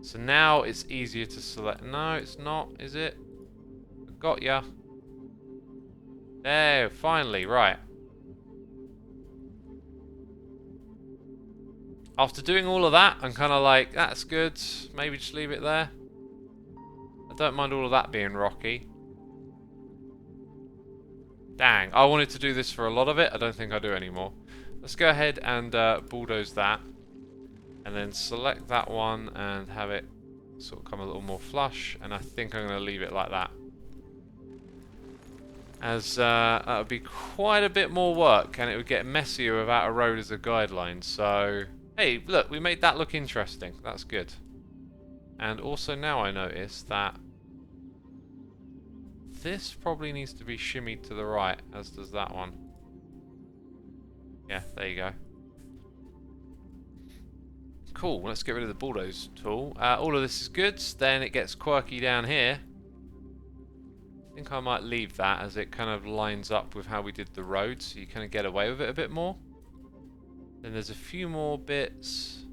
So now it's easier to select. No, it's not, is it? Got ya. There, finally, right. After doing all of that, I'm kind of like, that's good. Maybe just leave it there. I don't mind all of that being rocky. Dang, I wanted to do this for a lot of it. I don't think I do anymore. Let's go ahead and bulldoze that. And then select that one and have it sort of come a little more flush. And I think I'm going to leave it like that. As that would be quite a bit more work and it would get messier without a road as a guideline. So, hey, look, we made that look interesting. That's good. And also now I notice that this probably needs to be shimmied to the right, as does that one. Yeah, there you go. Cool, let's get rid of the bulldoze tool. All of this is good, then it gets quirky down here. I think I might leave that as it kind of lines up with how we did the road, so you kind of get away with it a bit more. Then there's a few more bits.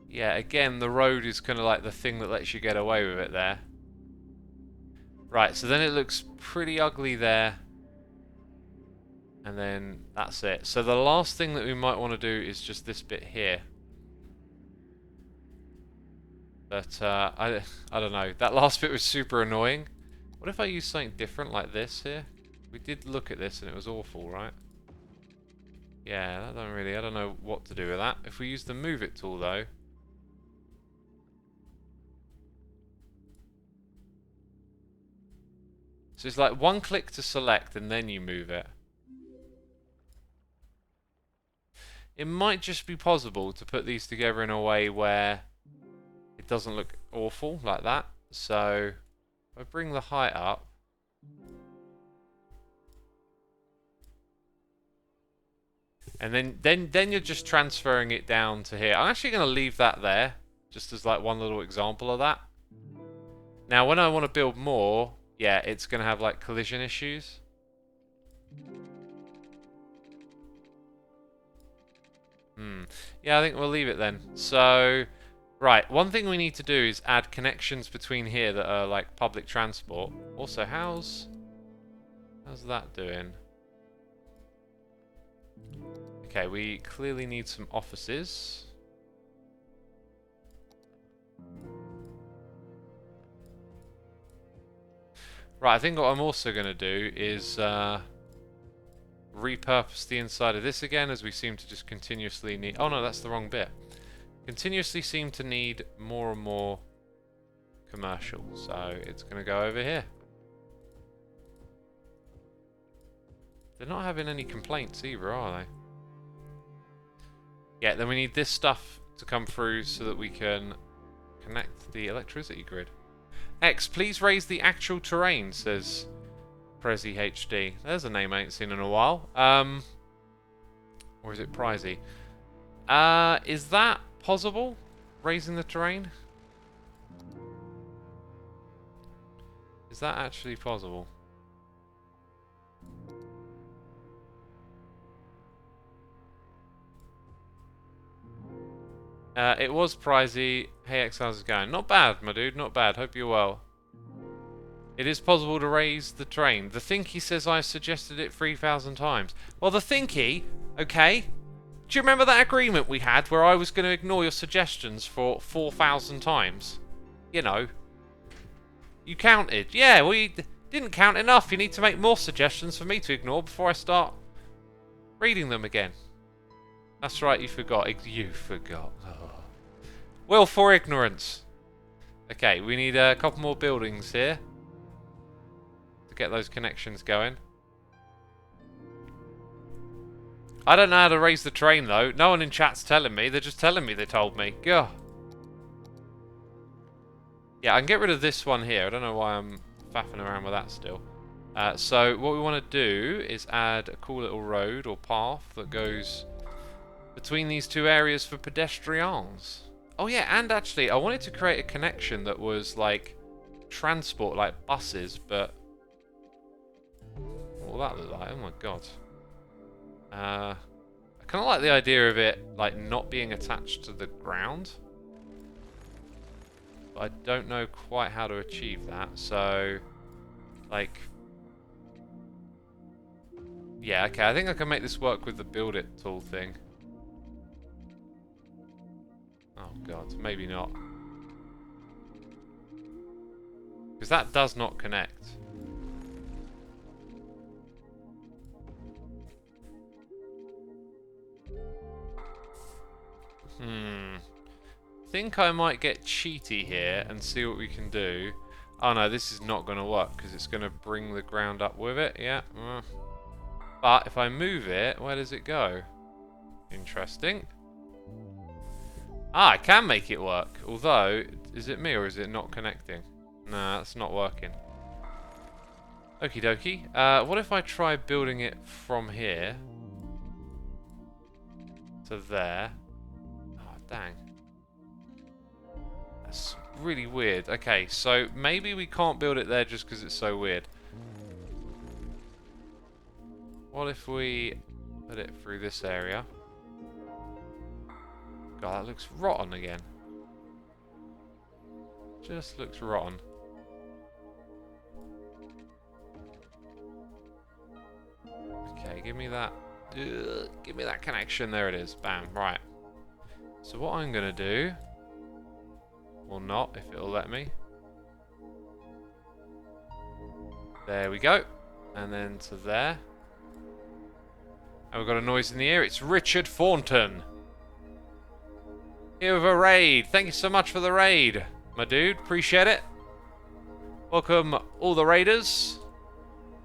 Yeah, again, the road is kind of like the thing that lets you get away with it there. Right, so then it looks pretty ugly there. And then that's it. So the last thing that we might want to do is just this bit here. But I don't know. That last bit was super annoying. What if I use something different like this here? We did look at this and it was awful, right? Yeah, I don't know what to do with that. If we use the move it tool though. So it's like one click to select and then you move it. It might just be possible to put these together in a way where it doesn't look awful like that. So if I bring the height up, and then you're just transferring it down to here. I'm actually going to leave that there just as like one little example of that. Now when I want to build more, yeah, it's going to have like collision issues. Yeah, I think we'll leave it then. So, right, one thing we need to do is add connections between here that are like public transport. Also, how's that doing? Okay, we clearly need some offices. Right, I think what I'm also going to do is repurpose the inside of this again, as we seem to just continuously need... Oh no, that's the wrong bit. Continuously seem to need more and more commercial, so it's going to go over here. They're not having any complaints either, are they? Yeah, then we need this stuff to come through so that we can connect the electricity grid. X, please raise the actual terrain, says Prezi HD. There's a name I ain't seen in a while. Or is it Prezi? Is that possible? Raising the terrain? Is that actually possible? It was Prezi. Hey X, how's it going? Not bad, my dude, not bad. Hope you're well. It is possible to raise the terrain. The Thinky says I suggested it 3,000 times. Well, the Thinky, okay. Do you remember that agreement we had where I was going to ignore your suggestions for 4,000 times? You know. You counted. Yeah, well, you didn't count enough. You need to make more suggestions for me to ignore before I start reading them again. That's right, you forgot. You forgot. Oh. Well, for ignorance. Okay, we need a couple more buildings here to get those connections going. I don't know how to raise the train, though. No one in chat's telling me. They're just telling me they told me. Gah. Yeah, I can get rid of this one here. I don't know why I'm faffing around with that still. So what we want to do is add a cool little road or path that goes between these two areas for pedestrians. Oh yeah, and actually I wanted to create a connection that was like transport, like buses, but what will that look like? Oh my god. I kind of like the idea of it like not being attached to the ground, but I don't know quite how to achieve that. So like, yeah, okay, I think I can make this work with the build it tool thing. Oh god, maybe not. Because that does not connect. Think I might get cheaty here and see what we can do. Oh no, this is not going to work because it's going to bring the ground up with it. Yeah. But if I move it, where does it go? Interesting. Ah, I can make it work. Although, is it me or is it not connecting? Nah, that's not working. Okie dokie. What if I try building it from here to there? Oh, dang. That's really weird. Okay, so maybe we can't build it there just because it's so weird. What if we put it through this area? God, that looks rotten again. Just looks rotten. Okay, give me that. Give me that connection. There it is. Bam. Right. So what I'm going to do, or not, if it'll let me. There we go. And then to there. And we've got a noise in the air. It's Richard Thornton. Here with a raid. Thank you so much for the raid, my dude. Appreciate it. Welcome, all the raiders,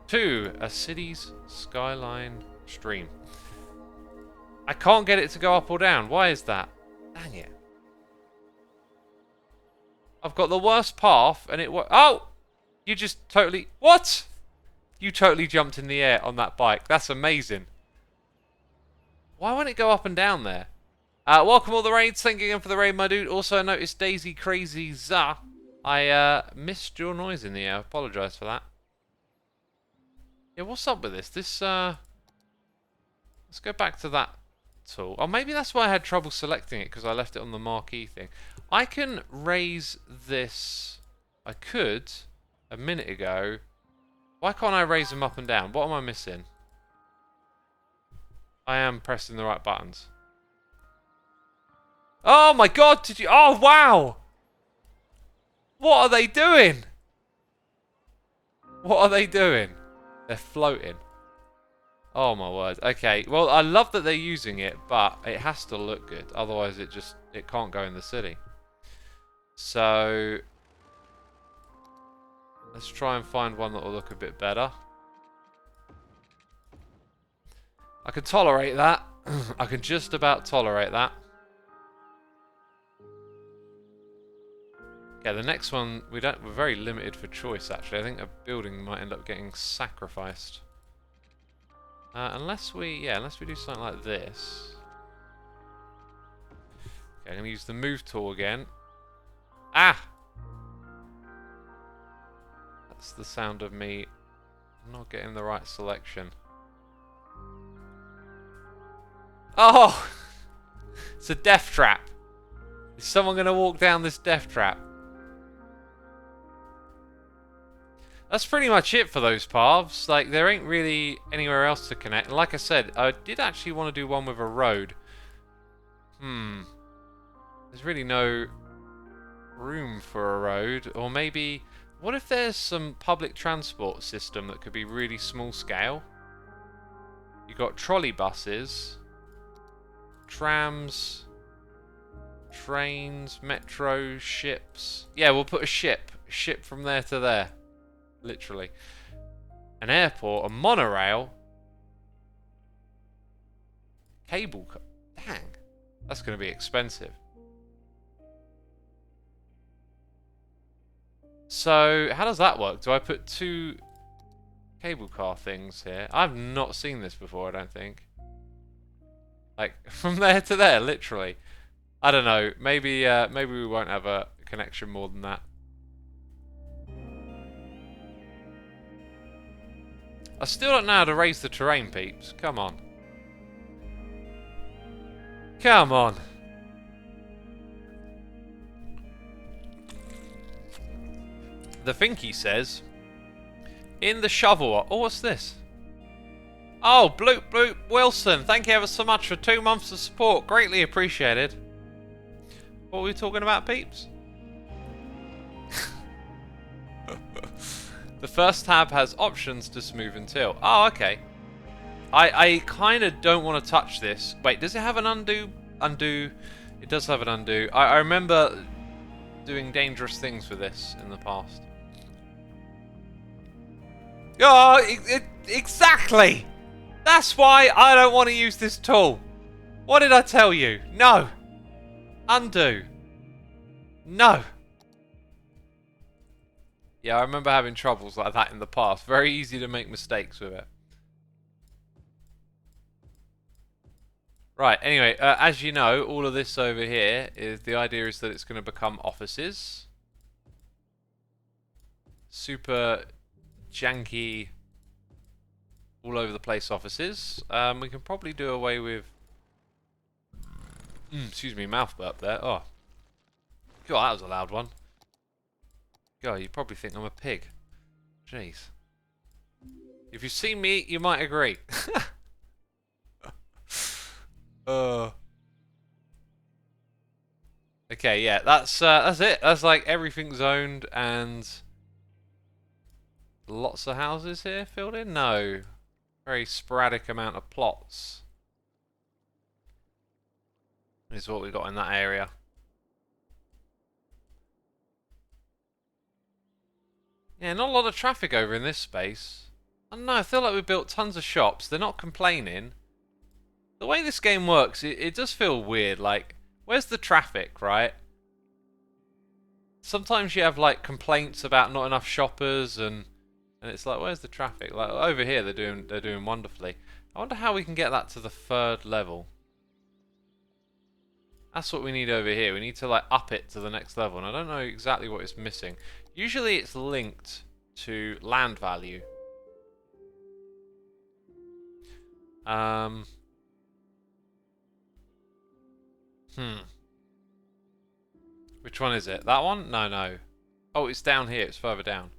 to a city's skyline stream. I can't get it to go up or down. Why is that? Dang it. I've got the worst path, and it... Oh! You just totally... What? You totally jumped in the air on that bike. That's amazing. Why won't it go up and down there? Welcome all the raids. Thank you again for the raid, my dude. Also, I noticed Daisy Crazy Za. I missed your noise in the air. I apologise for that. Yeah, what's up with this? Let's go back to that tool. Oh, maybe that's why I had trouble selecting it, because I left it on the marquee thing. I can raise this. I could a minute ago. Why can't I raise them up and down? What am I missing? I am pressing the right buttons. Oh my god, did you... Oh, wow! What are they doing? What are they doing? They're floating. Oh my word. Okay, well, I love that they're using it, but it has to look good. Otherwise, it can't go in the city. So... let's try and find one that will look a bit better. I can tolerate that. I can just about tolerate that. Okay, the next one, we're very limited for choice, actually. I think a building might end up getting sacrificed. Unless we do something like this. Okay, I'm going to use the move tool again. Ah! That's the sound of me not getting the right selection. Oh! It's a death trap. Is someone going to walk down this death trap? That's pretty much it for those paths. Like, there ain't really anywhere else to connect. And like I said, I did actually want to do one with a road. There's really no room for a road. Or maybe... what if there's some public transport system that could be really small scale? You've got trolley buses, trams, trains, metro, ships. Yeah, we'll put a ship. A ship from there to there. Literally. An airport, a monorail, cable car. Dang. That's going to be expensive. So, how does that work? Do I put 2 cable car things here? I've not seen this before, I don't think. Like, from there to there, literally. I don't know. Maybe we won't have a connection more than that. I still don't know how to raise the terrain, peeps. Come on. Come on. The Finky says, in the shovel... oh, what's this? Oh, Bloop Bloop Wilson. Thank you ever so much for 2 months of support. Greatly appreciated. What were we talking about, peeps? The first tab has options to smooth and tilt. Oh, okay. I kind of don't want to touch this. Wait, does it have an undo? Undo. It does have an undo. I remember doing dangerous things with this in the past. Oh, exactly! That's why I don't want to use this tool. What did I tell you? No. Undo. No. Yeah, I remember having troubles like that in the past. Very easy to make mistakes with it. Right, anyway, as you know, all of this over here is the idea is that it's going to become offices. Super janky, all over the place offices. We can probably do away with... excuse me, mouth burp there. Oh. God, that was a loud one. God, you probably think I'm a pig. Jeez. If you've seen me eat, you might agree. Okay, yeah, that's it. That's like everything's owned and lots of houses here filled in. No, very sporadic amount of plots is what we got in that area. Yeah, not a lot of traffic over in this space. I don't know. I feel like we built tons of shops. They're not complaining. The way this game works, it does feel weird. Like, where's the traffic, right? Sometimes you have like complaints about not enough shoppers, and it's like, where's the traffic? Like over here, they're doing wonderfully. I wonder how we can get that to the 3rd level. That's what we need over here. We need to like up it to the next level, and I don't know exactly what it's missing. Usually, it's linked to land value. Which one is it? That one? No, no. Oh, it's down here. It's further down.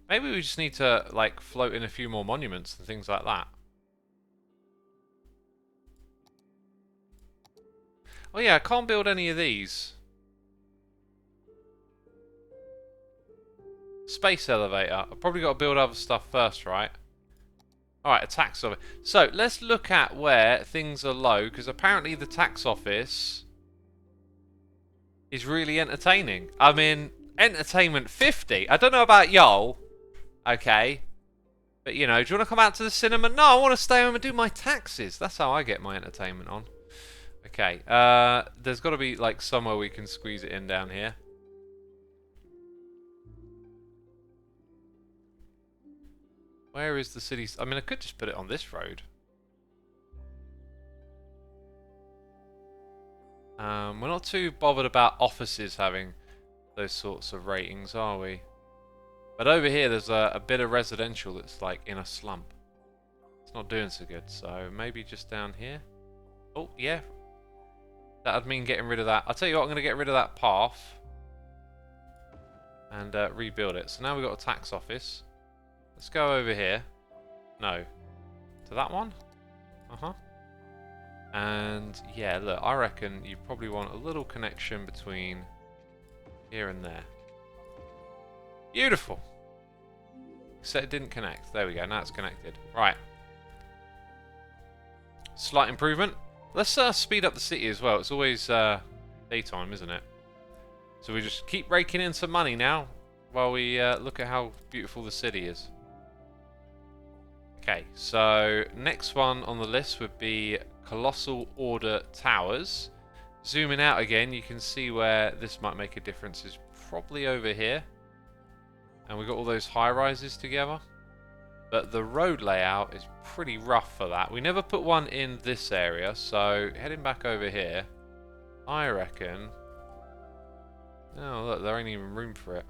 Maybe we just need to, like, float in a few more monuments and things like that. Oh yeah, I can't build any of these. Space elevator. I've probably got to build other stuff first, right? Alright, a tax office. So, let's look at where things are low, because apparently the tax office is really entertaining. I mean, entertainment 50. I don't know about y'all, okay? But, you know, do you want to come out to the cinema? No, I want to stay home and do my taxes. That's how I get my entertainment on. Okay, there's got to be, like, somewhere we can squeeze it in down here. Where is the city? I mean, I could just put it on this road. We're not too bothered about offices having those sorts of ratings, are we? But over here, there's a bit of residential that's, like, in a slump. It's not doing so good, so maybe just down here. Oh, yeah. That'd mean getting rid of that. I'll tell you what, I'm going to get rid of that path. And rebuild it. So now we've got a tax office. Let's go over here. No. To that one? Uh-huh. And, yeah, look, I reckon you probably want a little connection between here and there. Beautiful! Except it didn't connect. There we go, now it's connected. Right. Slight improvement. Let's speed up the city as well. It's always daytime, isn't it? So we just keep raking in some money now while we look at how beautiful the city is. Okay, so next one on the list would be Colossal Order Towers. Zooming out again, you can see where this might make a difference is probably over here. And we've got all those high-rises together. But the road layout is pretty rough for that. We never put one in this area, so heading back over here, I reckon... Oh, look, there ain't even room for it.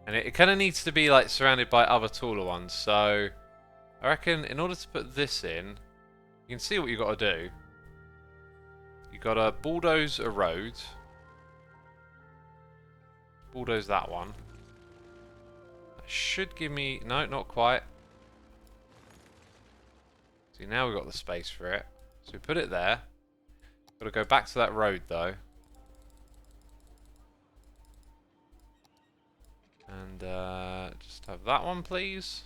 And it kind of needs to be like surrounded by other taller ones. So I reckon in order to put this in, you can see what you've got to do. You've got to bulldoze a road. Bulldoze that one. That should give me... No, not quite. See, now we've got the space for it. So we put it there. Got to go back to that road though. And just have that one, please.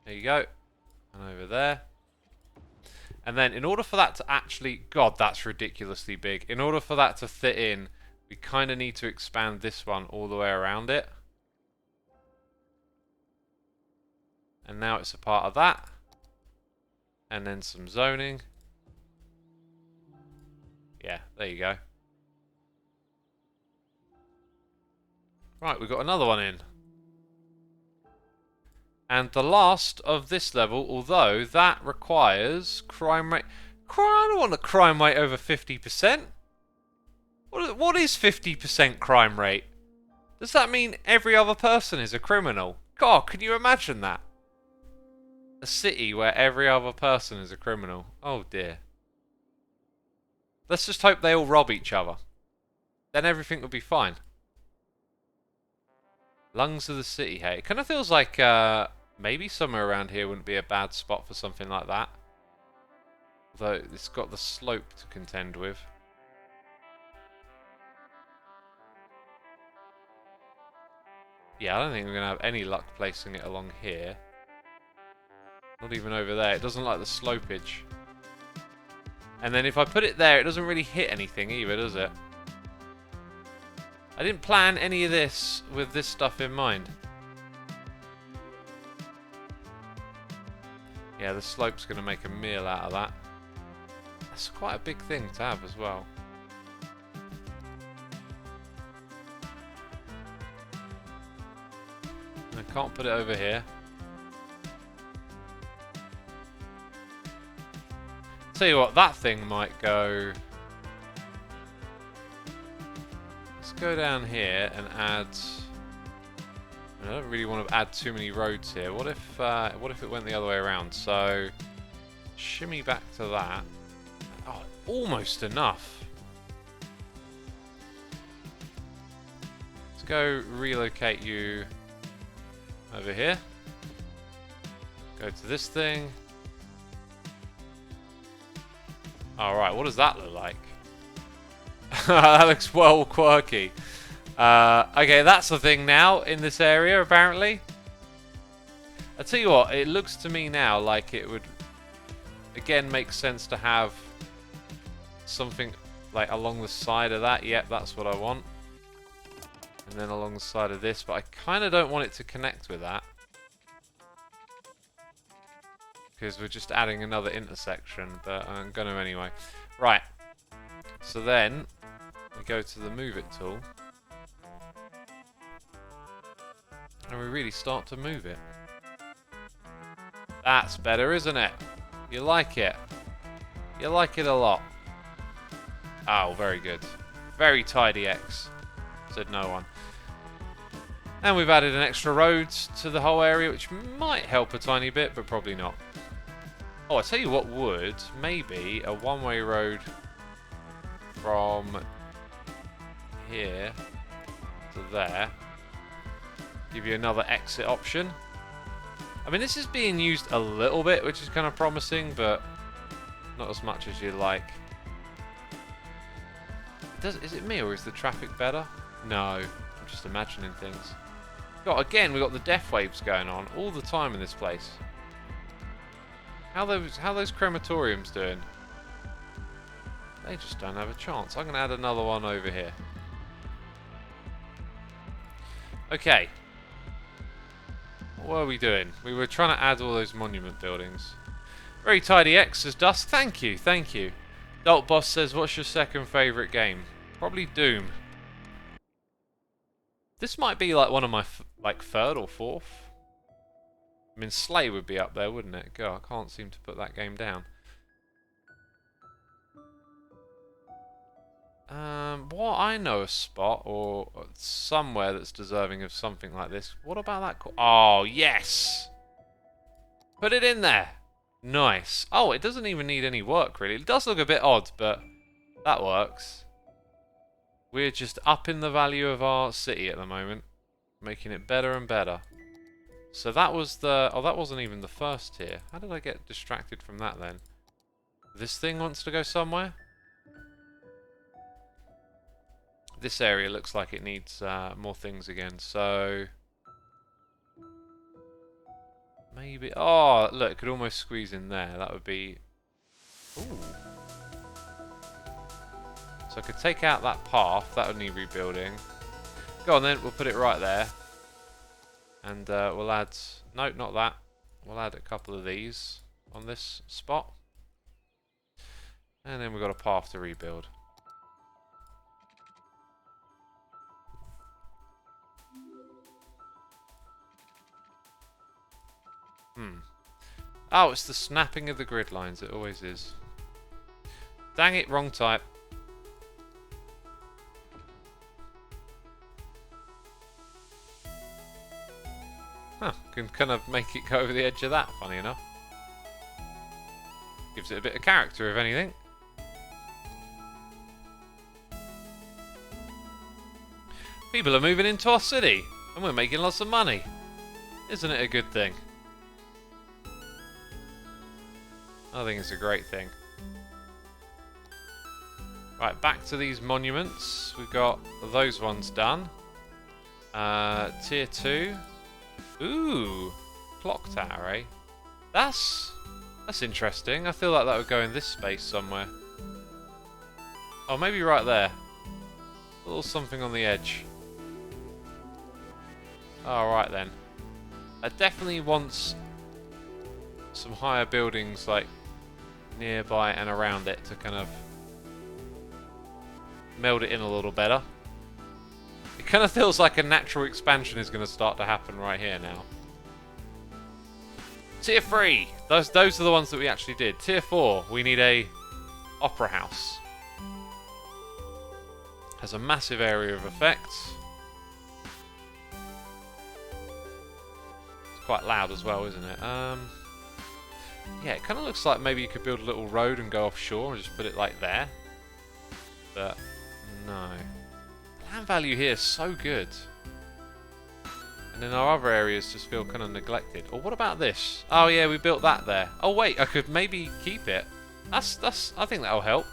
There you go. And over there. And then in order for that to actually... God, that's ridiculously big. In order for that to fit in, we kind of need to expand this one all the way around it. And now it's a part of that. And then some zoning. Yeah, there you go. Right, we've got another one in. And the last of this level, although that requires crime rate... I don't want a crime rate over 50%. What is 50% crime rate? Does that mean every other person is a criminal? God, can you imagine that? A city where every other person is a criminal. Oh dear. Let's just hope they all rob each other. Then everything will be fine. Lungs of the city, hey. It kind of feels like maybe somewhere around here wouldn't be a bad spot for something like that. Although it's got the slope to contend with. Yeah, I don't think we're going to have any luck placing it along here. Not even over there. It doesn't like the slopage. And then if I put it there, it doesn't really hit anything either, does it? I didn't plan any of this with this stuff in mind. Yeah, the slope's going to make a meal out of that. That's quite a big thing to have as well. I can't put it over here. Tell you what, that thing might go... Let's go down here and add... I don't really want to add too many roads here. What if it went the other way around? So, shimmy back to that. Oh, almost enough. Let's go relocate you over here. Go to this thing. Alright, what does that look like? That looks well quirky. Okay, that's the thing now in this area, apparently. I'll tell you what, it looks to me now like it would, again, make sense to have something like along the side of that. Yep, that's what I want. And then along the side of this, but I kind of don't want it to connect with that. Because we're just adding another intersection, but I'm going to anyway. Right, so then we go to the Move It tool. And we really start to move it. That's better, isn't it? You like it. You like it a lot. Oh, very good. Very tidy, X. Said no one. And we've added an extra road to the whole area, which might help a tiny bit, but probably not. Oh, I tell you what would. Maybe a one-way road from here to there. Give you another exit option. I mean, this is being used a little bit, which is kind of promising, but not as much as you'd like. Is it me, or is the traffic better? No, I'm just imagining things. God, again, we've got the death waves going on all the time in this place. How those crematoriums doing? They just don't have a chance. I'm going to add another one over here. Okay. What were we doing? We were trying to add all those monument buildings. Very tidy X as dust. Thank you, thank you. Adult Boss says, what's your second favourite game? Probably Doom. This might be like one of my third or fourth. I mean, Slay would be up there, wouldn't it? God, I can't seem to put that game down. Well, I know a spot or somewhere that's deserving of something like this. What about that? Oh, yes! Put it in there. Nice. Oh, it doesn't even need any work, really. It does look a bit odd, but that works. We're just upping the value of our city at the moment, making it better and better. So that was the... Oh, that wasn't even the first tier. How did I get distracted from that then? This thing wants to go somewhere? This area looks like it needs more things again, so... Maybe... Oh, look, it could almost squeeze in there. That would be... Ooh. So I could take out that path. That would need rebuilding. Go on then, we'll put it right there. And we'll add... No, not that. We'll add a couple of these on this spot. And then we've got a path to rebuild. Oh, it's the snapping of the grid lines. It always is. Dang it, wrong type. Huh, can kind of make it go over the edge of that, funny enough. Gives it a bit of character, if anything. People are moving into our city, and we're making lots of money. Isn't it a good thing? I think it's a great thing. Right, back to these monuments. We've got those ones done. Tier 2. Ooh, clock tower, eh? That's interesting. I feel like that would go in this space somewhere. Oh, maybe right there. A little something on the edge. Alright then. I definitely want some higher buildings like nearby and around it to kind of meld it in a little better. It kind of feels like a natural expansion is going to start to happen right here now. Tier 3! Those are the ones that we actually did. Tier 4, we need a opera house. Has a massive area of effect. It's quite loud as well, isn't it? Yeah, it kind of looks like maybe you could build a little road and go offshore and just put it like there. But no. Land value here is so good. And then our other areas just feel kind of neglected. Or what about this? Oh yeah, we built that there. Oh wait, I could maybe keep it. I think that'll help.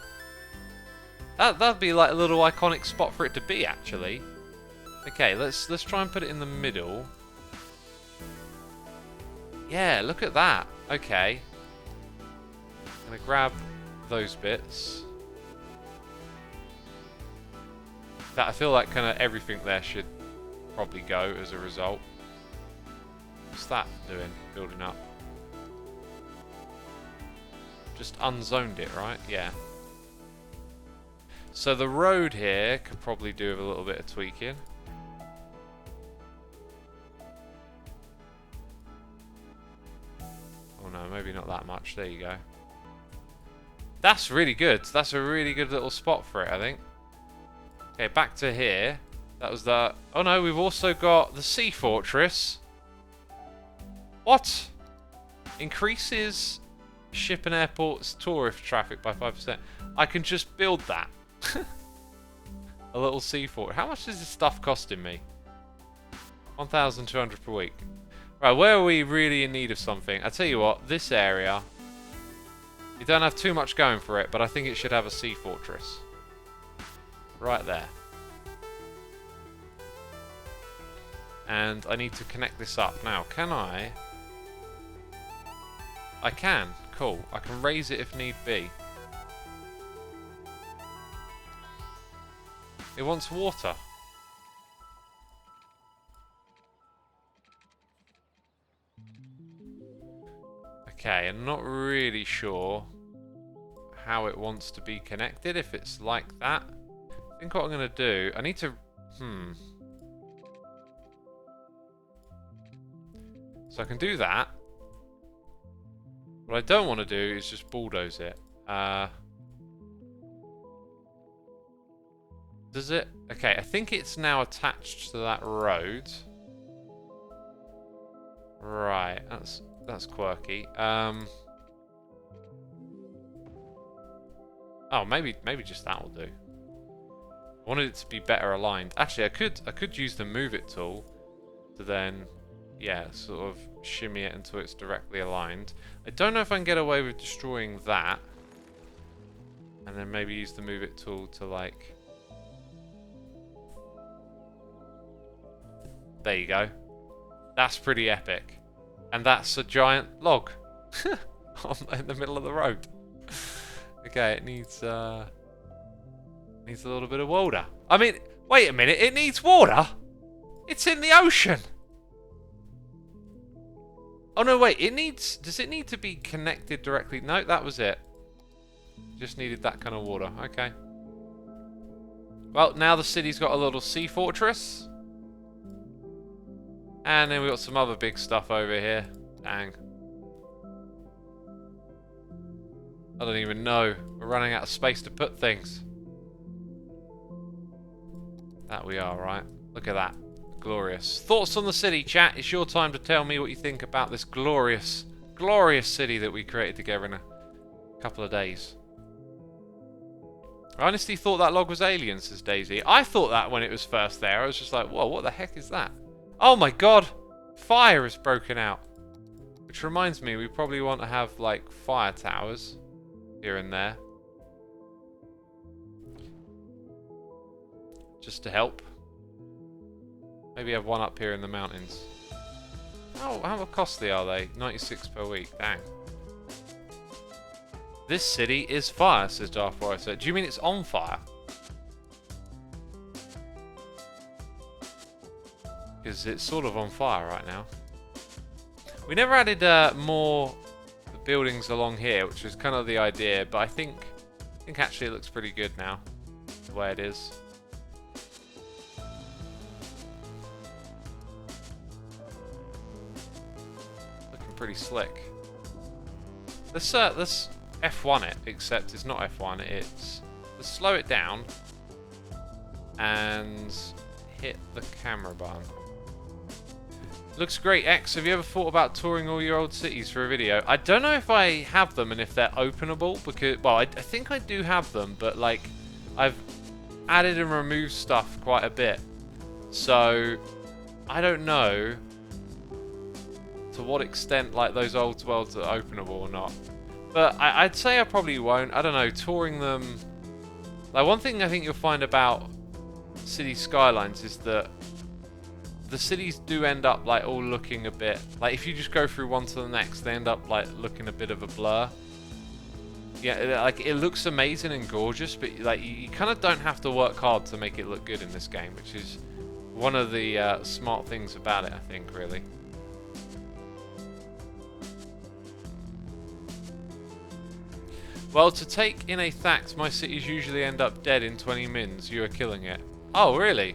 That'd be like a little iconic spot for it to be, actually. Okay, let's try and put it in the middle. Yeah, look at that. Okay. I'm gonna grab those bits. I feel like kind of everything there should probably go as a result. What's that doing? Building up. Just unzoned it, right? Yeah. So the road here could probably do with a little bit of tweaking. Oh no, maybe not that much. There you go. That's really good. That's a really good little spot for it, I think. Okay, back to here. That was the... Oh no, we've also got the Sea Fortress. What? Increases ship and airports tourist traffic by 5%. I can just build that. A little sea fortress. How much is this stuff costing me? 1,200 per week. Right, where are we really in need of something? I tell you what, this area... You don't have too much going for it, but I think it should have a sea fortress. Right there. And I need to connect this up. Now, can I? I can. Cool. I can raise it if need be. It wants water. Okay, I'm not really sure how it wants to be connected, if it's like that. I think what I'm going to do, I need to... So I can do that. What I don't want to do is just bulldoze it. Does it? Okay, I think it's now attached to that road. Right, that's quirky. Oh, maybe just that will do. I wanted it to be better aligned. Actually, I could use the move it tool to then, yeah, sort of shimmy it until it's directly aligned. I don't know if I can get away with destroying that, and then maybe use the move it tool to like. There you go. That's pretty epic. And that's a giant log in the middle of the road. Okay, it needs a little bit of water. I mean, wait a minute, it needs water? It's in the ocean. Oh no, wait, does it need to be connected directly? No, that was it. Just needed that kind of water. Okay. Well, now the city's got a little sea fortress. And then we got some other big stuff over here. Dang. I don't even know. We're running out of space to put things. That we are, right? Look at that. Glorious. Thoughts on the city, chat? It's your time to tell me what you think about this glorious, glorious city that we created together in a couple of days. I honestly thought that log was alien, says Daisy. I thought that when it was first there. I was just like, whoa, what the heck is that? Oh my god! Fire has broken out. Which reminds me, we probably want to have, like, fire towers here and there. Just to help. Maybe have one up here in the mountains. How costly are they? 96 per week. Dang. This city is fire, says Darth Vader. Do you mean it's on fire? Because it's sort of on fire right now. We never added more buildings along here, which was kind of the idea, but I think actually it looks pretty good now, the way it is. Looking pretty slick. Let's F1 it, except it's not F1, let's slow it down and hit the camera button. Looks great. X, have you ever thought about touring all your old cities for a video? I don't know if I have them and if they're openable, because, well, I think I do have them, but, like, I've added and removed stuff quite a bit. So, I don't know to what extent, like, those old worlds are openable or not. But I'd say I probably won't. I don't know, touring them... Like, one thing I think you'll find about City Skylines is that the cities do end up, like, all looking a bit... Like, if you just go through one to the next, they end up, like, looking a bit of a blur. Yeah, like, it looks amazing and gorgeous, but, like, you kind of don't have to work hard to make it look good in this game, which is one of the smart things about it, I think, really. Well, to take in a fact, my cities usually end up dead in 20 mins. You are killing it. Oh, really?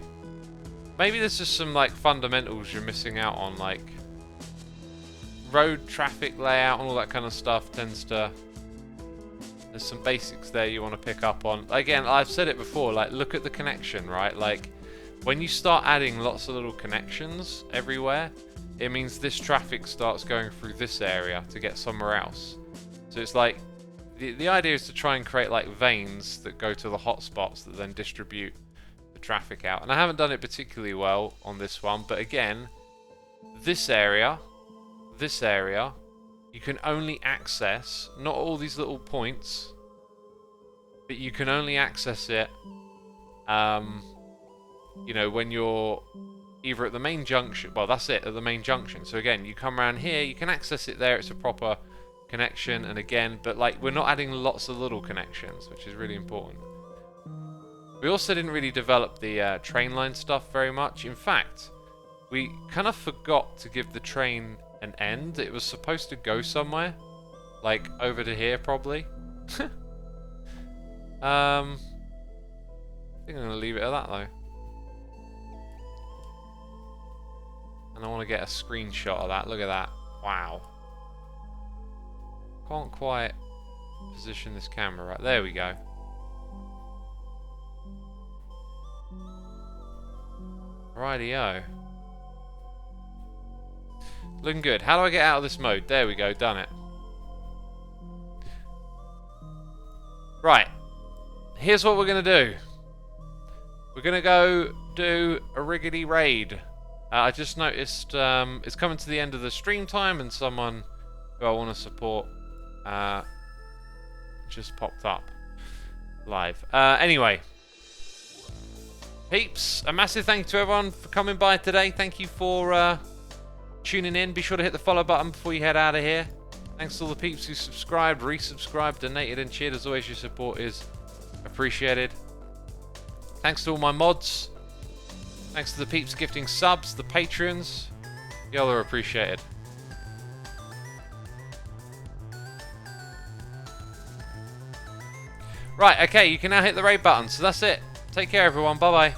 Maybe there's just some, like, fundamentals you're missing out on, like road traffic layout and all that kind of stuff tends to... There's some basics there you want to pick up on. Again, I've said it before, like, look at the connection, right? Like, when you start adding lots of little connections everywhere, it means this traffic starts going through this area to get somewhere else. So it's like, the idea is to try and create, like, veins that go to the hotspots that then distribute the traffic out. And I haven't done it particularly well on this one, but again, this area, you can only access, not all these little points, but you can only access it, you know, when you're either at the main junction, well, that's it, at the main junction. So again, you come around here, you can access it there, it's a proper connection, and again, but, like, we're not adding lots of little connections, which is really important. We also didn't really develop the train line stuff very much. In fact, we kind of forgot to give the train an end. It was supposed to go somewhere, like over to here probably. I think I'm gonna leave it at that though. And I want to get a screenshot of that. Look at that. Wow. Can't quite position this camera right. There we go. Rightio. Looking good. How do I get out of this mode? There we go. Done it. Right. Here's what we're going to do. We're going to go do a riggedy raid. I just noticed it's coming to the end of the stream time and someone who I want to support just popped up live. Anyway. Peeps, a massive thank you to everyone for coming by today. Thank you for tuning in. Be sure to hit the follow button before you head out of here. Thanks to all the peeps who subscribed, resubscribed, donated and cheered. As always, your support is appreciated. Thanks to all my mods. Thanks to the peeps gifting subs, the patrons. Y'all are appreciated. Right, okay, you can now hit the raid button. So that's it. Take care, everyone. Bye-bye.